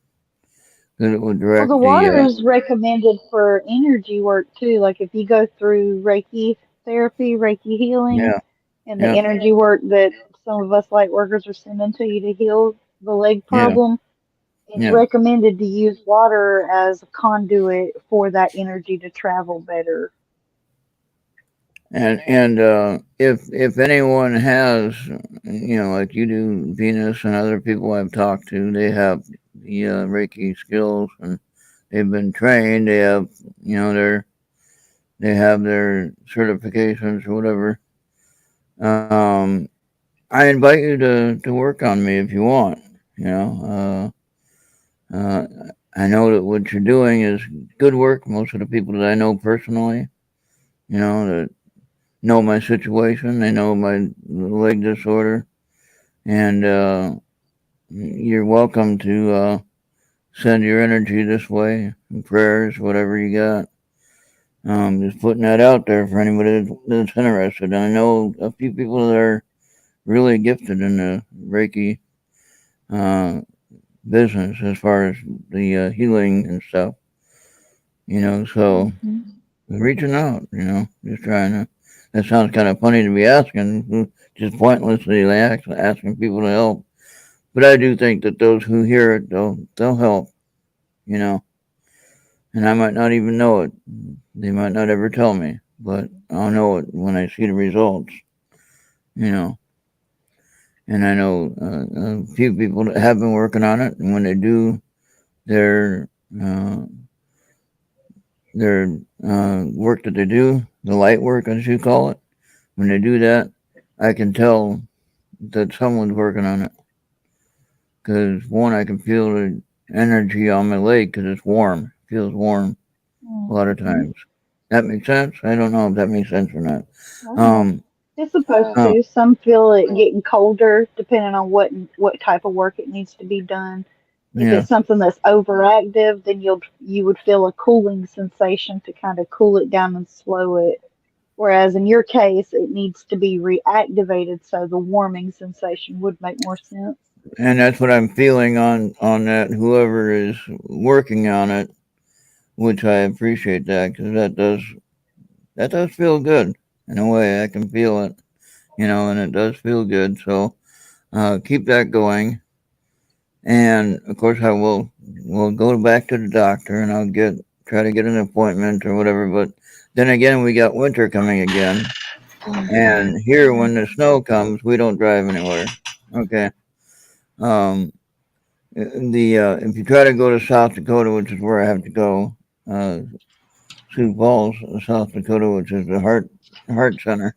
Because it would Well, the direct water the, is recommended for energy work too. Like if you go through Reiki therapy, Reiki healing, yeah, and the yeah, energy work that some of us light workers are sending to you to heal the leg yeah, problem, it's yeah. recommended to use water as a conduit for that energy to travel better. And if anyone has, like you do, Venus and other people I've talked to, they have the Reiki skills and they've been trained. They have, they have their certifications or whatever. Um, I invite you to work on me if you want. You know, I know that what you're doing is good work. Most of the people that I know personally, that know my situation, they know my leg disorder, and you're welcome to send your energy this way, prayers, whatever you got. Just putting that out there for anybody that's interested. And I know a few people that are really gifted in the Reiki uh, business as far as the healing and stuff. So Hmm. reaching out, just trying to. That sounds kind of funny to be asking, just pointlessly asking people to help. But I do think that those who hear it, they'll help, you know. And I might not even know it. They might not ever tell me, but I'll know it when I see the results, you know. And I know a few people that have been working on it, and when they do their uh, work that they do, the light work as you call it, when they do that, I can tell that someone's working on it. Because one, I can feel the energy on my leg because it's warm. It feels warm a lot of Hmm. times. That makes sense? I don't know if that makes sense or not. Oh yeah, Um, it's supposed uh, to. Some feel it getting colder depending on what type of work it needs to be done. If yeah. it's something that's overactive, then you would feel a cooling sensation to kind of cool it down and slow it. Whereas in your case, it needs to be reactivated, so the warming sensation would make more sense. And that's what I'm feeling on that. Whoever is working on it, which I appreciate that because that does feel good in a way. I can feel it, and it does feel good. So keep that going. And of course, will go back to the doctor and I'll try to get an appointment or whatever. But then again, we got winter coming again, and here when the snow comes, we don't drive anywhere. Okay. Um, the if you try to go to South Dakota, which is where I have to go, uh, Sioux Falls, South Dakota, which is the heart center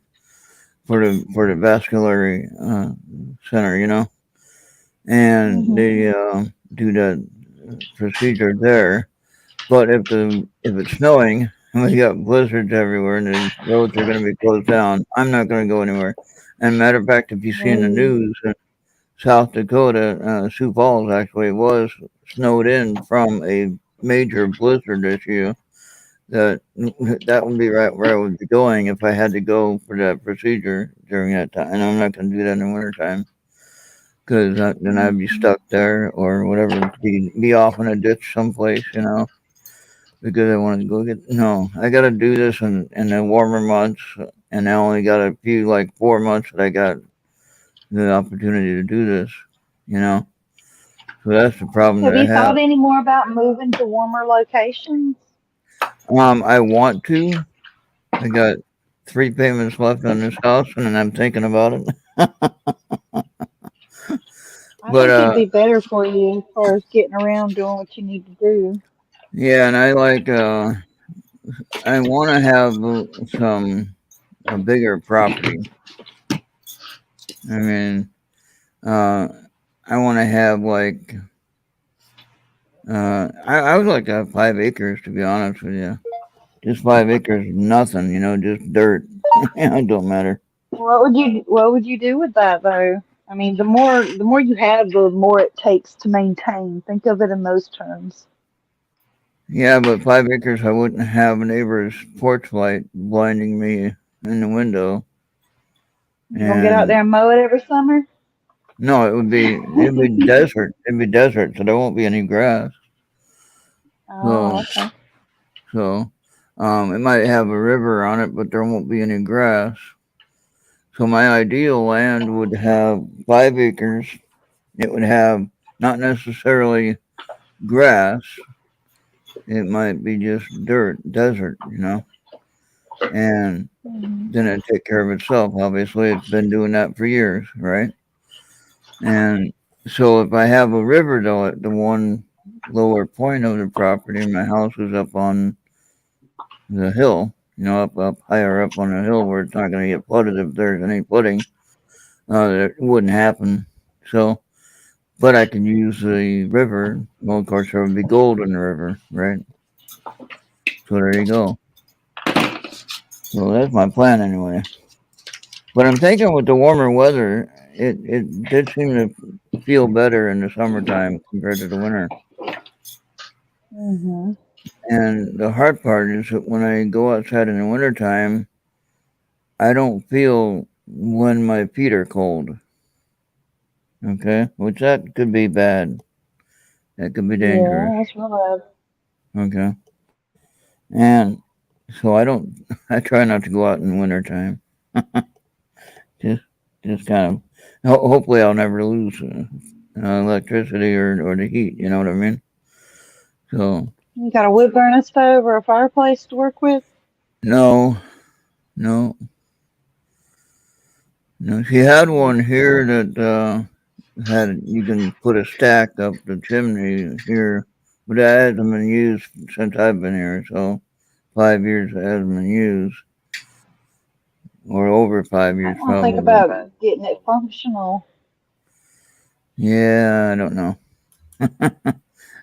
for the vascular center, and Hmm. they do that procedure there. But if it's snowing and we got blizzards everywhere and the roads are going to be closed down, I'm not going to go anywhere. And matter of fact, if you see in the No. news, South Dakota, Sioux Falls actually was snowed in from a major blizzard this year. That that would be right where I would be going if I had to go for that procedure during that time. And I'm not going to do that in the wintertime because then I'd be Hmm. stuck there or whatever, be off in a ditch someplace, because I want to go get. No, I got to do this in the warmer months, and I only got a few, like 4 months that I got the opportunity to do this, you know. So that's the problem Have that I you thought have. any more about moving to warmer locations? I want to. I got 3 payments left on this house, and then I'm thinking about it. I But think it'd be better for you as far as getting around doing what you need to do. yeah, and I want to have a bigger property. I mean, uh, I want to have I would like to have 5 acres, to be honest with you. Just 5 acres, nothing, just dirt. It don't matter. What would you do with that though? I mean, the more you have, the more it takes to maintain. Think of it in those terms. Yeah, but 5 acres, I wouldn't have a neighbor's porch light blinding me in the window. You gonna get out And there and mow it every summer? no, it'd be desert. It'd be desert, so there won't be any grass. Oh, So okay. so it might have a river on it, but there won't be any grass. So my ideal land would have 5 acres. It would have not necessarily grass. It might be just dirt, desert, and Mhm. then it'd take care of itself. Obviously, it's been doing that for years, right? And so if I have a river, though, at the one lower point of the property, my house is up on the hill, up higher up on the hill where it's not going to get flooded if there's any flooding. It wouldn't happen. So, but I can use the river. Well, of course, there would be gold in the river, right? So there you go. So that's my plan anyway. But I'm thinking with the warmer weather, it did seem to feel better in the summertime compared to the winter. Mhm. And the hard part is that when I go outside in the wintertime, I don't feel when my feet are cold. Okay? Which that could be bad. That could be Yeah, dangerous. that's real bad. Okay. And so I don't, I try not to go out in wintertime. just, just kind of, hopefully I'll never lose electricity or the heat. You know what I mean? So, You got a wood burning stove or a fireplace to work with? no, no, no. She had one here that, had you can put a stack up the chimney here, but that hasn't been used since I've been here. So 5 years it hasn't been used, or over five I years want to think probably. about getting it functional. Yeah, I don't know.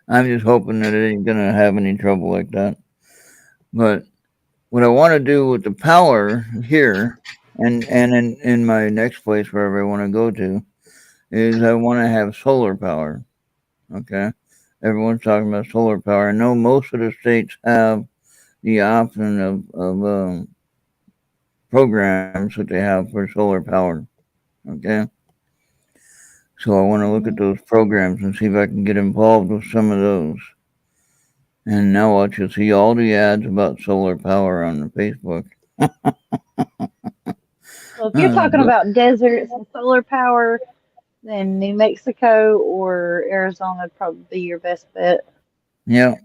I'm just hoping that it ain't gonna have any trouble like that. But what I want to do with the power here, and in my next place wherever I want to go to, is I want to have solar power. Okay, everyone's talking about solar power. I know most of the states have the option of programs that they have for solar power. Okay, so I want to look at Mhm. those programs and see if I can get involved with some of those. And now watch you see all the ads about solar power on the Facebook. So if you're talking But about deserts and solar power, then New Mexico or Arizona would probably be your best bet. yeah,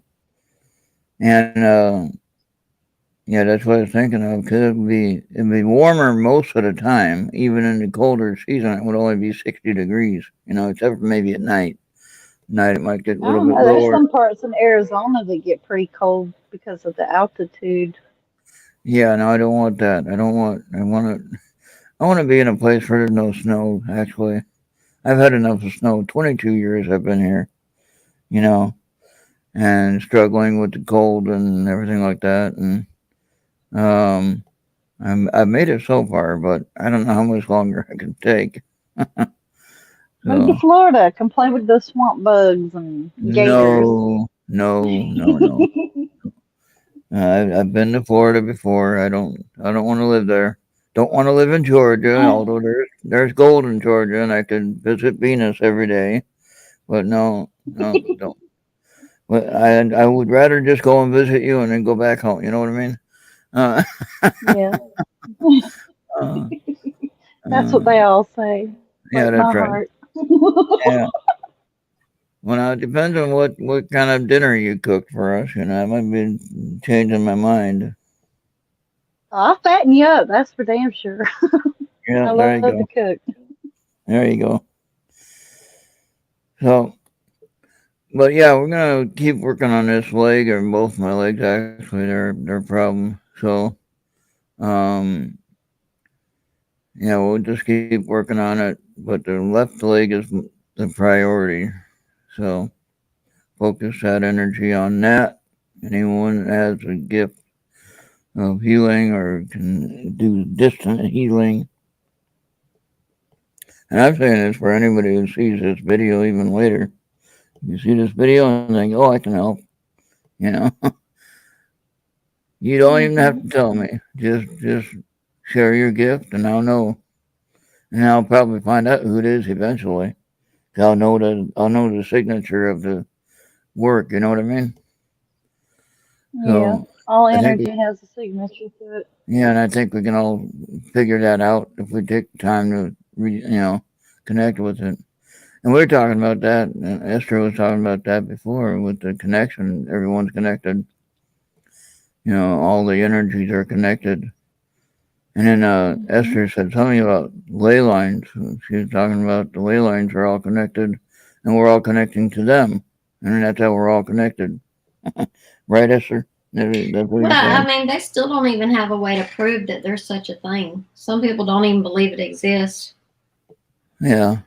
and yeah, that's what I was thinking of. Because it'd be warmer most of the time. Even in the colder season, it would only be 60 degrees. Except for maybe at night. Night it might get a I little don't bit know. There's lower. some parts in Arizona that get pretty cold because of the altitude. Yeah, no, I don't want that. I don't want. I want to. I want to be in a place where there's no snow. Actually, I've had enough of snow. 22 years I've been here. You know, and struggling with the cold and everything like that. And um, I've made it so far, but I don't know how much longer I can take. Move to So Florida. Come play with the swamp bugs and gators. no, no, no, no. I've been to Florida before. I don't want to live there. Don't want to live in Georgia, although there's gold in Georgia, and I could visit Venus every day. But no, no, don't. But I would rather just go and visit you and then go back home. You know what I mean? Uh, Yeah, uh, that's what uh, they all say. yeah, Break that's my right. heart. Yeah. Well, now it depends on what kind of dinner you cook for us. I might be changing my mind. I'll fatten you up. That's for damn sure. Yeah, I there love you to go. cook. There you go. So, but yeah, we're gonna keep working on this leg or both my legs. Actually, they're a problem. So, um, yeah, we'll just keep working on it. But the left leg is the priority. So, focus that energy on that. Anyone that has a gift of healing or can do distant healing, And I'm saying this for anybody who sees this video even later. You see this video and think, oh, I can help. You know, you don't even have to tell me. Just share your gift, and I'll know. And I'll probably find out who it is eventually. I'll know the signature of the work. You know what I mean? Yeah. So All I think, energy has a signature to it. yeah, and I think we can all figure that out if we take the time to, connect with it. And we are talking about that. And Esther was talking about that before with the connection. Everyone's connected. All the energies are connected. And then Esther said something about ley lines. She was talking about the ley lines are all connected, and we're all connecting to them, and that's how we're all connected. Right, Esther? That's what Well, you're I saying. mean, they still don't even have a way to prove that there's such a thing. Some people don't even believe it exists. Yeah.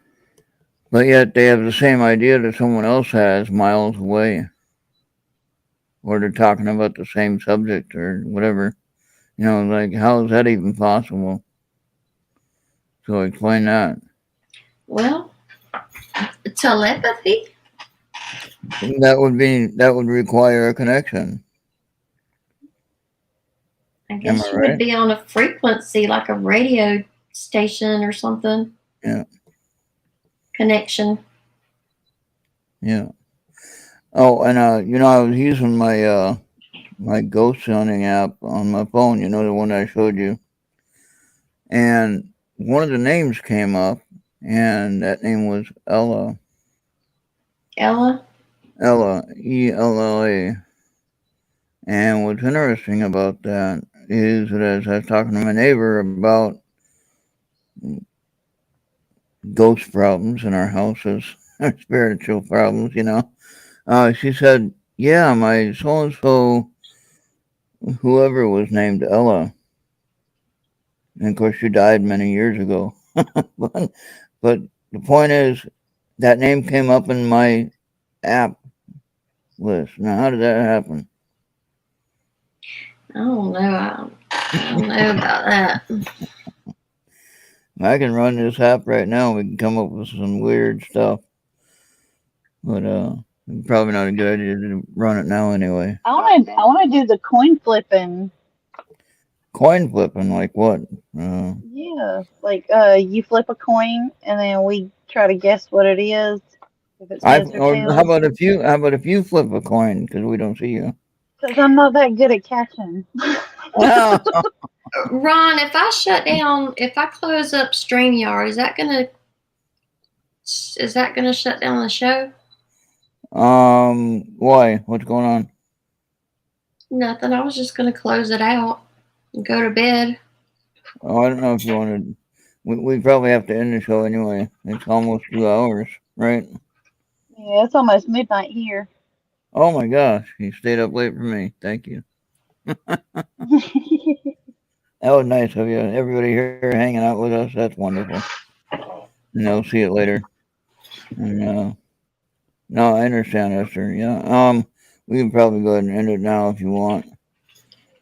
But yet they have the same idea that someone else has miles away. Or they're talking about the same subject or whatever. Like, how is that even possible? So explain that. Well, telepathy? That would require a connection. I guess you would be on a frequency like a radio station or something. Yeah. Connection. Yeah. Oh, and I was using my my ghost hunting app on my phone. The one I showed you, and one of the names came up, and that name was Ella. Ella? Ella, ELLA. And what's interesting about that is that as I was talking to my neighbor about ghost problems in our houses, spiritual problems, she said, yeah, my so-and-so, whoever was named Ella. And of course, she died many years ago. but the point is, that name came up in my app list. Now, how did that happen? I don't know. I don't know about that. I can run this app right now. We can come up with some weird stuff. But probably not a good idea to run it now anyway. I want to do the coin flipping. Coin flipping, like what? Yeah, like you flip a coin and then we try to guess what it is. If it's heads or tails. How about if you flip a coin because we don't see you? Because I'm not that good at catching. Ron, if I close up StreamYard, is that gonna shut down the show? Why? What's going on? Nothing. I was just gonna close it out and go to bed. Oh, I don't know if you wanted. We probably have to end the show anyway. It's almost 2 hours, right? Yeah, it's almost midnight here. Oh my gosh, you stayed up late for me. Thank you. That was nice of you. Everybody here hanging out with us. That's wonderful. And they'll see it later. And no, I understand, Esther. Yeah. We can probably go ahead and end it now if you want.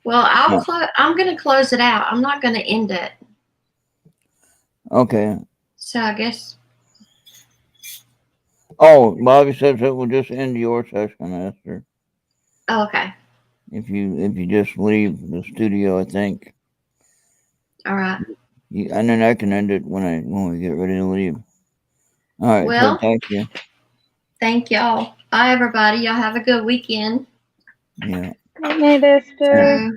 Well, I'm gonna close it out. I'm not gonna end it. Okay. So I guess. Oh, Bobby says it will just end your session, Esther. Oh, okay. If you just leave the studio, I think. All right. And then I can end it when we get ready to leave. All right. Well, so thank you. Thank y'all. Bye, everybody. Y'all have a good weekend. Yeah. Good night, Esther.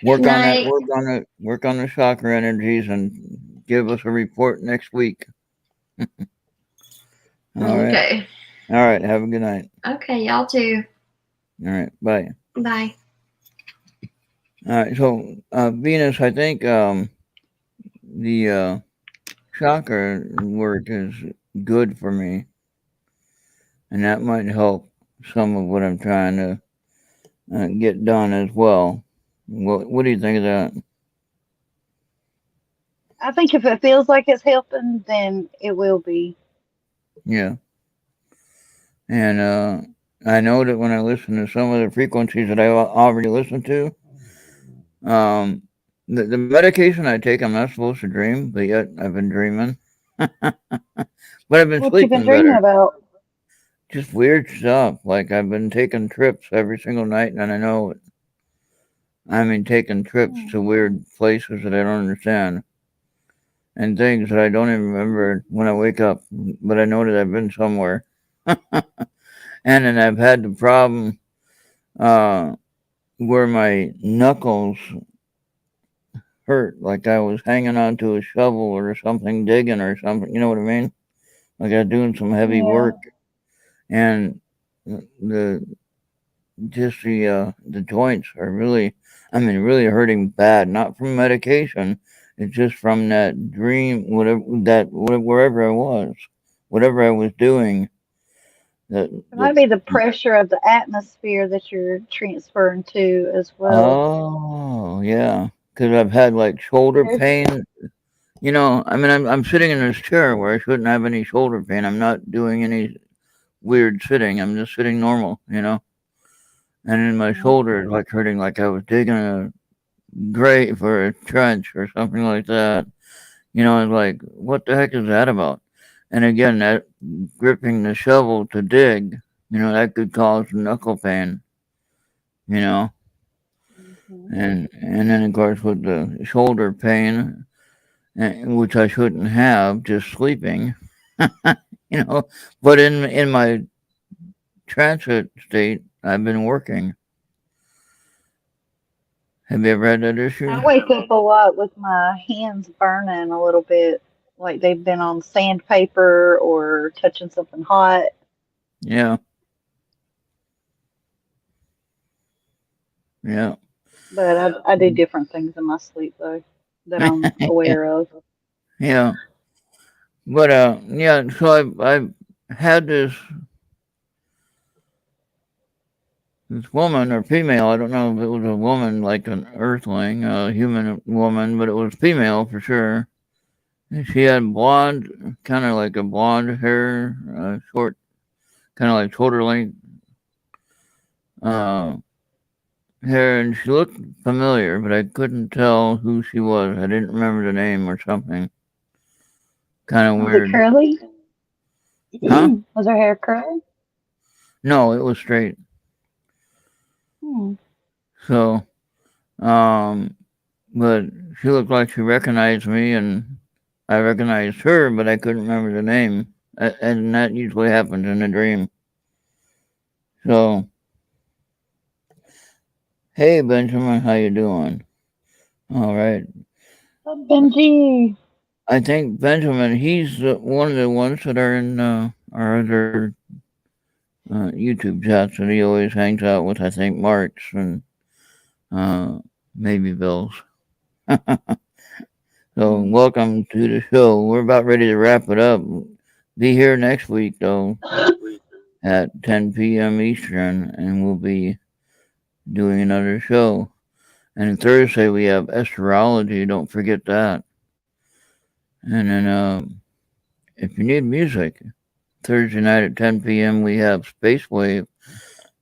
Work on that. Work on the chakra energies and give us a report next week. All right. Okay. All right. Have a good night. Okay, y'all too. All right. Bye. Bye. All right. So Venus, I think the chakra work is good for me, and that might help some of what I'm trying to get done as well. What do you think of that? I think if it feels like it's helping, then it will be. Yeah. And I know that when I listen to some of the frequencies that I already listened to, the medication I take, I'm not supposed to dream, but yet I've been dreaming. But I've been What you been sleeping dreaming better. about? Just weird stuff. Like I've been taking trips every single night, and I know it. I mean, taking trips to weird places that I don't understand, and things that I don't even remember when I wake up. But I know that I've been somewhere. And then I've had the problem uh, where my knuckles hurt, like I was hanging onto a shovel or something, digging or something. You know what I mean? Like I was doing some heavy Yeah. work, and the the joints are really, I mean, really hurting bad. Not from medication. It's just from that dream, wherever whatever I was doing. That It might be the pressure of the atmosphere that you're transferring to as well. Oh yeah, because I've had like shoulder There's, pain. You know, I mean, I'm sitting in this chair where I shouldn't have any shoulder pain. I'm not doing any weird sitting. I'm just sitting normal. You know, and then my shoulder is like hurting, like I was digging a grave or a trench or something like that. You know, and like, what the heck is that about? And again, that gripping the shovel to dig, that could cause knuckle pain. You know, and then of course with the shoulder pain, which I shouldn't have, just sleeping. you know, but in my transit state, I've been working. Have you ever had that issue? I wake up a lot with my hands burning a little bit, like they've been on sandpaper or touching something hot. Yeah, yeah, But I do different things in my sleep though that I'm aware of. yeah. But yeah. So I've had this woman or female. I don't know if it was a woman, like an earthling, a human woman, but it was female for sure. And she had blonde, kind of like a blonde hair, short, kind of like shoulder length uh, hair, and she looked familiar, but I couldn't tell who she was. I didn't remember the name or something. Kind of Was it weird. curly? Huh? Was her hair curly? No, it was straight. Hmm. So, um, but she looked like she recognized me, and I recognized her, but I couldn't remember the name. And that usually happens in a dream. So, hey Benjamin, how you doing? All right. Benji. I think Benjamin, he's one of the ones that are in our other YouTube chats that he always hangs out with. I think Mark's and uh, maybe Bill's. So welcome to the show. We're about ready to wrap it up. Be here next week though at 10 p.m. Eastern, and we'll be doing another show. And Thursday we have astrology. Don't forget that. And then if you need music, Thursday night at 10 p.m. we have Space Wave.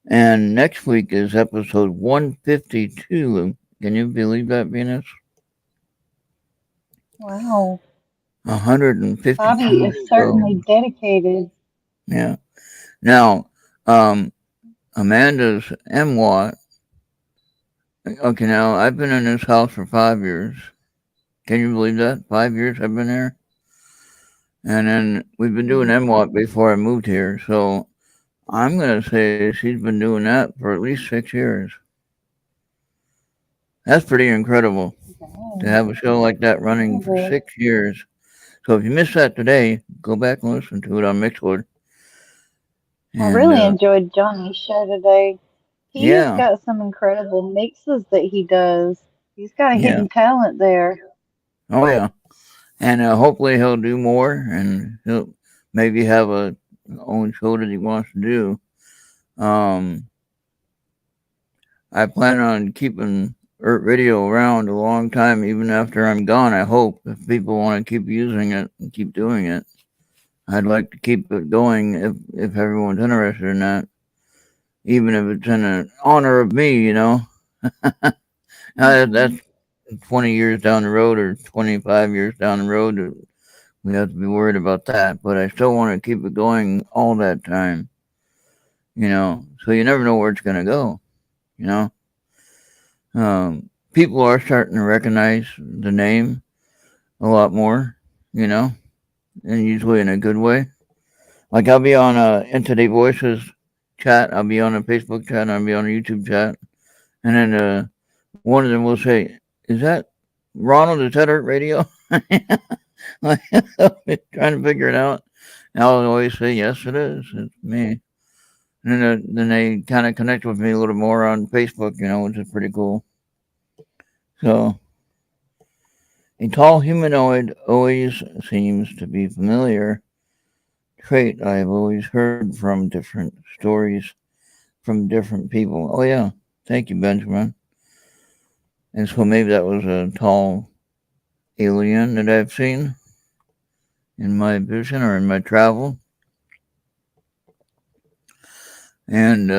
And next week is episode 152. Can you believe that, Venus? Wow. 152. Bobby is certainly dedicated. Yeah. Now, Amanda's MWAT. Okay, now I've been in this house for 5 years. Can you believe that? 5 years I've been there. And then we've been doing MWAT before I moved here. So I'm going to say she's been doing that for at least 6 years. That's pretty incredible to have a show like that running for 6 years. So if you missed that today, go back and listen to it on Mixwood. I really enjoyed Johnny's show today. He's got some incredible mixes that he does. He's got a hidden talent there. Oh yeah, and hopefully he'll do more, and he'll maybe have a own show that he wants to do. I plan on keeping Earth Radio around a long time, even after I'm gone. I hope if people want to keep using it and keep doing it, I'd like to keep it going if everyone's interested in that, even if it's in honor of me. That's 20 years down the road or 25 years down the road we have to be worried about that. But I still want to keep it going all that time, so you never know where it's going to go, people are starting to recognize the name a lot more, and usually in a good way. Like I'll be on a In Today Voices chat, I'll be on a Facebook chat, and I'll be on a YouTube chat, and then one of them will say, "Is that Ronald? Is that Art Radio?" Like, trying to figure it out. And I'll always say, "Yes, it is. It's me." And then they kind of connect with me a little more on Facebook, which is pretty cool. So, a tall humanoid always seems to be familiar trait I have always heard from different stories from different people. Oh yeah, thank you, Benjamin. And so maybe that was a tall alien that I've seen in my vision or in my travel. And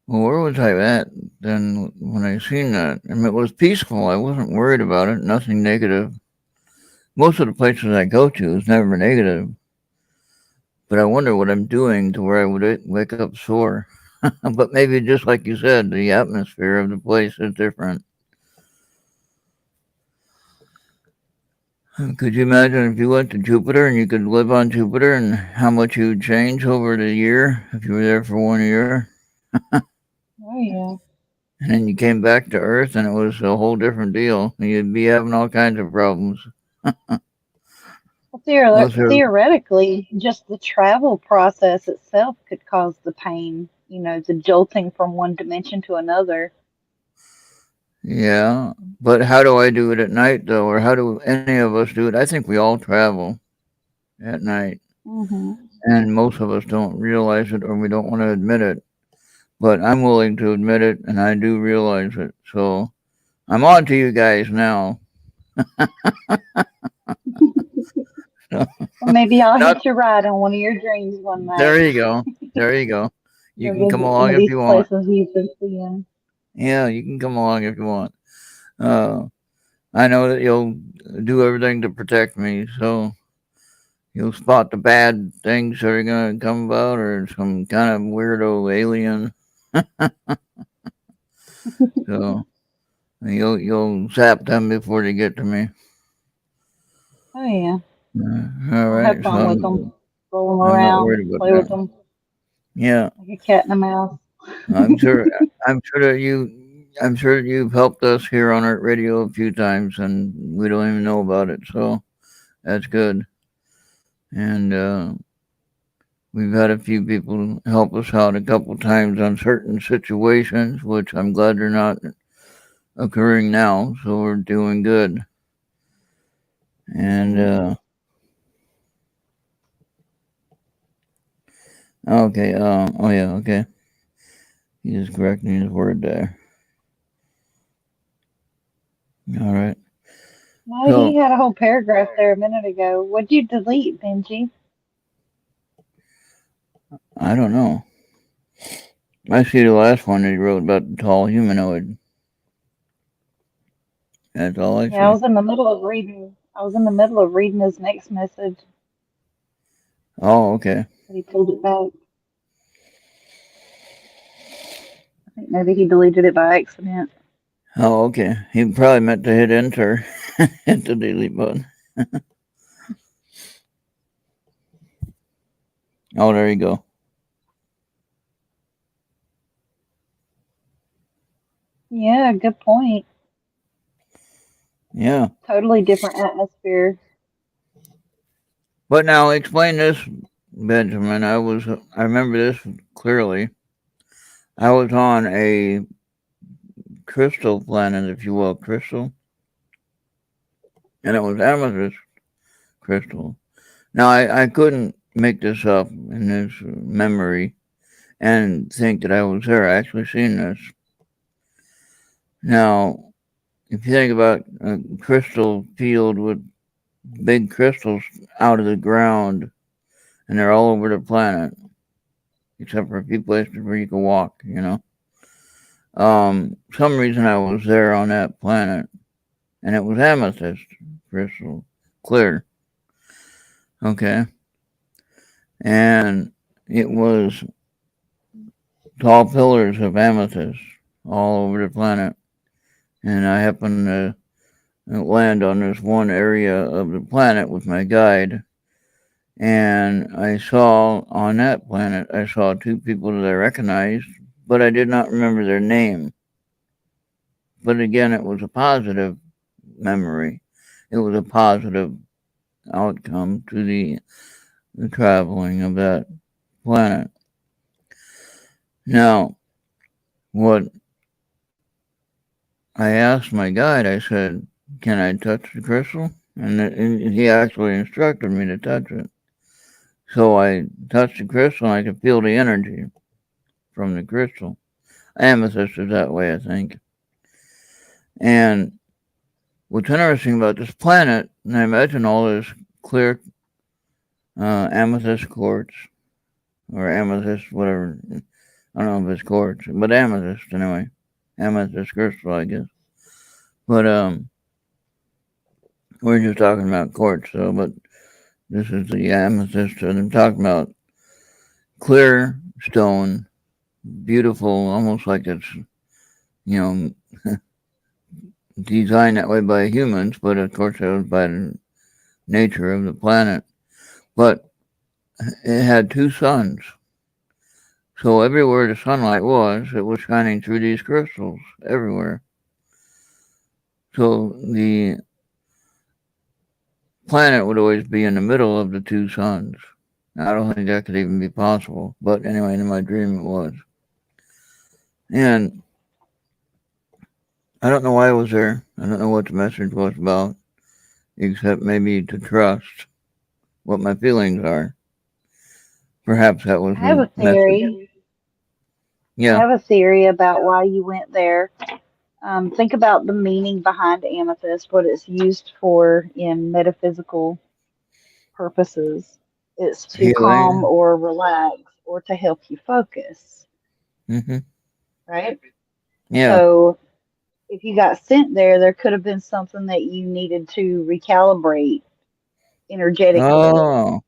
where was I at then when I seen that? I mean, it was peaceful. I wasn't worried about it. Nothing negative. Most of the places I go to is never negative. But I wonder what I'm doing to where I would wake up sore. But maybe just like you said, the atmosphere of the place is different. Could you imagine if you went to Jupiter and you could live on Jupiter and how much you would change over the year if you were there for 1 year? Oh yeah. And then you came back to Earth and it was a whole different deal. You'd be having all kinds of problems. Well, theoretically, just the travel process itself could cause the pain, the jolting from one dimension to another. Yeah, but how do I do it at night, though? Or how do any of us do it? I think we all travel at night. Mm-hmm. And most of us don't realize it or we don't want to admit it. But I'm willing to admit it, and I do realize it. So I'm on to you guys now. Well, maybe I'll hitch a ride on one of your dreams one night. There you go. There you go. You can come along if you want. Places you've been seeing. Yeah, you can come along if you want. I know that you'll do everything to protect me, so you'll spot the bad things that are going to come about or some kind of weirdo alien. So you'll zap them before they get to me. Oh yeah. All right. Have fun with them. Roll them I'm around. not worried about Play that. with them. Yeah. Like a cat and a mouse. I'm sure that you've helped us here on Art Radio a few times, and we don't even know about it. So that's good. And we've had a few people help us out a couple times on certain situations, which I'm glad they're not occurring now. So we're doing good. And okay. Oh yeah. Okay. He is correcting his word there. All right. No, he had a whole paragraph there a minute ago. What'd you delete, Benji? I don't know. I see the last one that he wrote about the tall humanoid. That's all I see. Yeah, I was in the middle of reading his next message. Oh, okay. But he pulled it back. I think maybe he deleted it by accident. Oh, okay. He probably meant to hit enter, hit the delete button. Oh, there you go. Yeah, good point. Yeah. Totally different atmosphere. But now explain this, Benjamin. I remember this clearly. I was on a crystal planet, if you will, crystal. And it was amethyst crystal. Now, I couldn't make this up in this memory and think that I was there. I actually seen this. Now, if you think about a crystal field with big crystals out of the ground, and they're all over the planet, except for a few places where you can walk, some reason I was there on that planet, and it was amethyst crystal, clear. Okay. And it was tall pillars of amethyst all over the planet. And I happened to land on this one area of the planet with my guide. And I saw on that planet, I saw two people that I recognized, but I did not remember their name. But again, it was a positive memory. It was a positive outcome to the traveling of that planet. Now, what I asked my guide, I said, "Can I touch the crystal?" And he actually instructed me to touch it. So I touched the crystal and I could feel the energy from the crystal. Amethyst is that way, I think. And what's interesting about this planet, and I imagine all this clear amethyst quartz, or amethyst, whatever, I don't know if it's quartz, but amethyst anyway. Amethyst crystal, I guess. But we're just talking about quartz, though, but this is the amethyst, and I'm talking about clear stone, beautiful, almost like it's, you know, designed that way by humans, but of course it was by the nature of the planet. But it had two suns. So everywhere the sunlight was, it was shining through these crystals everywhere. So the planet would always be in the middle of the two suns. I don't think that could even be possible. But anyway, in my dream it was. And I don't know why I was there. I don't know what the message was about, except maybe to trust what my feelings are. Perhaps that was I have the a message. theory. I Yeah. have a theory about why you went there. Think about the meaning behind amethyst, what it's used for in metaphysical purposes. It's to calm Healing. or relax or to help you focus, Mm-hmm. right? Yeah. So if you got sent there, there could have been something that you needed to recalibrate energetically. Oh.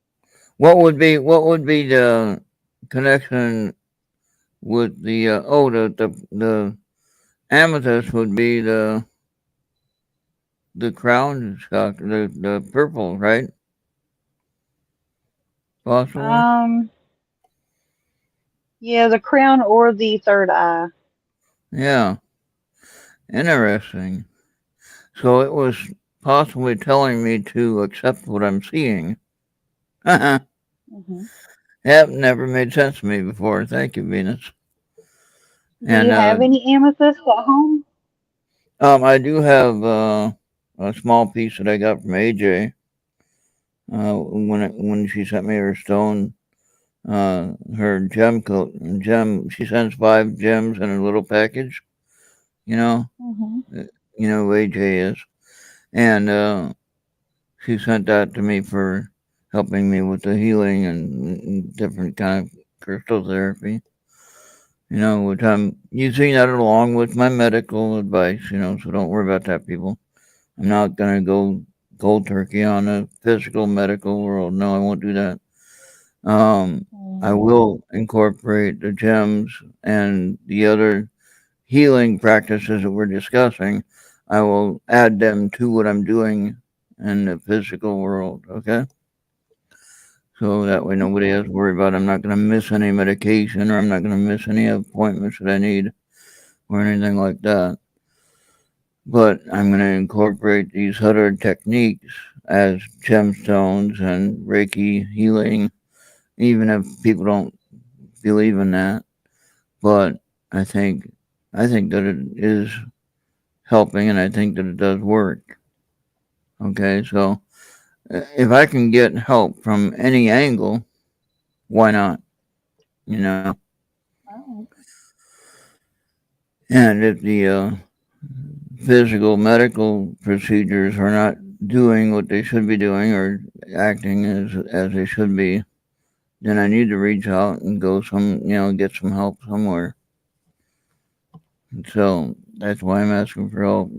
What would be the connection with the the amethyst would be the crown chakra, the purple, right? Possibly. Um, yeah, the crown or the third eye. Yeah. Interesting. So it was possibly telling me to accept what I'm seeing. That Hmm. never made sense to me before. Thank you, Venus. Do you And have any amethyst at home? I do have a small piece that I got from AJ when she sent me her stone, her gem. She sends 5 gems in a little package. You know, Hmm. you know who AJ is, and she sent that to me for helping me with the healing and different kind of crystal therapy. You know, which I'm using that along with my medical advice. You know, so don't worry about that, people. I'm not gonna go cold turkey on the physical medical world. No, I won't do that. Um, I Hmm. will incorporate the gems and the other healing practices that we're discussing. I will add them to what I'm doing in the physical world. Okay. So that way nobody has to worry about I'm not going to miss any medication or I'm not going to miss any appointments that I need or anything like that. But I'm going to incorporate these other techniques as gemstones and Reiki healing, even if people don't believe in that. But I think I think that it is helping, and I think that it does work. Okay, so if I can get help from any angle, why not? You know, Oh. and if the physical medical procedures are not doing what they should be doing or acting as they should be, then I need to reach out and go get some help somewhere. So that's why I'm asking for help.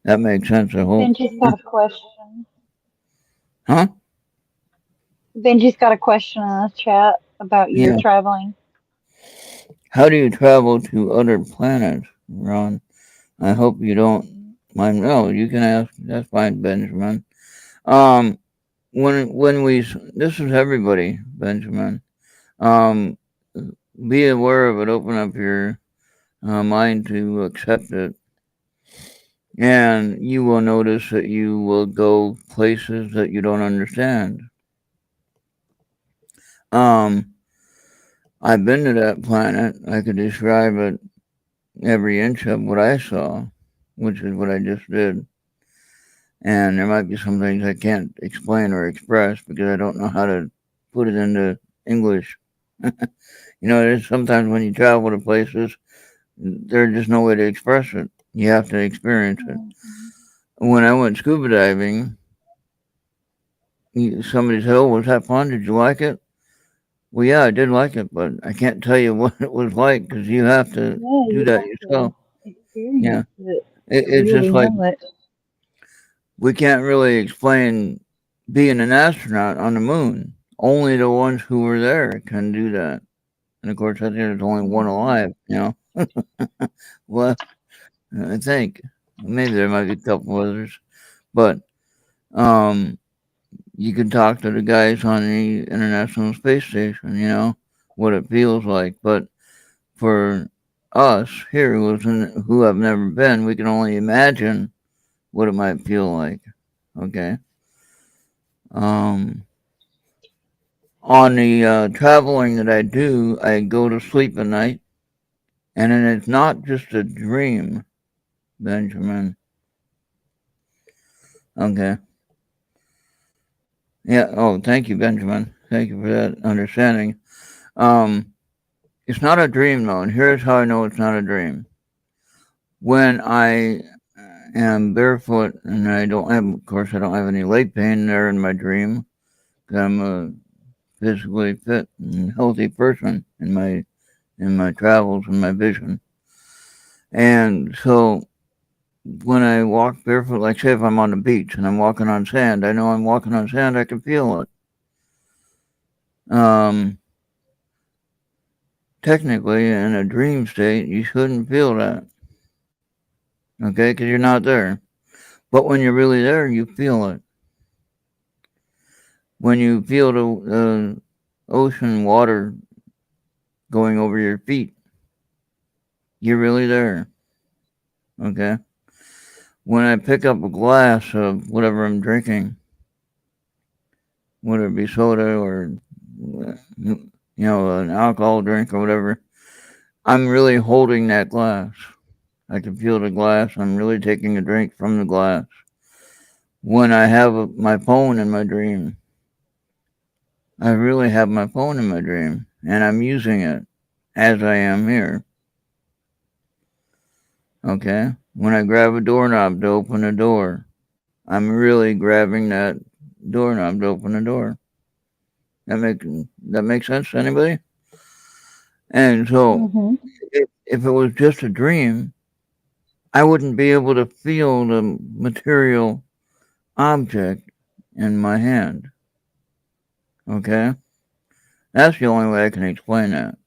That makes sense. I hope. Then just got a question. Huh? Benji's got a question in the chat about your Yeah. traveling. How do you travel to other planets, Ron? I hope you don't mind. No, you can ask. That's fine, Benjamin. Um, when we this is everybody, Benjamin. Um, be aware of it. Open up your mind to accept it, and you will notice that you will go places that you don't understand. Um, I've been to that planet. I could describe it every inch of what I saw, which is what I just did. And there might be some things I can't explain or express because I don't know how to put it into English. There's sometimes when you travel to places, there's just no way to express it. You have to experience it. When I went scuba diving, somebody said, "Oh, was that fun? Did you like it?" Well, yeah, I did like it, but I can't tell you what it was like because you have to Yeah, do you that have yourself. to Yeah, experience it to it's just really like know it. we can't really explain being an astronaut on the moon. Only the ones who were there can do that. And of course, I think there's only one alive. Well, I think maybe there might be a couple others, but um, you can talk to the guys on the International Space Station. What it feels like, but for us here who have never been, we can only imagine what it might feel like. Okay. Um, on the traveling that I do, I go to sleep at night, and then it's not just a dream, Benjamin. Okay. Yeah. Oh, thank you, Benjamin. Thank you for that understanding. Um, it's not a dream, though, and here's how I know it's not a dream. When I am barefoot and of course, I don't have any leg pain there in my dream, 'cause I'm a physically fit and healthy person in my travels and my vision. And so when I walk barefoot, like say if I'm on the beach and I'm walking on sand, I know I'm walking on sand, I can feel it. Um, Technically, in a dream state, you shouldn't feel that, okay, because you're not there. But when you're really there, you feel it. When you feel the ocean water going over your feet, you're really there, okay? When I pick up a glass of whatever I'm drinking, whether it be soda or an alcohol drink or whatever, I'm really holding that glass. I can feel the glass. I'm really taking a drink from the glass. When I have my phone in my dream, I really have my phone in my dream, and I'm using it as I am here. Okay? When I grab a doorknob to open a door, I'm really grabbing that doorknob to open the door. That makes sense to anybody? And so, Mm-hmm. if it was just a dream, I wouldn't be able to feel the material object in my hand. Okay? That's the only way I can explain that.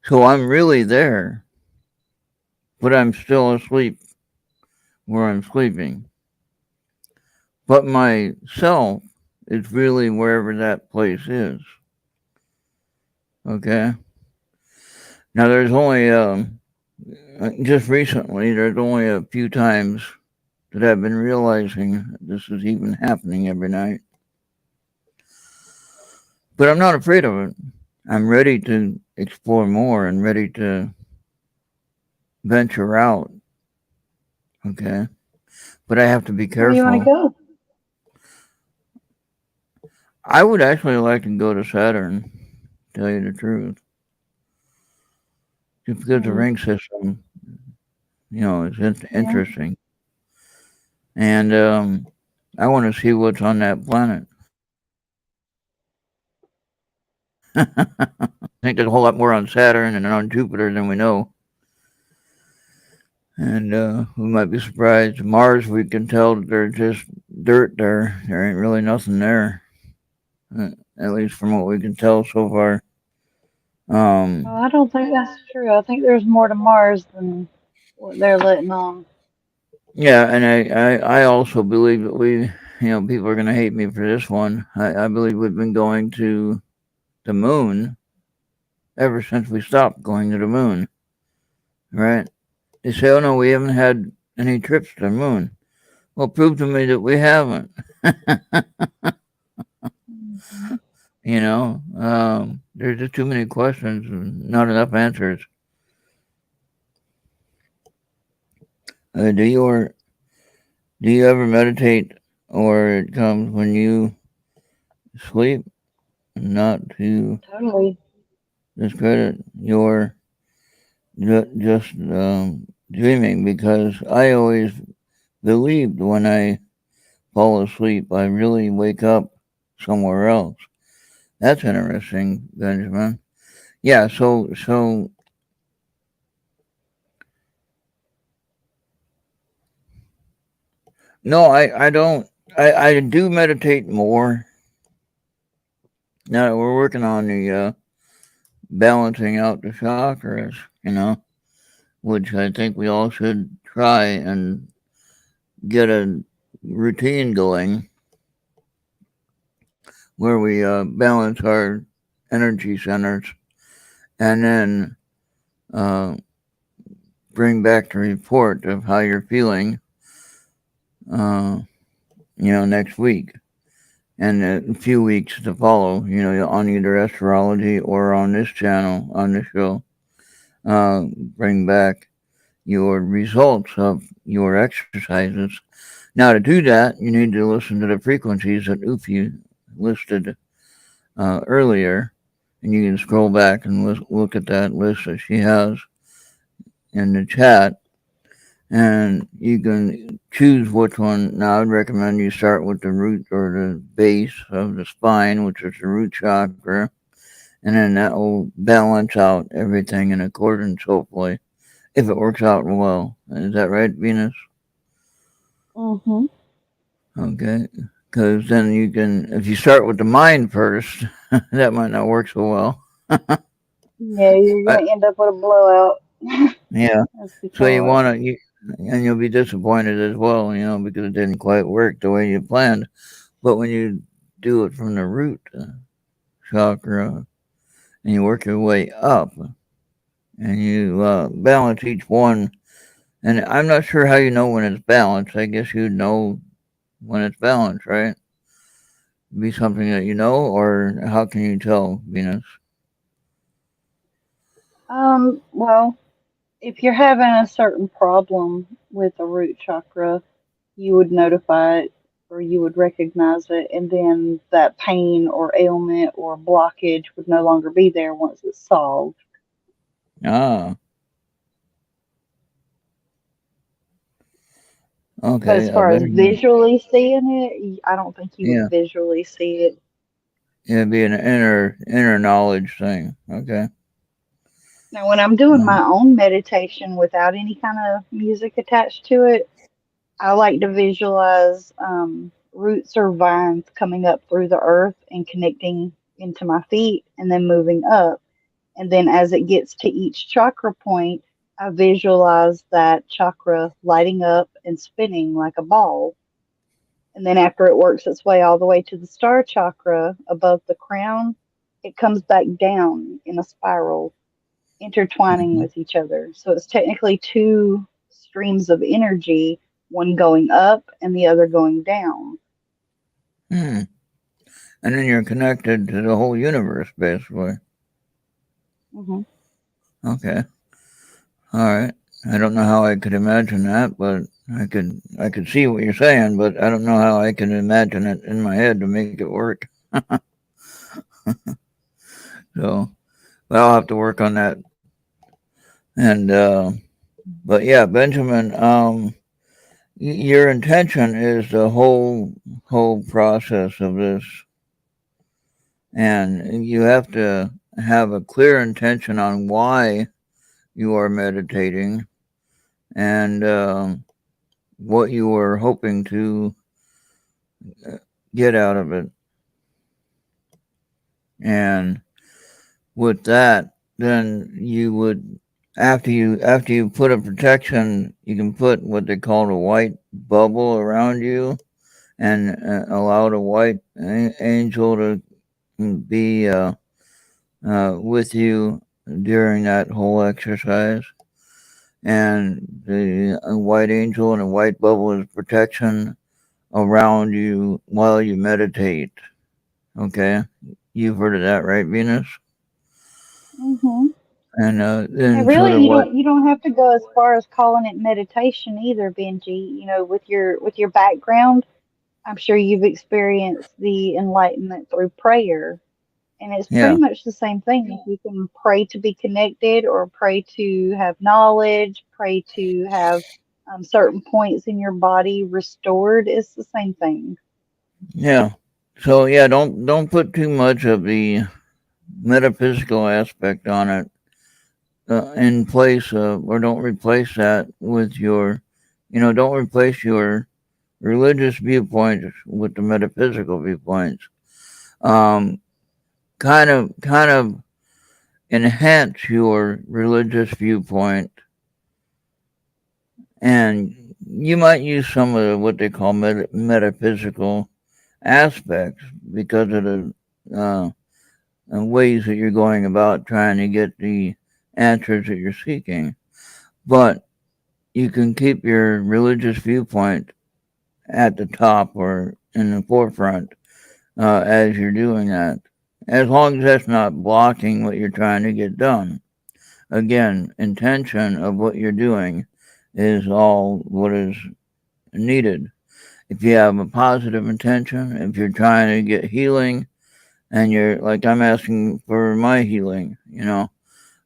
So I'm really there, but I'm still asleep where I'm sleeping. But my self is really wherever that place is. Okay? Now there's only, just recently, there's only a few times that I've been realizing this is even happening every night. But I'm not afraid of it. I'm ready to explore more and ready to venture out. Okay? But I have to be Where do you want to careful. go? I would actually like to go to Saturn, to tell you the truth. Just because the ring system, is Yeah. interesting. And I want to see what's on that planet. I think there's a whole lot more on Saturn and on Jupiter than we know. And we might be surprised. Mars, we can tell that there's just dirt there. There ain't really nothing there. at least from what we can tell so far. Well, I don't think that's true. I think there's more to Mars than what they're letting on. Yeah, and I also believe that people are going to hate me for this one. I believe we've been going to the moon ever since we stopped going to the moon, right? They say, oh no, we haven't had any trips to the moon. Well, prove to me that we haven't. Mhm. There's just too many questions and not enough answers. Do you ever meditate, or it comes when you sleep? Not to Totally. discredit your just dreaming, because I always believed when I fall asleep, I really wake up somewhere else. That's interesting, Benjamin. Yeah, so no, I don't. I do meditate more. Now we're working on the balancing out the chakras, which I think we all should try and get a routine going where we balance our energy centers and then uh, bring back the report of how you're feeling, uh, next week and a few weeks to follow, on either astrology or on this channel, on this show. Bring back your results of your exercises. Now, to do that, you need to listen to the frequencies that Ufi listed earlier, and you can scroll back and look at that list that she has in the chat, and you can choose which one. Now, I'd recommend you start with the root or the base of the spine, which is the root chakra, and then that will balance out everything in accordance, hopefully, if it works out well. Is that right, Venus? Mhm. Okay. Because then you can, if you start with the mind first, that might not work so well. Yeah, you're But gonna end up with a blowout. yeah, As we so you call it. want to, and you'll be disappointed as well, because it didn't quite work the way you planned. But when you do it from the root chakra and you work your way up and you balance each one, and I'm not sure how you know when it's balanced. I guess you know when it's balanced, right? Be something that you know, or how can you tell, Venus? Well, if you're having a certain problem with the root chakra, you would notify it or you would recognize it, and then that pain or ailment or blockage would no longer be there once it's solved. Ah, But as okay. far I as better, visually seeing it, I don't think you would yeah, visually see it. it'd be an inner knowledge thing. Okay. Now, when I'm doing Um, my own meditation without any kind of music attached to it, I like to visualize roots or vines coming up through the earth and connecting into my feet and then moving up. And then as it gets to each chakra point, I visualize that chakra lighting up and spinning like a ball. And then after it works its way all the way to the star chakra above the crown, it comes back down in a spiral, intertwining mhm. with each other. So it's technically two streams of energy, one going up and the other going down. Hmm. And then you're connected to the whole universe, basically. Hmm. Okay. All right. I don't know how I could imagine that, but I could see what you're saying, but I don't know how I can imagine it in my head to make it work. So, but I'll have to work on that. And but yeah, Benjamin, your intention is the whole process of this, and you have to have a clear intention on why you are meditating and what you are hoping to get out of it. And with that, then you would, after you put a protection, you can put what they call a white bubble around you, and allow the white angel to be with you during that whole exercise. And the white angel and the white bubble is protection around you while you meditate. Okay, you've heard of that, right, Venus? Hmm. And And then so really, the what? you don't have to go as far as calling it meditation either, Benji. You know, with your background, I'm sure you've experienced the enlightenment through prayer. And it's pretty Yeah, much the same thing. If you can pray to be connected or pray to have knowledge, pray to have certain points in your body restored, it's the same thing. yeah. So yeah, don't put too much of the metaphysical aspect on it in place of, or don't replace that with your, don't replace your religious viewpoints with the metaphysical viewpoints. Um, kind of enhance your religious viewpoint, and you might use some of what they call metaphysical aspects because of the ways that you're going about trying to get the answers that you're seeking. But you can keep your religious viewpoint at the top or in the forefront as you're doing that, as long as that's not blocking what you're trying to get done. Again, intention of what you're doing is all what is needed. If you have a positive intention, if you're trying to get healing, and you're like, I'm asking for my healing, I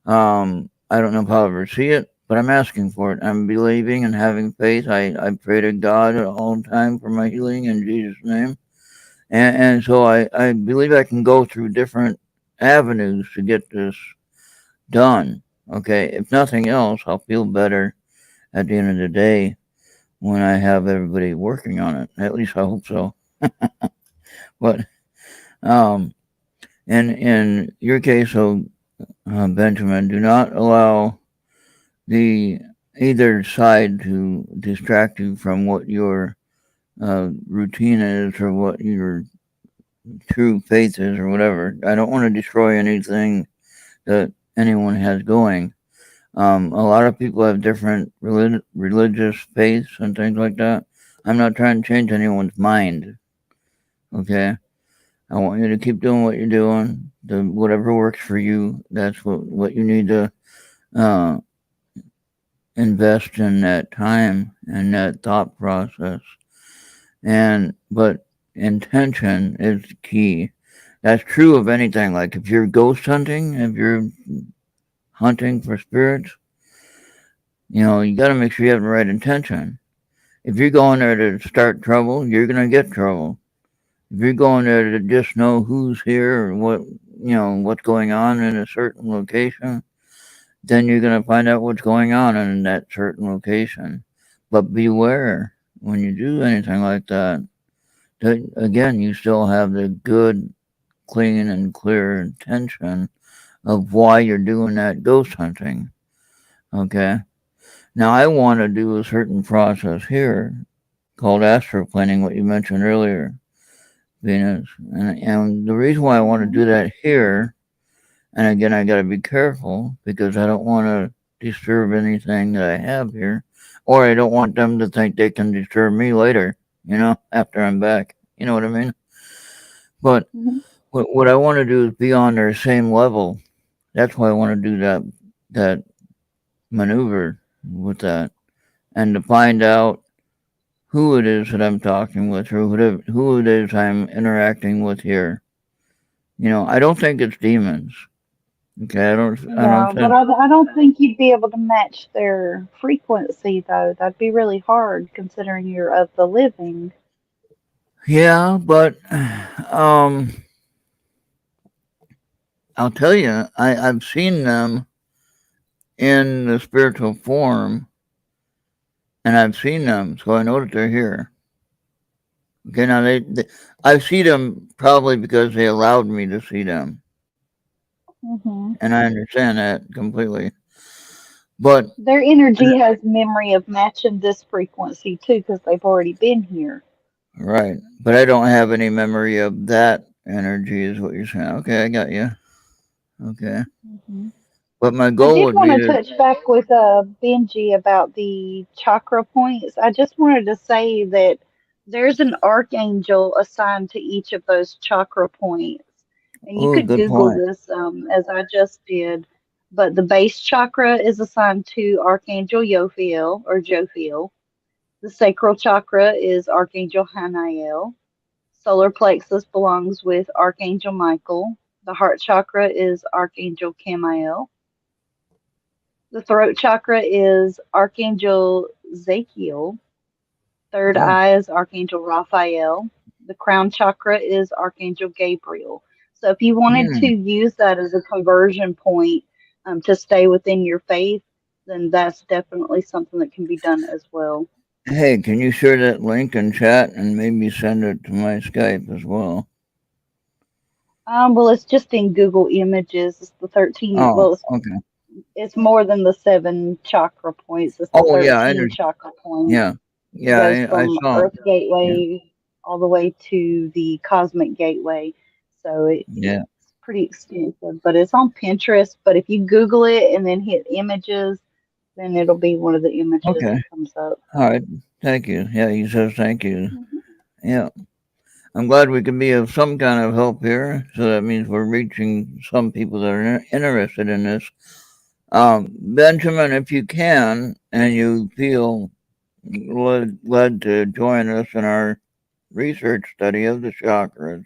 don't know if I'll ever see it, but I'm asking for it. I'm believing and having faith. I pray to God all the time for my healing in Jesus' name. And so I believe I can go through different avenues to get this done. Okay, if nothing else, I'll feel better at the end of the day when I have everybody working on it. At least I hope so. But um, in your case, so Benjamin, do not allow the either side to distract you from what your routine is or what your true faith is or whatever. I don't want to destroy anything that anyone has going. A lot of people have different religious faiths and things like that. I'm not trying to change anyone's mind. Okay, I want you to keep doing what you're doing. Whatever works for you, that's what you need to uh, invest in that time and that thought process. But intention is key. That's true of anything. Like if you're ghost hunting, if you're hunting for spirits, you got to make sure you have the right intention. If you're going there to start trouble, you're going to get trouble. If you're going there to just know who's here or what's going on in a certain location, then you're going to find out what's going on in that certain location. But beware when you do anything like that, again, you still have the good, clean, and clear intention of why you're doing that ghost hunting. Okay? Now, I want to do a certain process here called astroplaning, what you mentioned earlier, Venus. And the reason why I want to Hmm. do that here, and again, I got to be careful because I don't want to disturb anything that I have here, or I don't want them to think they can disturb me later, after I'm back. You know what I mean? But Hmm. what I want to do is be on their same level. That's why I want to do that maneuver with that, and to find out who it is that I'm talking with, or who it is I'm interacting with here. I don't think it's demons. Okay, I don't No, but think. I don't think you'd be able to match their frequency, though. That'd be really hard considering you're of the living. Yeah, but I'll tell you, I've seen them in the spiritual form, and I've seen them, so I know that they're here. Okay, now I see them probably because they allowed me to see them, Hmm. and I understand that completely. But Their energy has memory of matching this frequency too, because they've already been here. right, but I don't have any memory of that energy, is what you're saying. Okay, I got you. Okay, Hmm. but my I goal did would want be to to. touch back with Benji about the chakra points. I just wanted to say that there's an archangel assigned to each of those chakra points. And you Oh, could good Google point. this as I just did. But the base chakra is assigned to Archangel Jophiel or Jophiel. The sacral chakra is Archangel Hanael. Solar plexus belongs with Archangel Michael. The heart chakra is Archangel Camiel. The throat chakra is Archangel Zachiel. Third Oh, eye is Archangel Raphael. The crown chakra is Archangel Gabriel. So if you wanted to hmm. use that as a conversion point to stay within your faith, then that's definitely something that can be done as well. Hey, can you share that link in chat and maybe send it to my Skype as well? Well, it's just in Google Images. It's the 13. Oh, Well, okay. it's more than the seven chakra points. It's the Oh, yeah, I 13 understand. chakra points. Yeah, It yeah, goes I from saw. Earth Yeah, Gateway all the way to the Cosmic Gateway. So yeah. it's pretty extensive, but it's on Pinterest. But if you Google it and then hit images, then it'll be one of the images Okay. that comes up. All right. Thank you. Yeah, he says thank you. Mhm. Yeah. I'm glad we can be of some kind of help here. So that means we're reaching some people that are interested in this. Benjamin, if you can and you feel led to join us in our research study of the chakras,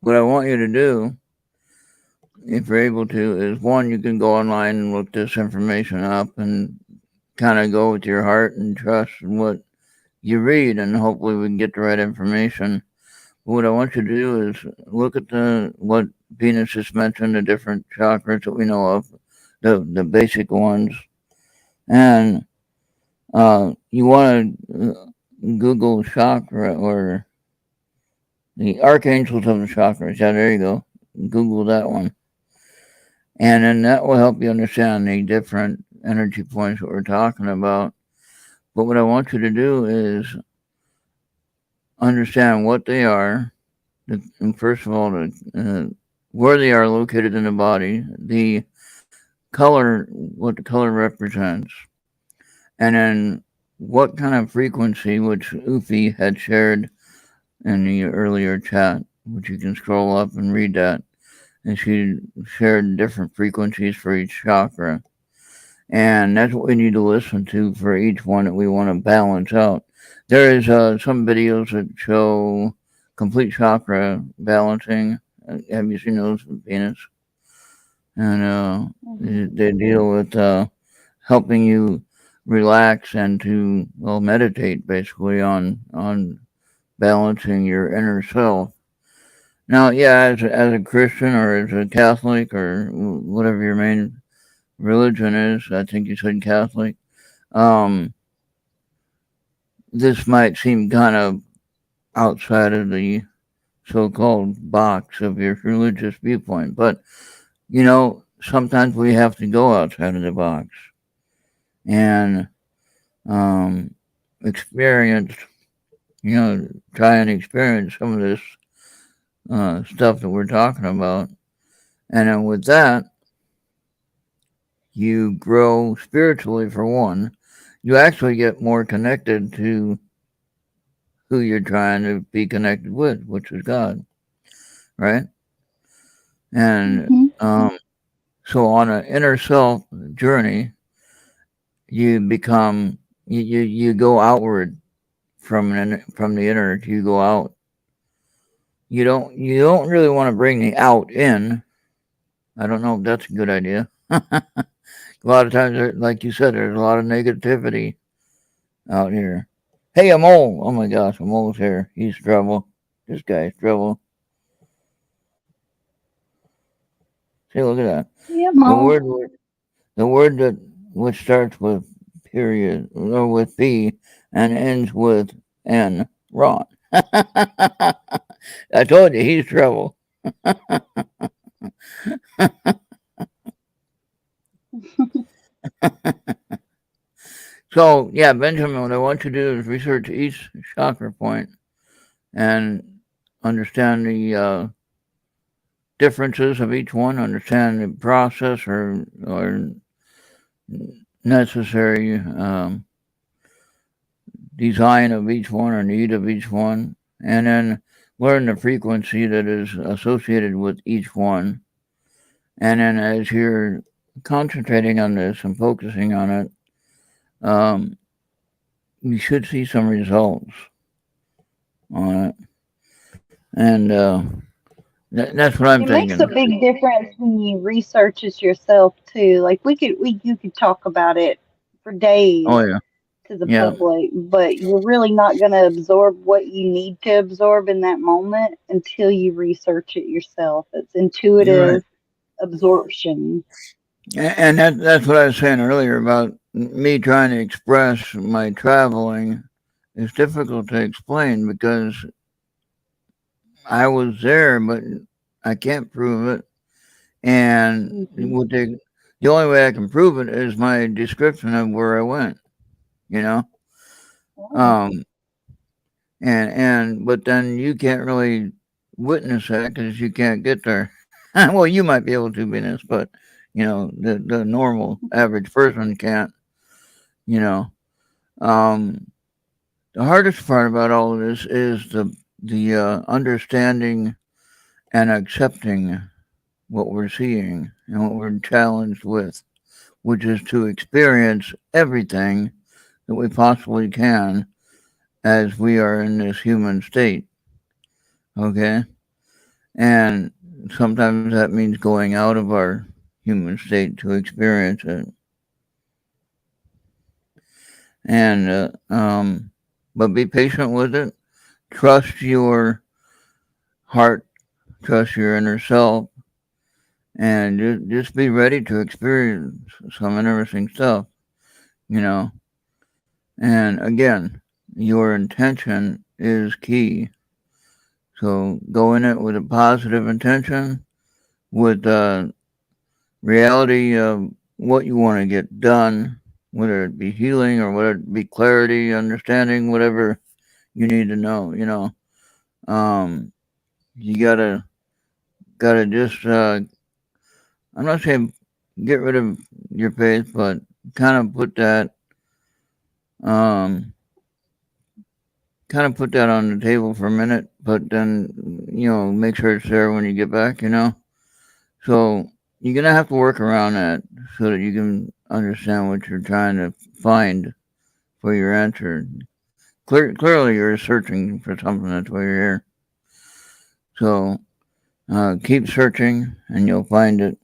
what I want you to do, if you're able to, is one, you can go online and look this information up and kind of go with your heart and trust in what you read, and hopefully we can get the right information. What I want you to do is look at the what Venus has mentioned, the different chakras that we know of, the basic ones, and you want to Google chakra or the archangels of the chakras. Yeah, there you go. Google that one, and then that will help you understand the different energy points that we're talking about. But what I want you to do is understand what they are. And first of all, where they are located in the body, the color, what the color represents, and then what kind of frequency, which Ufi had shared in the earlier chat, which you can scroll up and read that. And she shared different frequencies for each chakra. And that's what we need to listen to for each one that we want to balance out. There is some videos that show complete chakra balancing. Have you seen those with Venus? And Mhm. they deal with helping you relax and to meditate basically on balancing your inner self. Now, yeah, as a Christian or as a Catholic or whatever your main religion is, I think you said Catholic. Um, this might seem kind of outside of the so-called box of your religious viewpoint, but sometimes we have to go outside of the box and um, experience, try and experience some of this stuff that we're talking about. And then with that, you grow spiritually for one. You actually get more connected to who you're trying to be connected with, which is God, right? And Mhm. so on an inner self journey, you become you go outward from the inner. You go out. You don't really want to bring the out in. I don't know if that's a good idea. A lot of times, like you said, there's a lot of negativity out here. Hey, a mole! Oh my gosh, a mole's here. He's trouble. This guy's trouble. See, look at that. Yeah, The Mom. word, the word that which starts with period or with B and ends with and Ron. I told you he's trouble. So yeah, Benjamin, what I want you to do is research each chakra point and understand the differences of each one, understand the process or necessary design of each one or need of each one, and then learn the frequency that is associated with each one. And then as you're concentrating on this and focusing on it, you should see some results on it. And that's what I'm It thinking. makes a big difference when you research it yourself too. Like you could talk about it for days Oh yeah, to the yeah, public, but you're really not going to absorb what you need to absorb in that moment until you research it yourself. It's you're right. intuitive absorption. And that's what I was saying earlier about me trying to express my traveling. It's difficult to explain because I was there, but I can't prove it. And Hmm. with the only way I can prove it is my description of where I went. You know, Oh, um, and but then you can't really witness that because you can't get there. Well, you might be able to, Venus, but the normal average person can't. You know, um, the hardest part about all of this is the understanding and accepting what we're seeing and what we're challenged with, which is to experience everything that we possibly can as we are in this human state. Okay? And sometimes that means going out of our human state to experience it. And, but be patient with it. Trust your heart, trust your inner self, and just be ready to experience some interesting stuff, you know. And again, your intention is key. So go in it with a positive intention, with reality of what you want to get done, whether it be healing or whether it be clarity, understanding, whatever you need to know. You gotta just I'm not saying get rid of your faith, but kind of put that um kind of put that on the table for a minute, but then make sure it's there when you get back. So you're gonna have to work around that so that you can understand what you're trying to find for your answer. Clearly, you're searching for something. That's why you're here. So keep searching, and you'll find it.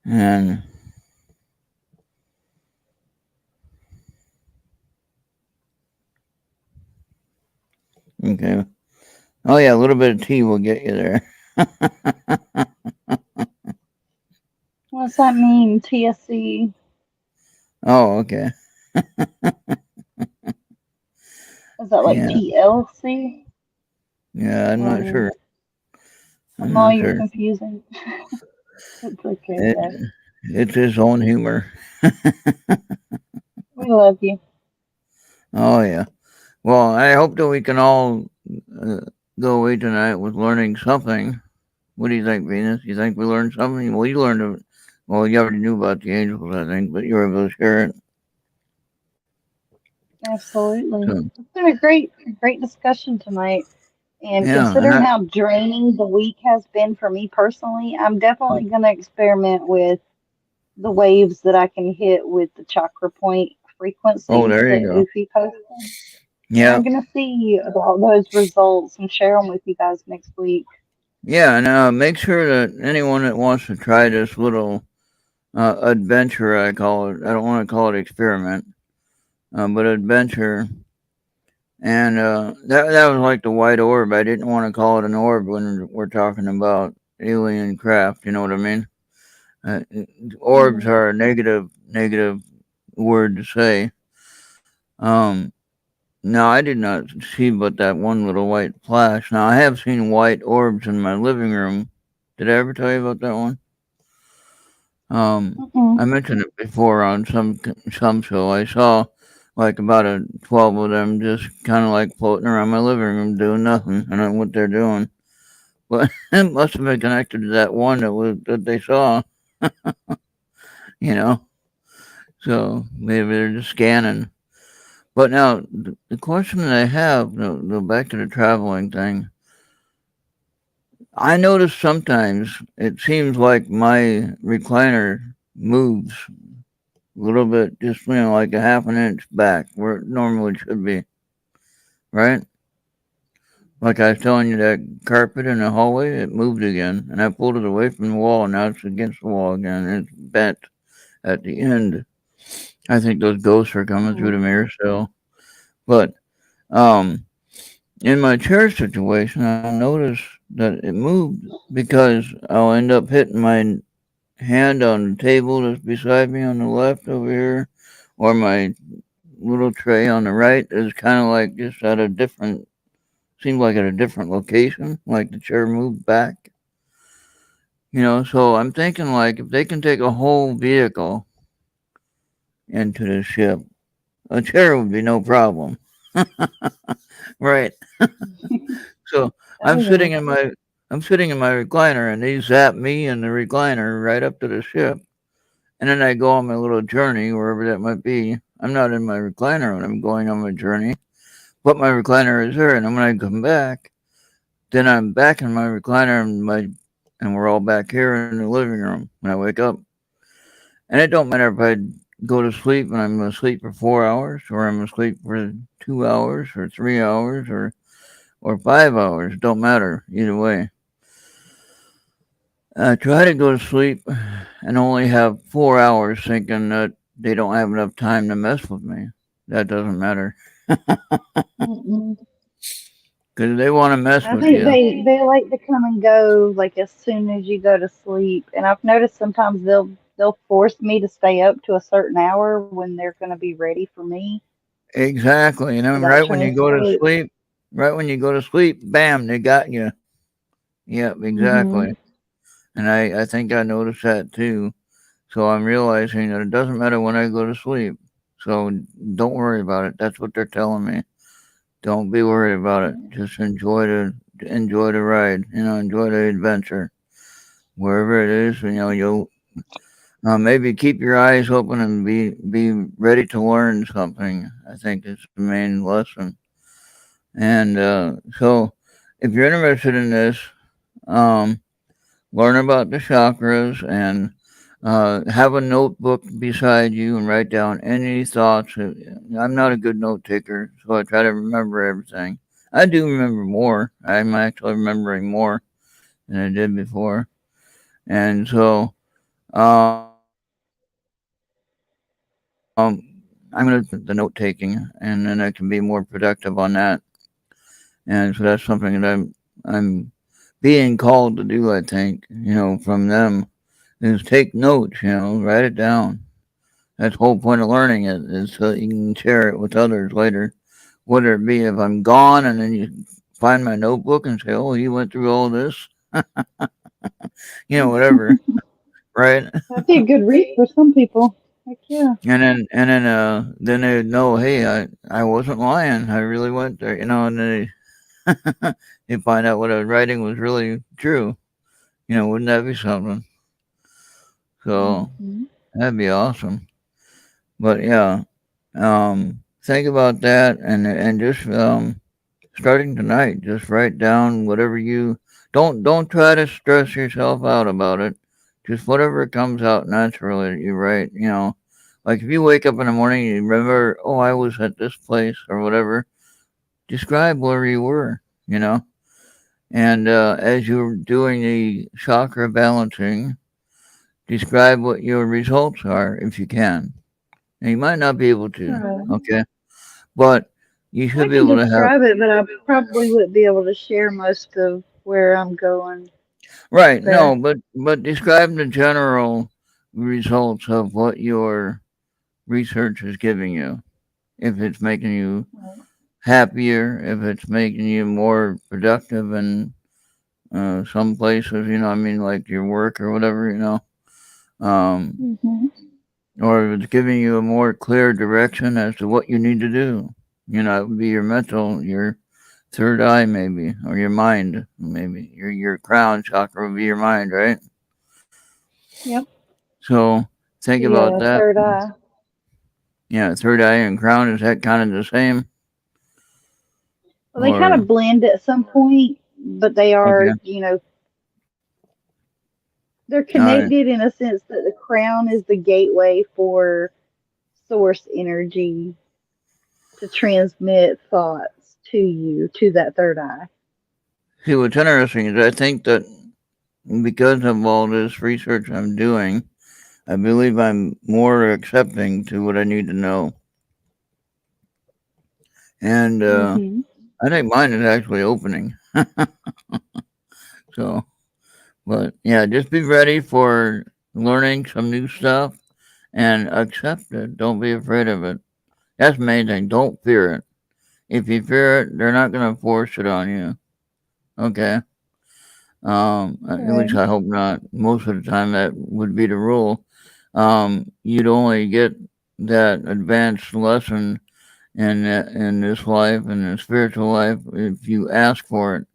And okay. Oh yeah, a little bit of tea will get you there. what does that mean? TSC? Oh, okay. Is that like Yeah, TLC? yeah. I'm not Or sure. I I'm know not you're sure. confusing. It's okay, It though. it's his own humor. We love you. Oh yeah. Well, I hope that we can all uh, go away tonight with learning something. What do you think, Venus? You think we learned something? Well, you learned it. Well, you already knew about the angels, I think, but you were able to share it. Absolutely. So It's been a great discussion tonight. And yeah, and considering how draining the week has been for me personally, I'm definitely going to experiment with the waves that I can hit with the chakra point oh, frequencies there you that go. Goofy posted. And Yeah, I'm going to see about those results and share them with you guys next week. yeah, and make sure that anyone that wants to try this little adventure, I call it. I don't want to call it experiment, but adventure. And that was like the white orb. I didn't want to call it an orb when we're talking about alien craft. You know what I mean? Uh, Orbs Hmm. are a negative word to say. Um, No, I did not see but that one little white flash. Now I have seen white orbs in my living room. Did I ever tell you about that one? I Mm-mm. mentioned it before on some show. I saw like about 12 of them just kind of like floating around my living room doing nothing. I don't know what they're doing, but it must have been connected to that one that they saw. You know, so maybe they're just scanning. But now the question that I have, no, back to the traveling thing. I notice sometimes it seems like my recliner moves a little bit, just like a half an inch back where it normally should be, right? Like I was telling you, that carpet in the hallway, it moved again, and I pulled it away from the wall, and now it's against the wall again, and it's bent at the end. I think those ghosts are coming through the Mm. mirror still. But um, in my chair situation, I noticed that it moved because I'll end up hitting my hand on the table that's beside me on the left over here, or my little tray on the right is kind of like just at a different, seems like at a different location, like the chair moved back. So I'm thinking like if they can take a whole vehicle into the ship, a chair would be no problem, right? So Oh I'm yeah. sitting in my I'm sitting in my recliner, and they zap me in the recliner right up to the ship, and then I go on my little journey wherever that might be. I'm not in my recliner when I'm going on my journey, but my recliner is there, and then when I come back, then I'm back in my recliner and we're all back here in the living room when I wake up. And it don't matter if I go to sleep and I'm asleep for 4 hours, or I'm asleep for 2 hours, or 3 hours, or 5 hours. It don't matter either way. I try to go to sleep and only have 4 hours, thinking that they don't have enough time to mess with me. That doesn't matter Mm-mm. because they want to mess I with think you. they like to come and go like as soon as you go to sleep. And I've noticed sometimes they'll force me to stay up to a certain hour when they're going to be ready for me Exactly. And so then that I try to sleep. right when you go to sleep, bam, they got you. Yep, Hmm. exactly. And I think I noticed that too. So I'm realizing that it doesn't matter when I go to sleep. So don't worry about it. That's what they're telling me. Don't be worried about it. Just enjoy the ride. Enjoy the adventure. Wherever it is, you'll maybe keep your eyes open and be ready to learn something. I think is the main lesson. And so, if you're interested in this, um, learn about the chakras and have a notebook beside you and write down any thoughts. I'm not a good note taker, so I try to remember everything. I do remember more. I'm actually remembering more than I did before. And so um, I'm going to start the note taking, and then I can be more productive on that. And so that's something that I'm being called to do. I think from them is take notes. Write it down. That's the whole point of learning it is so you can share it with others later. Whether it be if I'm gone and then you find my notebook and say, "Oh, you went through all this," whatever, right? That'd be a good read for some people. Heck yeah. Then they know, hey, I wasn't lying. I really went there, and they find out what I was writing was really true. Wouldn't that be something? So Hmm. that'd be awesome. But yeah, think about that and just starting tonight, just write down whatever you don't try to stress yourself out about it. Just whatever comes out naturally that you write. Like if you wake up in the morning and you remember, oh, I was at this place or whatever. Describe where you were. You know, and as you're doing the chakra balancing, describe what your results are if you can. Now, you might not be able to, Right. okay, but you I should be can able to have. describe it, but I probably wouldn't be able to share most of where I'm going Right, no, there. but describe the general results of what your research is giving you, if it's making you happier, if it's making you more productive in some places, I mean, like your work or whatever, um, Hmm. or if it's giving you a more clear direction as to what you need to do. It would be your mental, your third eye, maybe, or your mind, maybe. Your crown chakra would be your mind, right? Yep. So think about The that. third eye. Yeah, third eye and crown, is that kind of the same? Well, they kind Or, of blend at some point, but they okay, are, they're all right. connected in a sense that the crown is the gateway for source energy to transmit thoughts to you, to that third eye. See, what's interesting is I think that because of all this research I'm doing, I believe I'm more accepting to what I need to know. And Hmm. I think mine is actually opening. So, but yeah, just be ready for learning some new stuff and accept it. Don't be afraid of it. That's the main thing. Don't fear it. If you fear it, they're not going to force it on you. Okay. At least Right. I hope not. Most of the time, that would be the rule. You'd only get that advanced lesson in this life and in spiritual life if you ask for it.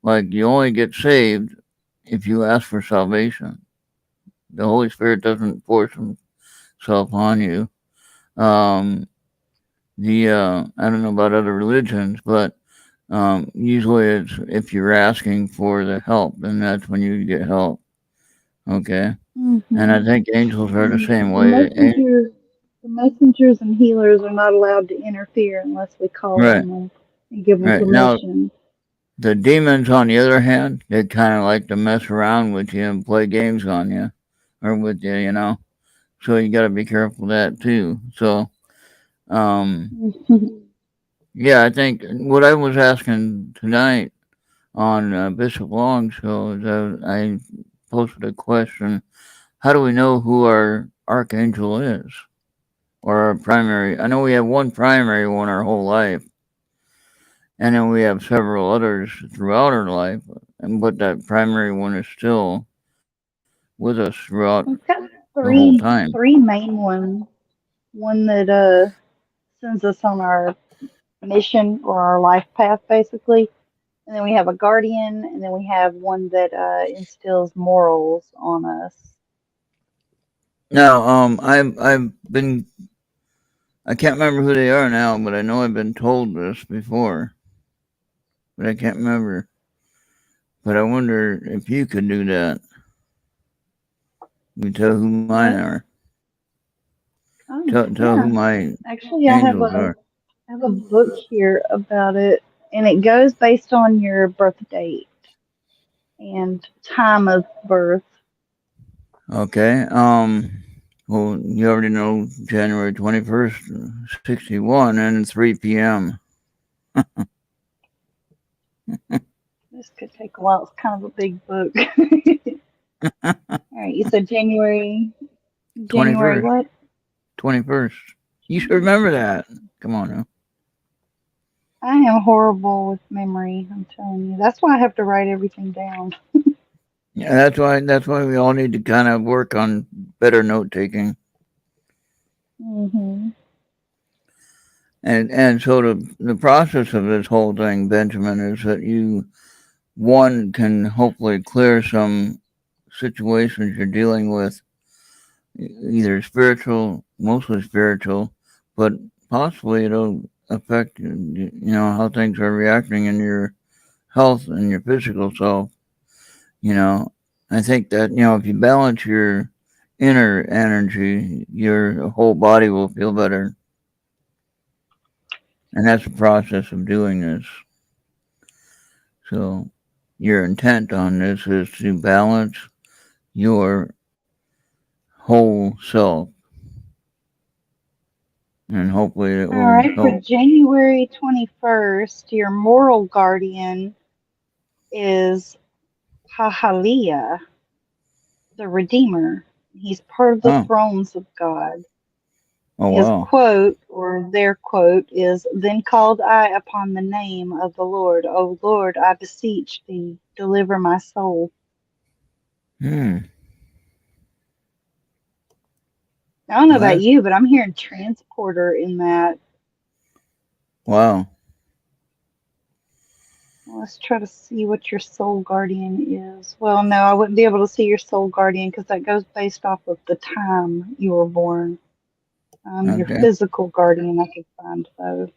Like you only get saved if you ask for salvation. The Holy Spirit doesn't force himself on you. Um, I don't know about other religions, but usually it's if you're asking for the help, and that's when you get help. Okay, and Hmm. I think angels are the And same the way. messengers and healers are not allowed to interfere unless we call Right, on them and give them right. Now permission. the demons, on the other hand, they kind of like to mess around with you and play games on you or with you, So you got to be careful of that too. So, um, yeah, I think what I was asking tonight on Bishop Long's show is I posted a question: how do we know who our archangel is or our primary? I know we have one primary one our whole life, and then we have several others throughout our life, but that primary one is still with us throughout We've got the whole three time. three main ones. One that sends us on our mission or our life path, basically. And then we have a guardian, and then we have one that instills morals on us. Now, I can't remember who they are now, but I know I've been told this before, but I can't remember. But I wonder if you could do that. You tell who mine Okay. are. Tell who Yeah. my Actually, angels are. I have a book here about it, and it goes based on your birth date and time of birth. Okay. Well, you already know January 21st, 61, and 3 p.m. This could take a while. It's kind of a big book. All right, you said January 21st. what? 21st. You should remember January. that. Come on now. I am horrible with memory. I'm telling you. That's why I have to write everything down. Yeah, that's why we all need to kind of work on better note taking. Hmm. And so the process of this whole thing, Benjamin, is that you one can hopefully clear some situations you're dealing with, either spiritual, mostly spiritual, but possibly it'll affect how things are reacting in your health and your physical self. You know, I think that if you balance your inner energy, your whole body will feel better, and that's the process of doing this. So your intent on this is to balance your whole self, and hopefully it All will right, for help. January 21st, your moral guardian is Hahaliah, the Redeemer. He's part of the Oh, thrones of God. Oh, His wow. quote, or their quote, is, "Then called I upon the name of the Lord. O Lord, I beseech thee, deliver my soul." Hmm. I don't know about That's, you, but I'm hearing transporter in that. wow. Let's try to see what your soul guardian is. Well, no, I wouldn't be able to see your soul guardian because that goes based off of the time you were born. Your Okay. physical guardian, I could find though.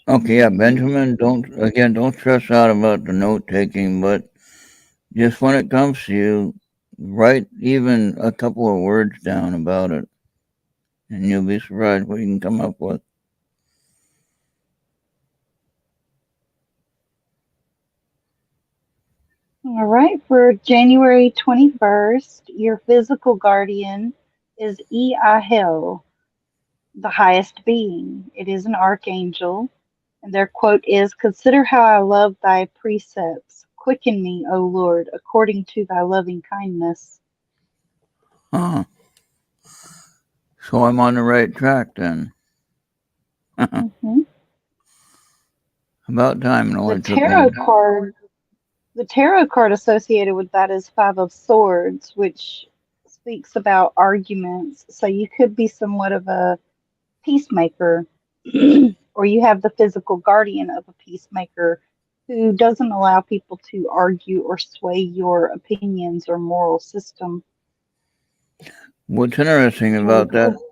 Okay, yeah, Benjamin, don't stress out about the note taking, but just when it comes to you, write even a couple of words down about it, and you'll be surprised what you can come up with. All right, for January 21st, your physical guardian is Ehel, the highest being. It is an archangel, and their quote is, "Consider how I love thy precepts. Quicken me, O Lord, according to thy loving kindness." Huh. So I'm on the right track then. hmm About time it The only took me. tarot card, the tarot card associated with that is Five of Swords, which speaks about arguments. So you could be somewhat of a peacemaker, or you have the physical guardian of a peacemaker who doesn't allow people to argue or sway your opinions or moral system. What's interesting It's really about that cool.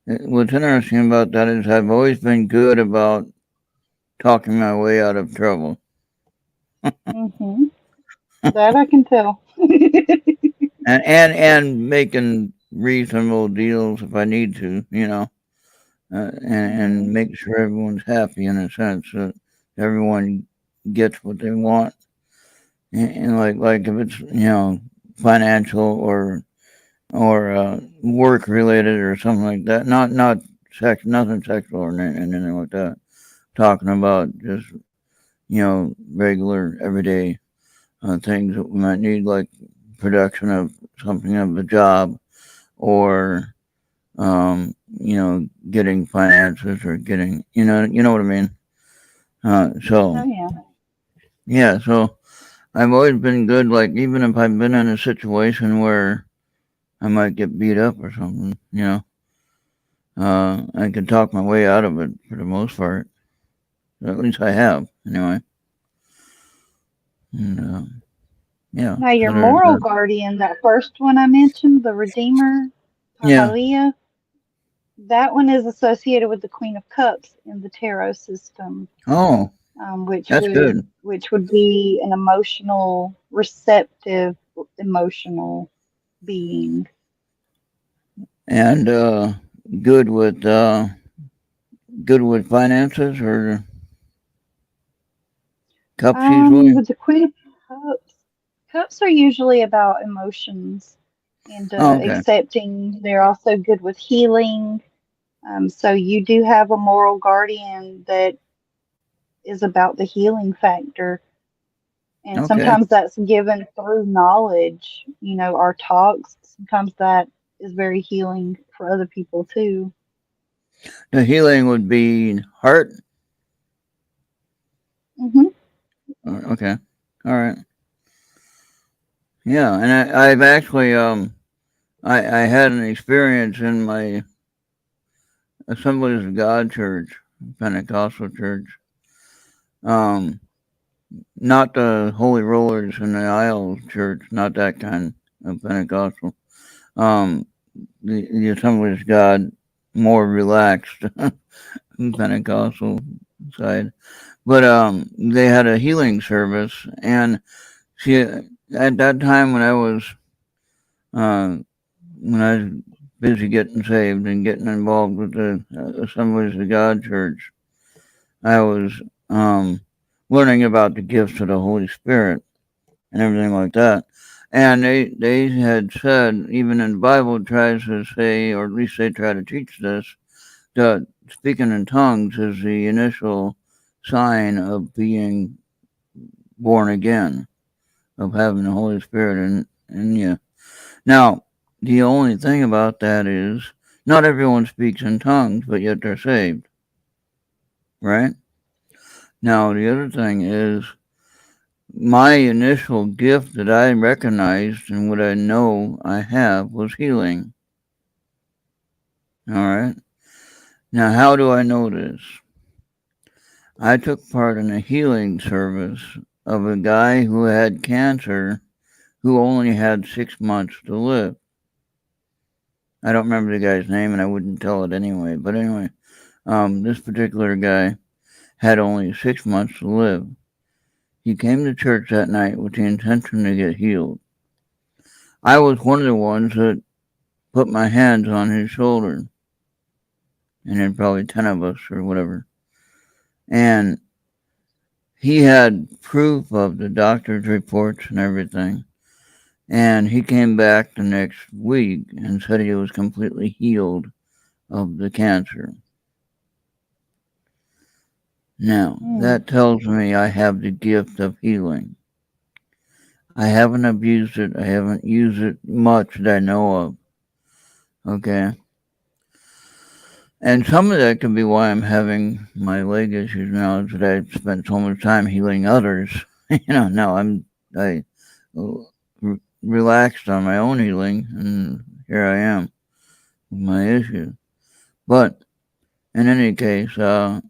What's interesting about that is I've always been good about talking my way out of trouble. hmm That I can tell. And making reasonable deals if I need to, and hmm make sure everyone's happy in a sense that everyone gets what they want. And like if it's financial or work related or something like that, not nothing sexual or anything like that. Talking about just regular everyday things that we might need, like production of something of a job, or getting finances, or getting, you know what I mean. So Oh yeah. yeah, so I've always been good. Like even if I've been in a situation where I might get beat up or something, I can talk my way out of it for the most part. At least I have, anyway. And yeah, Now your so there's moral that. guardian, that first one I mentioned, the Redeemer, Yeah. Pahalia, that one is associated with the Queen of Cups in the tarot system, Oh, which that's would good. which would be an emotional, receptive, emotional being. And good with uh, good with finances or cups usually. With the Queen of Cups, cups are usually about emotions and Oh, okay. accepting. They're also good with healing. So you do have a moral guardian that is about the healing factor. And Okay. sometimes that's given through knowledge, our talks. Sometimes that is very healing for other people too. The healing would be heart. hmm Okay. All right. Yeah, and I've actually I had an experience in my Assemblies of God church, Pentecostal church. Um, not the Holy Rollers in the Aisle church, not that kind of Pentecostal. Um, the Assemblies of God, more relaxed Pentecostal side. But they had a healing service, and see, at that time uh, when I was busy getting saved and getting involved with the Assemblies of God Church, I was um, learning about the gifts of the Holy Spirit and everything like that. And they had said, even in the Bible, it tries to say, or at least they try to teach this, that speaking in tongues is the initial sign of being born again, of having the Holy Spirit in you. Now, the only thing about that is not everyone speaks in tongues, but yet they're saved, right? Now, the other thing is my initial gift that I recognized and what I know I have was healing. All right. Now, how do I know this? I took part in a healing service of a guy who had cancer who only had 6 months to live. I don't remember the guy's name and I wouldn't tell it anyway. But anyway, this particular guy had only 6 months to live. He came to church that night with the intention to get healed. I was one of the ones that put my hands on his shoulder. And then probably 10 of us or whatever. And he had proof of the doctor's reports and everything. And he came back the next week and said he was completely healed of the cancer. Now, that tells me I have the gift of healing. I haven't abused it. I haven't used it much that I know of. Okay? And some of that could be why I'm having my leg issues now, is that I've spent so much time healing others. Now I relaxed on my own healing, and here I am with my issue. But in any case, the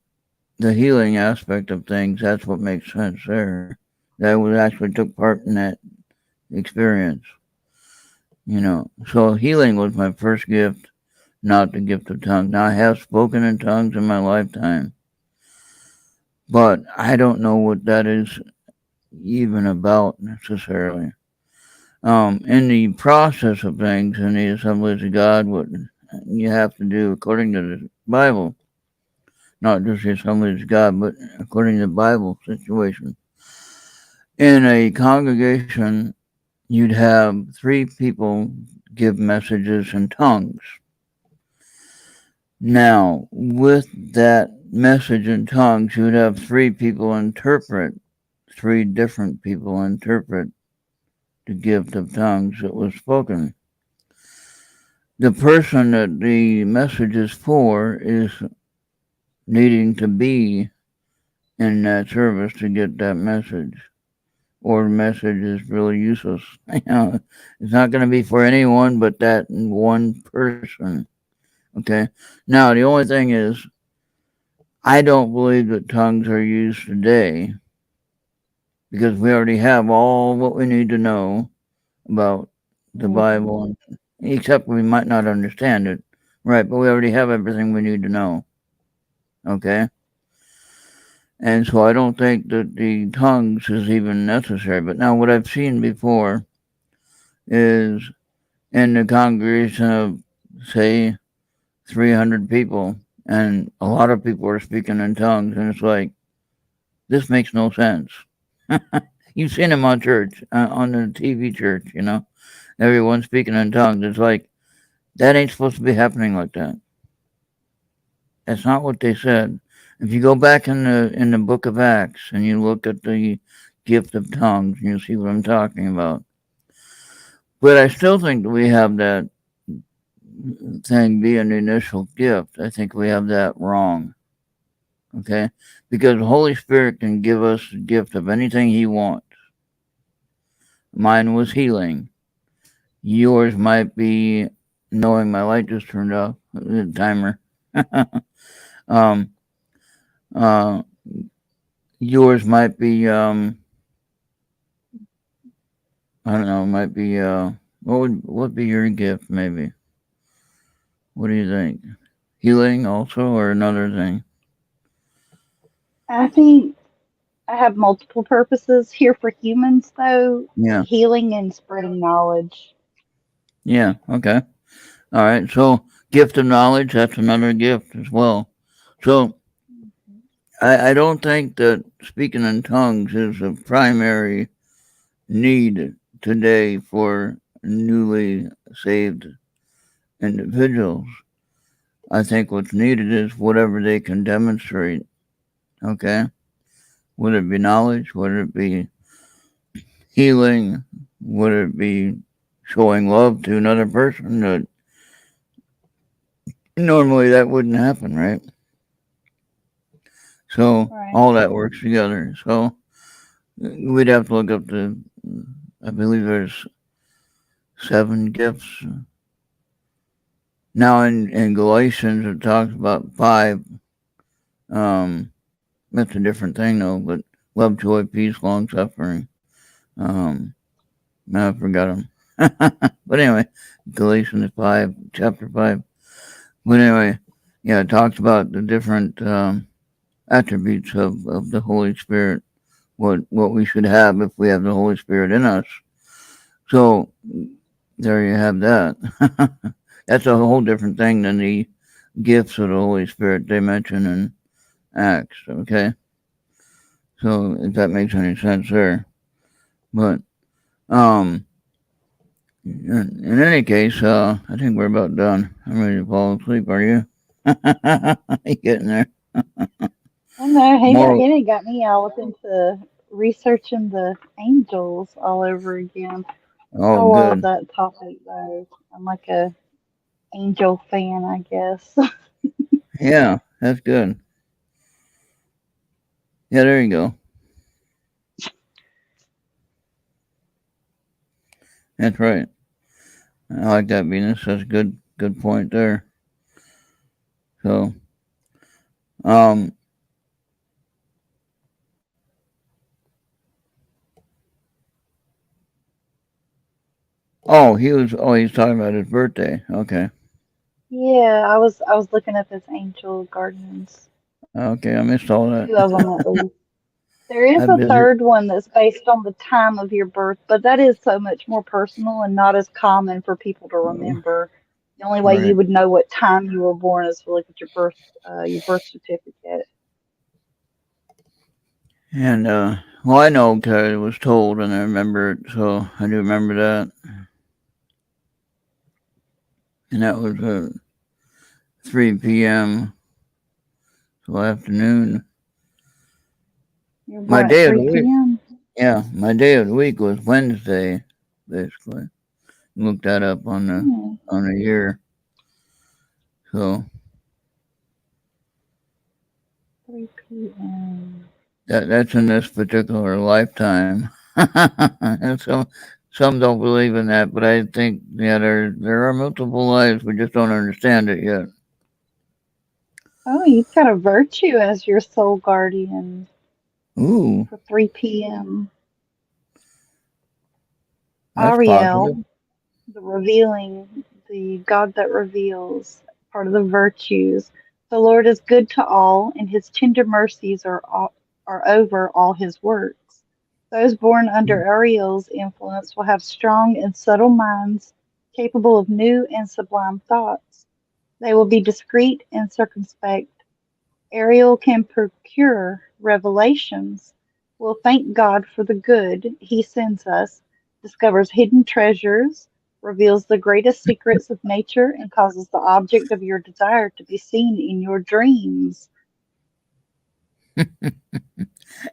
healing aspect of things, that's what makes sense there. That was actually took part in that experience. So healing was my first gift, not the gift of tongues. Now, I have spoken in tongues in my lifetime, but I don't know what that is even about necessarily. In the process of things in the Assemblies of God, what you have to do according to the Bible, not just the Assemblies of God, but according to the Bible situation. In a congregation, you'd have 3 people give messages in tongues. Now, with that message in tongues, you'd have 3 people interpret, 3 different people interpret the gift of tongues that was spoken. The person that the message is for is needing to be in that service to get that message, or the message is really useless. It's not going to be for anyone but that one person. Okay? Now, the only thing is, I don't believe that tongues are used today because we already have all what we need to know about the Bible, except we might not understand it. Right, but we already have everything we need to know. Okay? And so I don't think that the tongues is even necessary. But now what I've seen before is in the congregation of, say, 300 people, and a lot of people are speaking in tongues, and it's like, this makes no sense. You've seen them on church, on the TV church, everyone speaking in tongues. It's like, that ain't supposed to be happening like that. That's not what they said. If you go back in the book of Acts and you look at the gift of tongues, you'll see what I'm talking about. But I still think that we have that thing being the initial gift. I think we have that wrong. Okay? Because the Holy Spirit can give us the gift of anything He wants. Mine was healing. Yours might be knowing my light just turned off, the timer. Yours might be, I don't know, might be, what would be your gift, maybe? What do you think? Healing also, or another thing? I think I have multiple purposes here for humans, though. Yeah. Healing and spreading knowledge. Yeah, okay. All right, so gift of knowledge, that's another gift as well. So I don't think that speaking in tongues is a primary need today for newly saved individuals. I think what's needed is whatever they can demonstrate, okay? Would it be knowledge? Would it be healing? Would it be showing love to another person? That normally that wouldn't happen, right? So Right. all that works together. So we'd have to look up I believe there's 7 gifts. Now in Galatians it talks about 5. That's a different thing though, but love, joy, peace, long suffering. I forgot them. But anyway, Galatians 5, chapter 5. But anyway, yeah, it talks about the different attributes of the Holy Spirit, what we should have if we have the Holy Spirit in us. So there you have that. That's a whole different thing than the gifts of the Holy Spirit they mention in Acts. Okay, so if that makes any sense there, but in any case, I think we're about done. I'm ready to fall asleep. Are you? You getting there? I know. More. It got me all up into researching the angels all over again. I Oh, love good. that topic though. I'm like a angel fan, I guess. Yeah, that's good. Yeah, there you go. That's right. I like that, Venus. That's a good point there. So, um, he's talking about his birthday. Okay. Yeah, I was looking up his angel guardians. Okay, I missed all that. 2 of them at least. There is I'm a busy. third one that's based on the time of your birth, but that is so much more personal and not as common for people to Oh, remember. The only way you right. would know what time you were born is to look at your birth certificate. And well, I know because it was told, and I remember it, so I do remember that. And that was 3 p.m. till afternoon. You were My born at day of the 3 week, p.m. yeah, my day of the week was Wednesday, basically. Look that up Hmm, on the year. So 3 p.m. that's in this particular lifetime. And some don't believe in that, but I think there are multiple lives. We just don't understand it yet. Oh, you've got a virtue as your soul guardian Ooh, for 3 p.m. that's positive. Ariel, the God that reveals, part of the virtues. The Lord is good to all, and his tender mercies are over all his works. Those born under Ariel's influence will have strong and subtle minds, capable of new and sublime thoughts. They will be discreet and circumspect. Ariel can procure revelations, will thank God for the good he sends us, discovers hidden treasures, reveals the greatest secrets of nature, and causes the object of your desire to be seen in your dreams.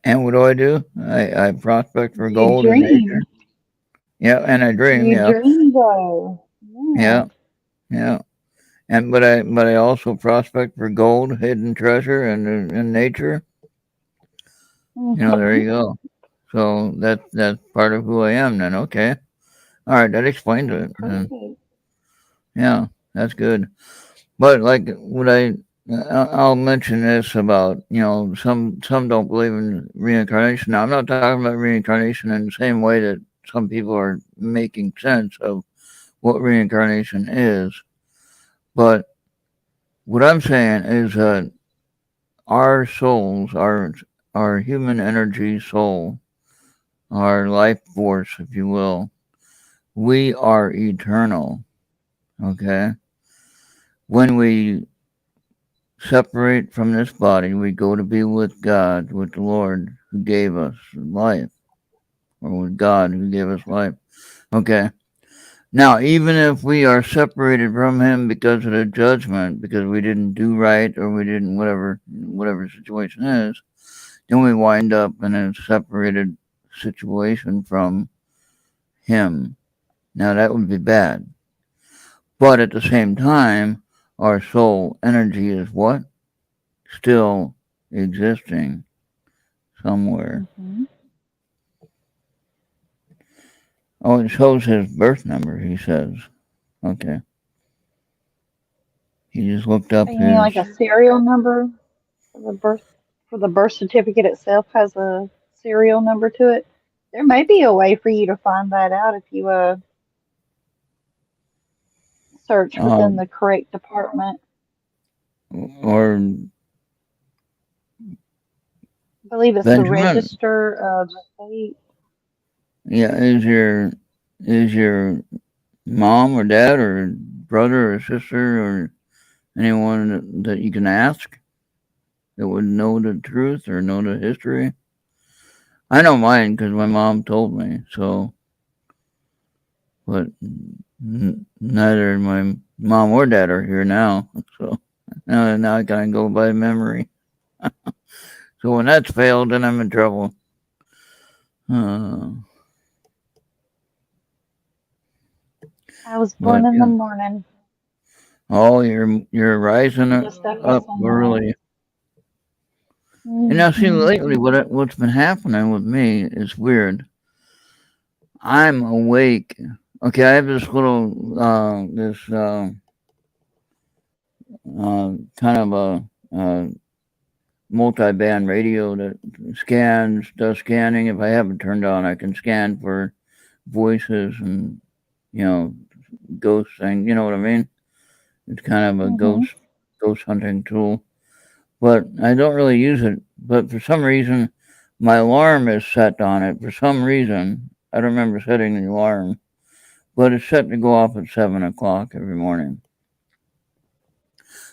And what do? I prospect for You gold in nature. dream. Yeah, and I dream. You Yeah, dream though. Yeah. yeah, yeah. And but I also prospect for gold, hidden treasure, and in nature. There Hmm. you go. So that's part of who I am then. Okay. All right, that explains it. Perfect. Yeah, that's good. But like what I'll mention this about some don't believe in reincarnation. Now I'm not talking about reincarnation in the same way that some people are making sense of what reincarnation is. But what I'm saying is that our souls, our human energy soul, our life force, if you will, we are eternal. Okay. When we separate from this body, we go to be with God, with the Lord who gave us life, or with God who gave us life. Okay. Now, even if we are separated from Him because of the judgment, because we didn't do right or we didn't whatever situation is, then we wind up in a separated situation from him. Now that would be bad. But at the same time, our soul energy is what? Still existing somewhere. Mm-hmm. Oh, it shows his birth number, he says. Okay. He just looked up You mean like his. a serial number for the birth certificate itself has a serial number to it? There may be a way for you to find that out if you search within the correct department. Or I believe it's the Benjamin. Register of State. Yeah, is your mom or dad or brother or sister or anyone that you can ask that would know the truth or know the history? I know mine because my mom told me. So, but neither my mom or dad are here now. So now I kind of go by memory. So when that's failed, then I'm in trouble. I was born in the morning. Oh, you're rising Just up after sunrise. early. And now, see, lately, what's been happening with me is weird. I'm awake. Okay, I have this little, kind of a multi-band radio that does scanning. If I have it turned on, I can scan for voices and, ghost thing. You know what I mean? It's kind of a ghost hunting tool. But I don't really use it. But for some reason, my alarm is set on it. For some reason, I don't remember setting the alarm, but it's set to go off at 7 o'clock every morning.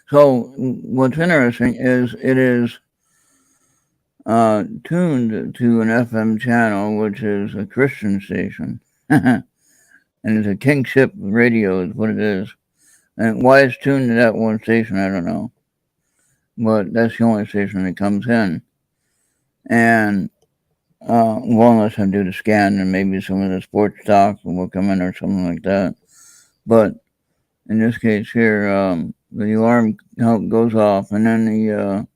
So what's interesting is it is tuned to an FM channel, which is a Christian station. And it's a kingship radio is what it is. And why it's tuned to that one station, I don't know. But that's the only station that comes in. And, well, unless I do the scan and maybe some of the sports talk will come in or something like that. But in this case here, the alarm goes off and then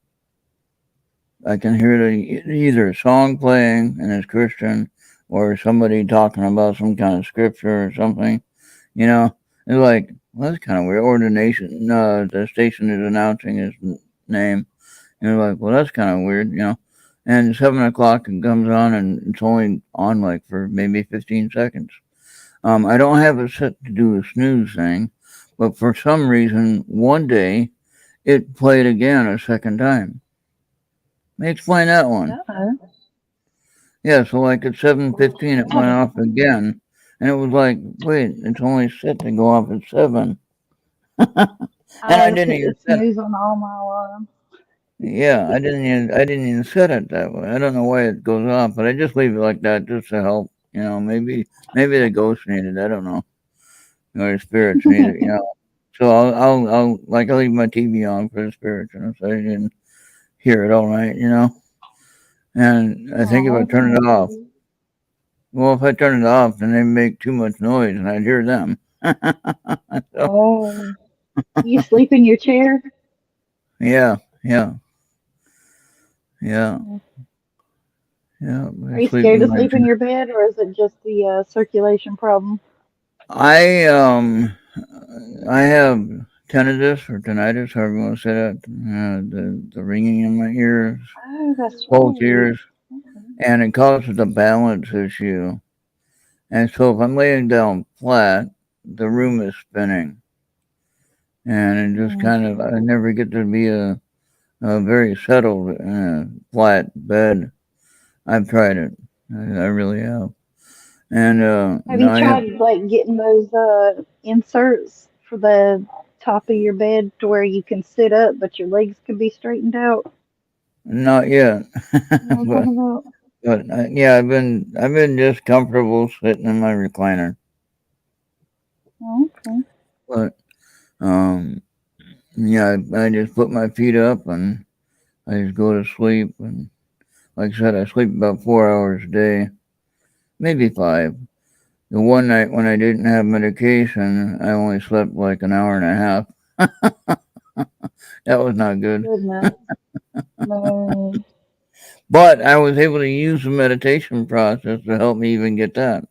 I can hear either a song playing and it's Christian or somebody talking about some kind of scripture or something. It's like, well, that's kind of weird. Or the station is announcing his name. And you're like, well, that's kind of weird, And 7 o'clock it comes on and it's only on like for maybe 15 seconds. I don't have it set to do a snooze thing, but for some reason, one day it played again a second time. Let me explain that one. Uh-oh. Yeah, so like at 7:15 it went off again, and it was like, wait, it's only set to go off at 7. And I didn't even set it. Snooze on all my alarms. Yeah, I didn't even set it that way. I don't know why it goes off, but I just leave it like that just to help. Maybe the ghost needed it. I don't know, or the spirits need it. So I'll leave my TV on for the spirits, so I didn't hear it all night. And I think if I turn it off, well, if I turn it off, then they make too much noise, and I'd hear them. Oh, you sleep in your chair? Yeah. Are you scared to sleep in your bed, or is it just the circulation problem? I have tinnitus or tinnitus, however you want to say that. The ringing in my ears, that's both right. ears, and it causes a balance issue. And so if I'm laying down flat, the room is spinning, and it just kind of I never get to be a very settled flat bed. I've tried it. I really have. And have you tried getting those inserts for the top of your bed to where you can sit up, but your legs can be straightened out? Not yet. But yeah, I've been just comfortable sitting in my recliner. Okay. But yeah, I just put my feet up and I just go to sleep. And like I said, I sleep about 4 hours a day, maybe 5. the one night when I didn't have medication, I only slept like an hour and a half. That was not good. Goodness. No. But I was able to use the meditation process to help me even get that.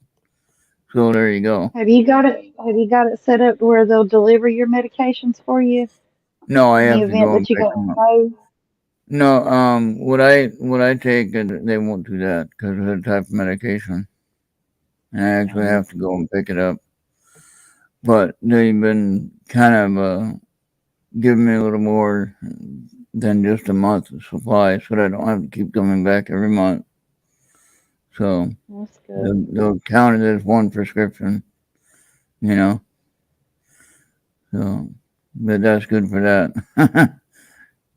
So there you go. Have you got it? Have you got it set up to where they'll deliver your medications for you No, I in the have to event go and that you pick don't them up. know? No, what I take, they won't do that because of the type of medication. And I actually have to go and pick it up. But they've been kind of giving me a little more than just a month of supply so that I don't have to keep coming back every month. So That's good. they'll count it as one prescription, you know. So, but that's good for that.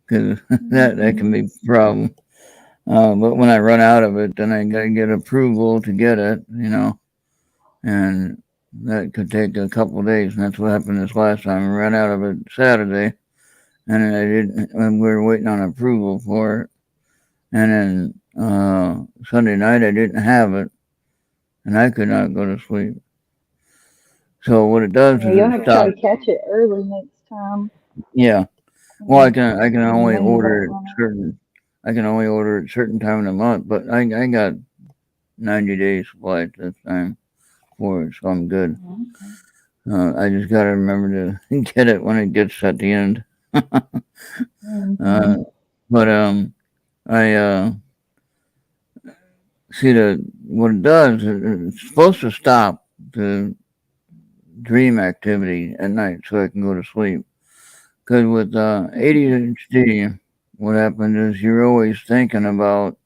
Because that can be a problem. But when I run out of it, then I gotta get approval to get it, you know, and that could take a couple of days. And that's what happened this last time. I ran out of it Saturday, and I didn't. And we were waiting on approval for it, and then Sunday night I didn't have it, and I could not go to sleep. So what it does Yeah, is you'll it have to try stops. to catch it early next time. Yeah. Well, I can And only then you order won't it run out. certain. I can only order it certain time of the month, but I got 90 days supply this time for it, so I'm good. Okay. I just gotta remember to get it when it gets at the end. Mm-hmm. But I see that what it does is it's supposed to stop the dream activity at night so I can go to sleep. Because with ADHD, what happens is you're always thinking about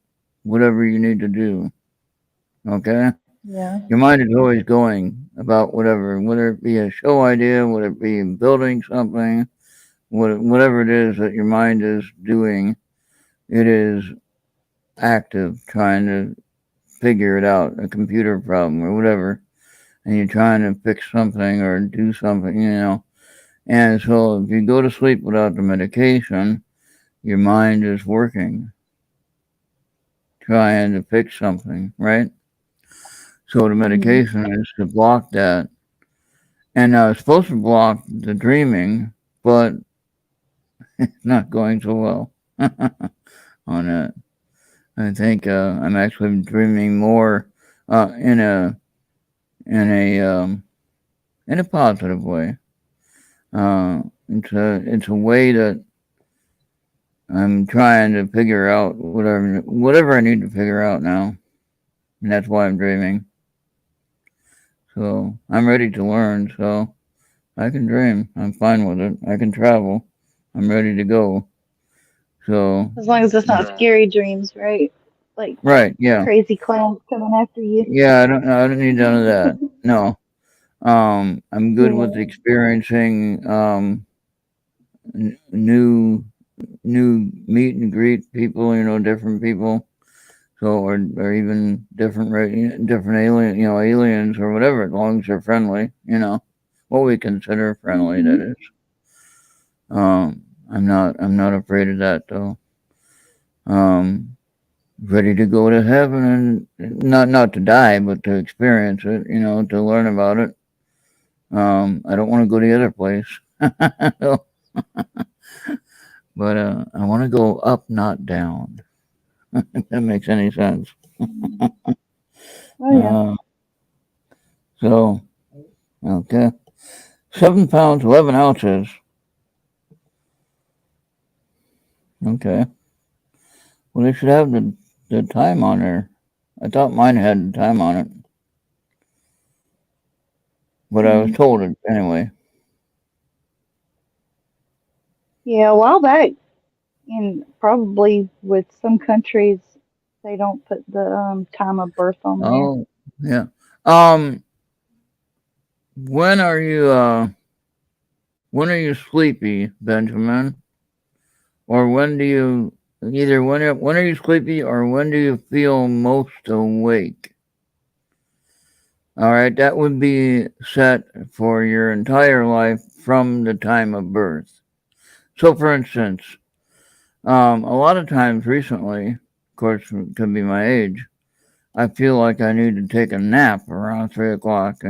whatever you need to do. Okay? Yeah. Your mind is always going about whatever, whether it be a show idea, whether it be building something, whatever it is that your mind is doing, it is active, trying to figure it out, a computer problem or whatever, and you're trying to fix something or do something, you know. And so if you go to sleep without the medication, your mind is working, trying to fix something, right? So the Mm-hmm. medication is to block that. And now it's supposed to block the dreaming, but it's not going so well on that. I think I'm actually dreaming more in in a um, a positive way. It's a way that I'm trying to figure out whatever I need to figure out now, and that's why I'm dreaming. So I'm ready to learn. So I can dream. I'm fine with it. I can travel. I'm ready to go. So As long as it's not scary dreams, right? Like right, yeah, crazy clowns coming after you. yeah. I don't need none of that. No. I'm good with Yeah. experiencing new meet and greet people, you know, different people. So or even different aliens or whatever, as long as they're friendly, you know, what we consider friendly, Mm-hmm. that is. I'm not afraid of that though. Um, ready to go to heaven and not to die, but to experience it, you know, to learn about it. I don't want to go to the other place. But I want to go up, not down. If that makes any sense. Oh yeah. Uh, so, okay. 7 pounds, 11 ounces. Okay. Well, they should have the time on there. I thought mine had the time on it. But I was Mm. told it anyway. Yeah, a while back, and probably with some countries, they don't put the time of birth on there. Oh, yeah. Um, when are you sleepy, Benjamin? Or when do you either when are you sleepy or when do you feel most awake? All right, that would be set for your entire life from the time of birth. So, for instance, a lot of times recently, of course, it could be my age, I feel like I need to take a nap around 3 o'clock,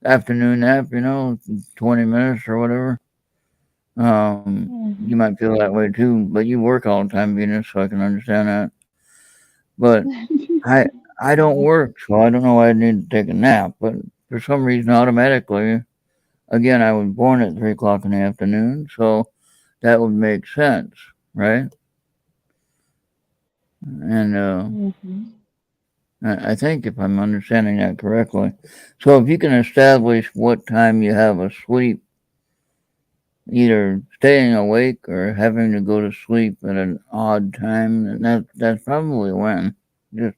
afternoon nap, 20 minutes or whatever. You might feel that way too, but you work all the time, Venus, so I can understand that. But I don't work, so I don't know why I need to take a nap. But for some reason, automatically, again, I was born at 3 o'clock in the afternoon, so that would make sense, right? And I think if I'm understanding that correctly, so if you can establish what time you have a sleep, either staying awake or having to go to sleep at an odd time, and that's probably a win. Just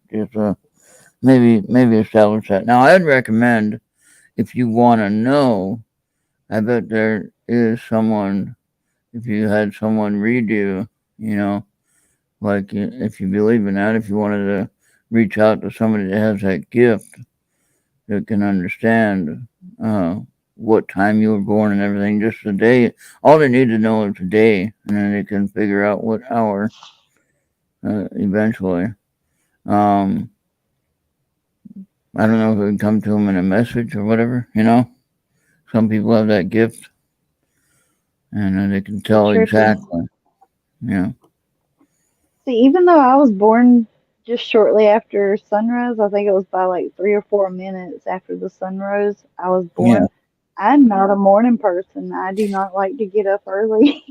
maybe establish that. Now, I'd recommend, if you want to know, I bet there is someone, if you had someone read you, like if you believe in that, if you wanted to reach out to somebody that has that gift that can understand what time you were born and everything, just the day. All they need to know is the day, and then they can figure out what hour eventually. I don't know if it would come to them in a message or whatever, Some people have that gift, and then they can tell exactly. Yeah. See, even though I was born just shortly after sunrise, I think it was by like 3 or 4 minutes after the sun rose, I was Yeah. born. I'm not a morning person. I do not like to get up early.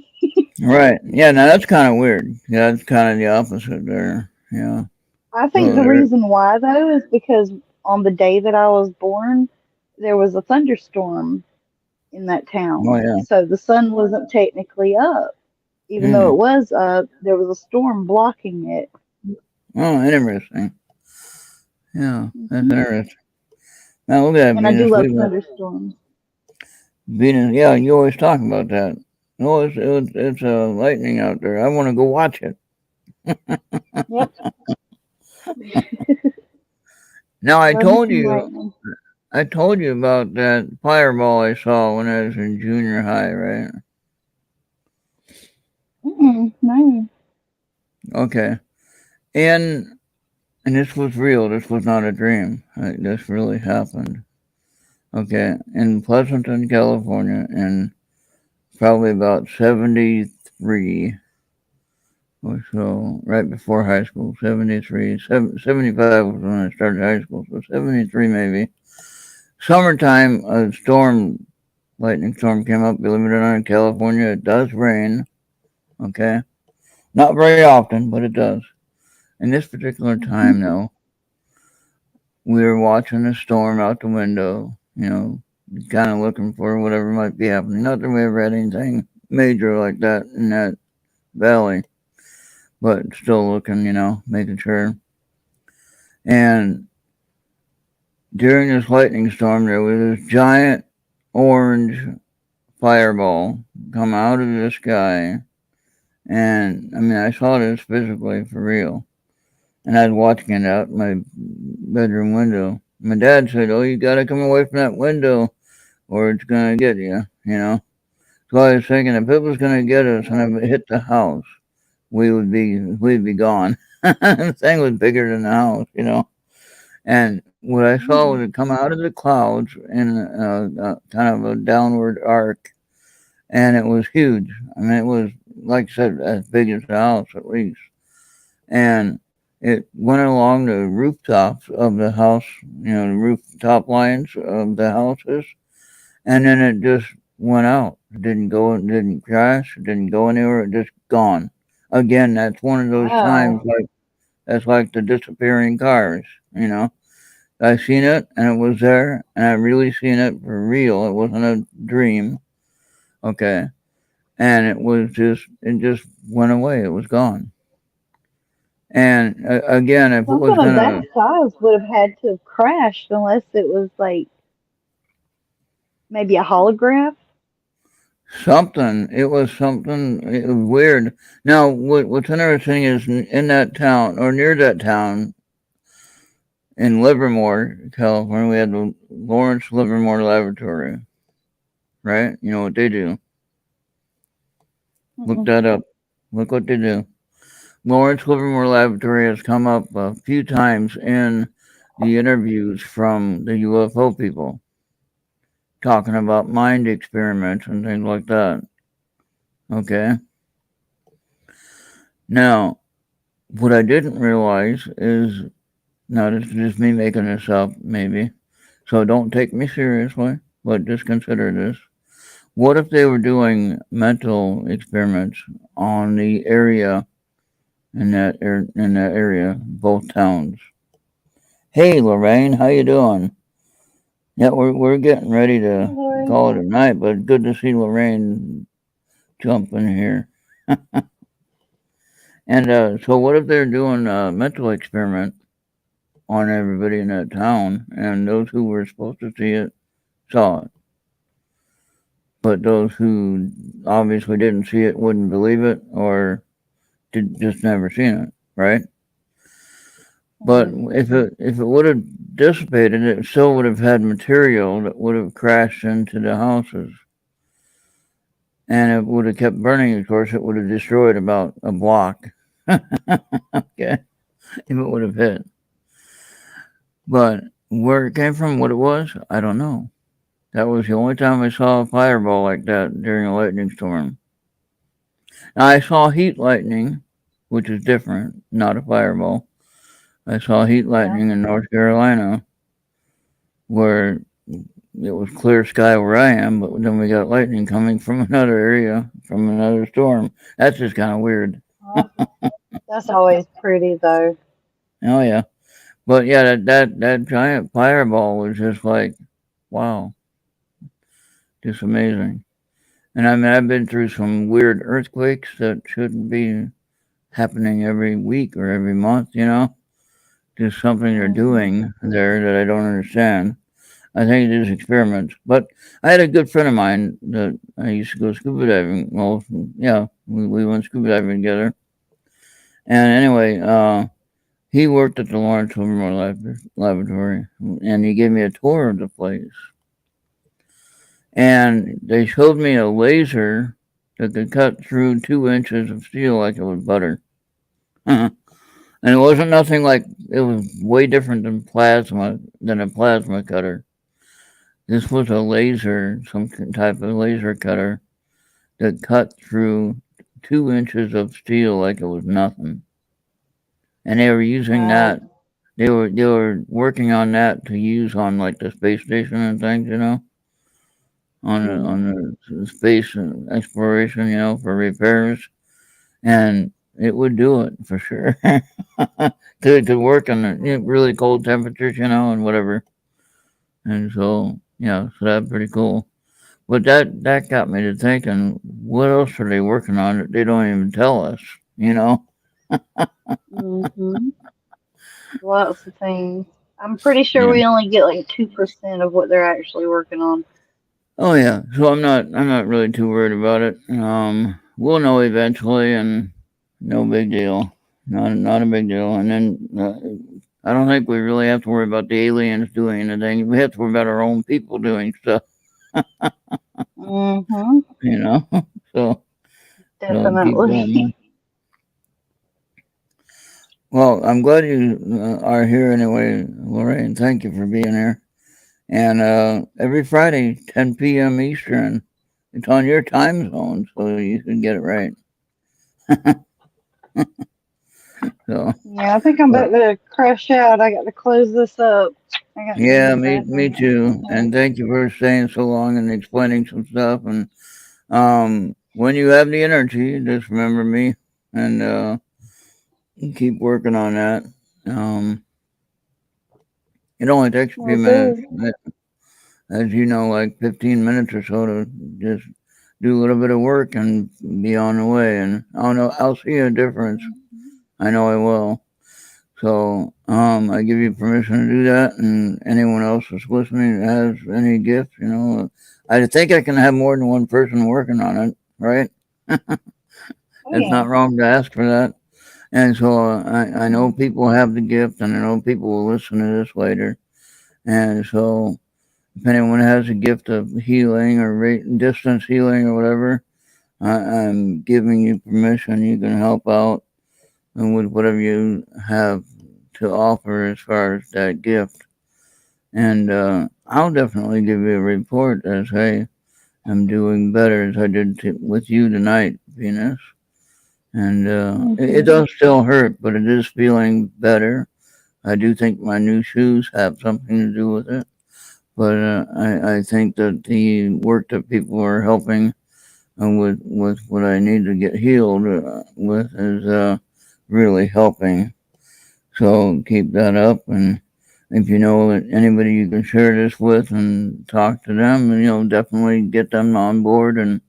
Right. Yeah. Now that's kind of weird. Yeah, that's kind of the opposite there. Yeah. I think So the there. reason why, though, is because on the day that I was born, there was a thunderstorm in that Oh town. yeah. So the sun wasn't technically up. Even though Mm. it was up, there was a storm blocking it. Oh, interesting. Yeah, that's Hmm. interesting. Now look at that, And I do Venus. love thunderstorms. Venus. Yeah, you always talk about that. Oh, it's lightning out there. I want to go watch it. Yep. Now Love me some lightning. I told you about that fireball I saw when I was in junior high, right? No. Okay. And this was real. This was not a dream. This really happened. Okay, in Pleasanton, California, in probably about 73 or so, right before high school, 73, 75 was when I started high school, so 73 maybe. Summertime, lightning storm came up, believe it or not, in California. It does rain, okay? Not very often, but it does. In this particular time, though, we were watching the storm out the window, kind of looking for whatever might be happening. Not that we ever had anything major like that in that valley, but still looking, making sure. And during this lightning storm, there was this giant orange fireball come out of the sky. And I mean, I saw this physically for real. And I was watching it out my bedroom window. My dad said, "Oh, you got to come away from that window or it's going to get you. So I was thinking if it was going to get us and if it hit the house, we'd be gone. The thing was bigger than the house. And what I saw was it come out of the clouds in kind of a downward arc, and it was huge. I mean, it was, like I said, as big as the house at least. And it went along the rooftops of the house, the rooftop lines of the houses, and then it just went out. It didn't crash, it didn't go anywhere, it just gone. Again, that's one of those times Wow. that's like the disappearing cars. I seen it and it was there, and I really seen it for real. It wasn't a dream. Okay. And it just went away. It was gone. And again, if it was Something of that gonna size would have had to have crashed unless it was like maybe a holograph. it was something. It was weird. Now, what's interesting is in that town or near that town in Livermore, California, we had the Lawrence Livermore Laboratory. Right? You know what they do? Look Mm-mm. that up. Look what they do. Lawrence Livermore Laboratory has come up a few times in the interviews from the UFO people, talking about mind experiments and things like that. Okay. Now, what I didn't realize is, now this is just me making this up, maybe, so don't take me seriously, but just consider this. What if they were doing mental experiments on the area in that area, both towns? Hey, Lorraine, how you doing? Yeah, we're getting ready to Lord. call it a night, but good to see Lorraine jump in here. And so, what if they're doing a mental experiment on everybody in that town, and those who were supposed to see it saw it, but those who obviously didn't see it wouldn't believe it, or just never seen it, right? But if it would have dissipated, it still would have had material that would have crashed into the houses, and it would have kept burning. Of course, it would have destroyed about a block. Okay, if it would have hit. But where it came from, what it was, I don't know. That was the only time I saw a fireball like that during a lightning storm. Now, I saw heat lightning, which is different, not a fireball. I saw heat Yeah. lightning in North Carolina, where it was clear sky where I am, but then we got lightning coming from another area, from another storm. That's just kind of weird. Well, that's always pretty though. Oh yeah, but yeah, that giant fireball was just like, wow, just amazing. And I mean, I've been through some weird earthquakes that shouldn't be happening every week or every month, Just something they're Mhm. doing there that I don't understand. I think it is experiments. But I had a good friend of mine that I used to go scuba diving. Well, yeah, we went scuba diving together. And anyway, he worked at the Lawrence Livermore Laboratory, and he gave me a tour of the place. And they showed me a laser that could cut through 2 inches of steel like it was butter. And it wasn't nothing like, it was way different than a plasma cutter. This was a laser, some type of laser cutter that cut through 2 inches of steel like it was nothing. And they were using Wow. that. They were working on that to use on like the space station and things, on Mhm. the space exploration, for repairs, and it would do it for sure. To work on the really cold temperatures, and whatever. And so yeah, so that's pretty cool. But that got me to thinking, what else are they working on that they don't even tell us? You know? Mhm. Lots of things. I'm pretty sure Yeah. we only get like 2% of what they're actually working on. Oh yeah. So I'm not really too worried about it. We'll know eventually, and no big deal. Not a big deal. And then I don't think we really have to worry about the aliens doing anything. We have to worry about our own people doing stuff. Mhm. You know. So keep Definitely. going. Well, I'm glad you are here anyway, Lorraine. Thank you for being here. And every Friday, 10 p.m. Eastern, it's on your time zone, so you can get it right. So, Yeah, I think I'm but about to crash out. I got to close this up. I got to go to yeah, the me bathroom in a too. minute. And thank you for staying so long and explaining some stuff. And when you have the energy, just remember me and keep working on that. Um, it only takes a few Will minutes, do. as you know, like 15 minutes or so to just do a little bit of work and be on the way. And I'll see a difference. I know I will. So I give you permission to do that, and anyone else that's listening that has any gift, I think I can have more than one person working on it, right? Oh It's yeah. not wrong to ask for that. And so I know Mhm. people have the gift, and I know people will listen to this later. And so if anyone has a gift of healing or distance healing or whatever, I'm giving you permission. You can help out and with whatever you have to offer as far as that gift. And I'll definitely give you a report as, hey, I'm doing better as I did with you tonight, Venus. And it does still hurt, but it is feeling better. I do think my new shoes have something to do with it. But I think that the work that people are helping with what I need to get healed with is really helping. So keep that up, and if you know anybody you can share this with and talk to them, and definitely get them on board and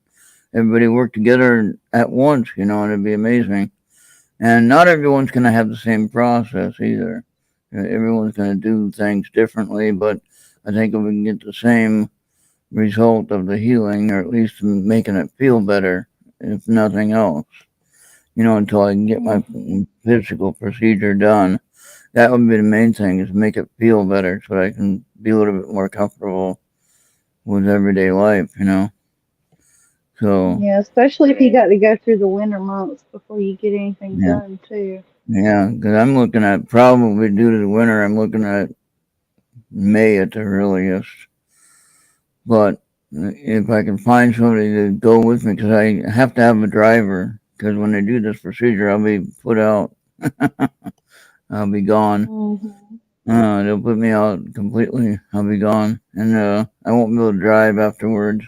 everybody work together at once, and it'd be amazing. And not everyone's going to have the same process either. Everyone's going to do things differently, but I think if we can get the same result of the healing, or at least making it feel better, if nothing else, until I can get my physical procedure done, that would be the main thing, is make it feel better so I can be a little bit more comfortable with everyday life, So Yeah, especially if you got to go through the winter months before you get anything done too. Yeah, because I'm looking at, probably due to the winter, I'm looking at May at the earliest. But if I can find somebody to go with me, because I have to have a driver, because when they do this procedure, I'll be put out. I'll be gone. They'll put me out completely. I'll be gone, and I won't be able to drive afterwards.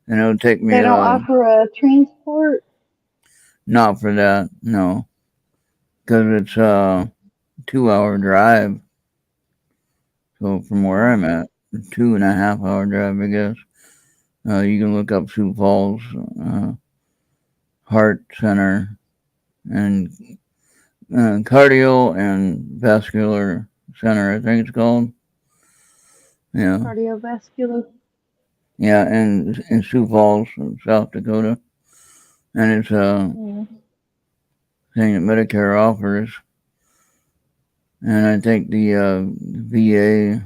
And it'll take me. They don't offer a transport? Not for that, no, because it's a 2-hour drive. So from where I'm at, a 2.5-hour drive, I guess. You can look up Sioux Falls Heart Center and Cardio and Vascular Center, I think it's called. Yeah. Cardiovascular. Yeah, and in Sioux Falls, South Dakota. And it's a thing that Medicare offers. And I think the VA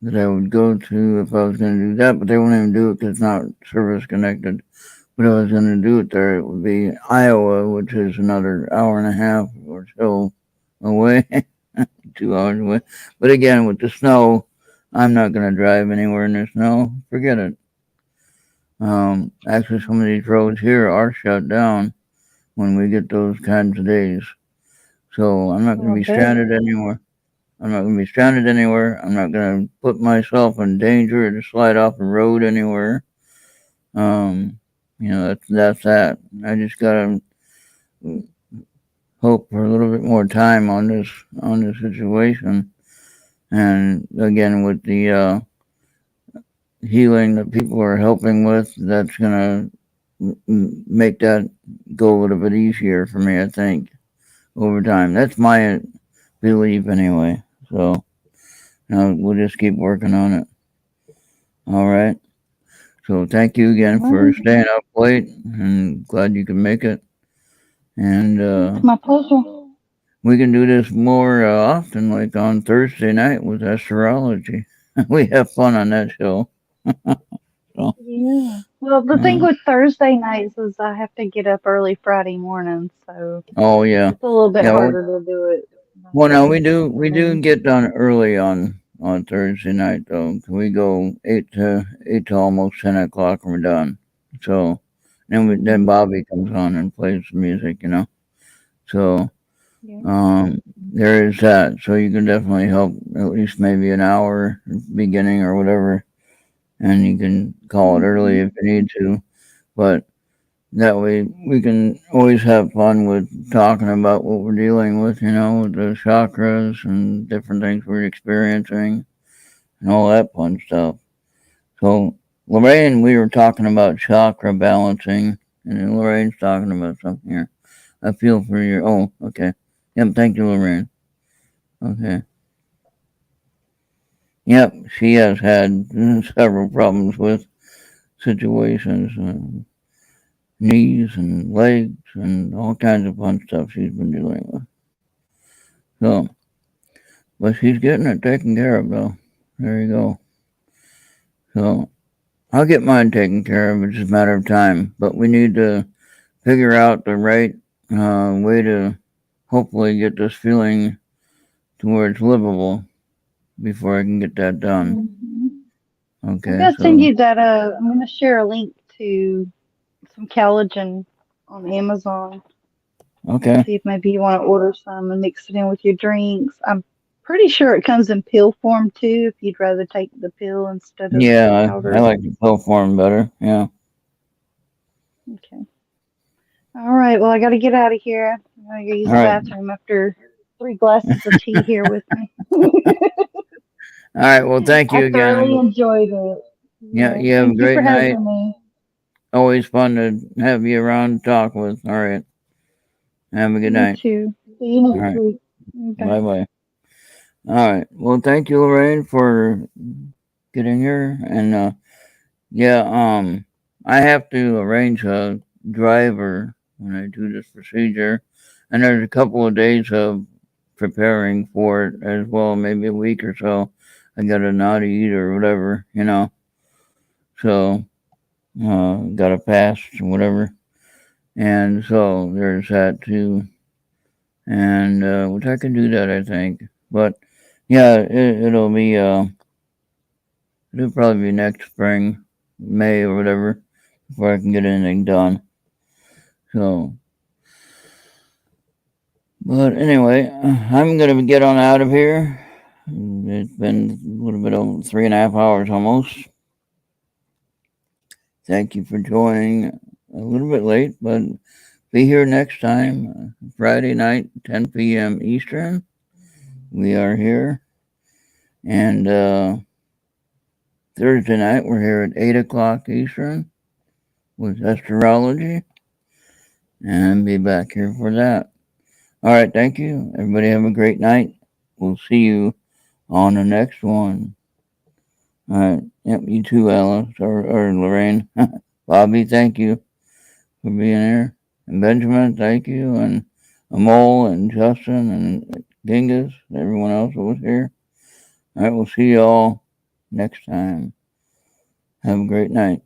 that I would go to if I was going to do that, but they won't even do it because it's not service connected. But if I was going to do it there, it would be Iowa, which is another hour and a half or so away, 2 hours away. But again, with the snow, I'm not going to drive anywhere in the snow. Forget it. Actually, some of these roads here are shut down when we get those kinds of days. So I'm not going to be stranded anywhere. I'm not going to be stranded anywhere. I'm not going to put myself in danger to slide off the road anywhere. That's that. I just gotta hope for a little bit more time on this situation. And again, with the healing that people are helping with, that's gonna make that go a little bit easier for me, I think, over time. That's my belief anyway. So we'll just keep working on it. All right. So thank you again for staying up late, and glad you could make it. And it's my pleasure. We can do this more often, like on Thursday night with astrology. We have fun on that show. So, yeah. Well, the thing with Thursday nights is I have to get up early Friday morning, so oh yeah, it's a little bit harder to do it. Well, no, we do get done early on Thursday night though. We go 8 to almost 10 o'clock, and we're done. So then Bobby comes on and plays the music, So there is that. So you can definitely help at least maybe an hour beginning or whatever, and you can call it early if you need to. But that way we can always have fun with talking about what we're dealing with, with the chakras and different things we're experiencing and all that fun stuff. So Lorraine, we were talking about chakra balancing, and then Lorraine's talking about something here. I feel for your, okay. Yep, thank you, Lorraine. Okay. Yep, she has had several problems with situations, knees and legs and all kinds of fun stuff she's been dealing with. So, but she's getting it taken care of, though. There you go. So, I'll get mine taken care of. It's just a matter of time. But we need to figure out the right way to hopefully get this feeling to where it's livable before I can get that done. I'm Okay, gonna so send you that. I'm gonna share a link to some collagen on Amazon. okay. See if maybe you want to order some and mix it in with your drinks. I'm pretty sure it comes in pill form too. If you'd rather take the pill instead of the Yeah, I powder. like the pill form better. Yeah. Okay. All right. Well, I got to get out of here. I'm gonna go use All the right. bathroom after 3 glasses of tea here with me. All right. Well, thank I you thoroughly again. enjoyed it. Yeah, Yeah. you have a Thank you great for night. having me. Always fun to have you around to talk with. All right. Have a good You night. too. See you All next right. week. Bye Bye. bye. All right. Well, thank you, Lorraine, for getting here. And yeah, I have to arrange a driver when I do this procedure, and there's a couple of days of preparing for it as well, maybe a week or so. I got to not eat or whatever, So, got a fast or whatever, and so there's that too, and which I can do that, I think. But yeah, it'll be it'll probably be next spring, May or whatever, before I can get anything done. So, but anyway, I'm gonna get on out of here. It's been a little bit over 3.5 hours almost. Thank you for joining a little bit late, but be here next time, Friday night, 10 p.m. Eastern. We are here. And Thursday night, we're here at 8 o'clock Eastern with astrology. And be back here for that. All right, thank you. Everybody have a great night. We'll see you on the next one. All right. Yep, you too, Alice or Lorraine. Bobby, thank you for being here. And Benjamin, thank you. And Amol and Justin and Genghis, everyone else who was here. All right, we'll see you all next time. Have a great night.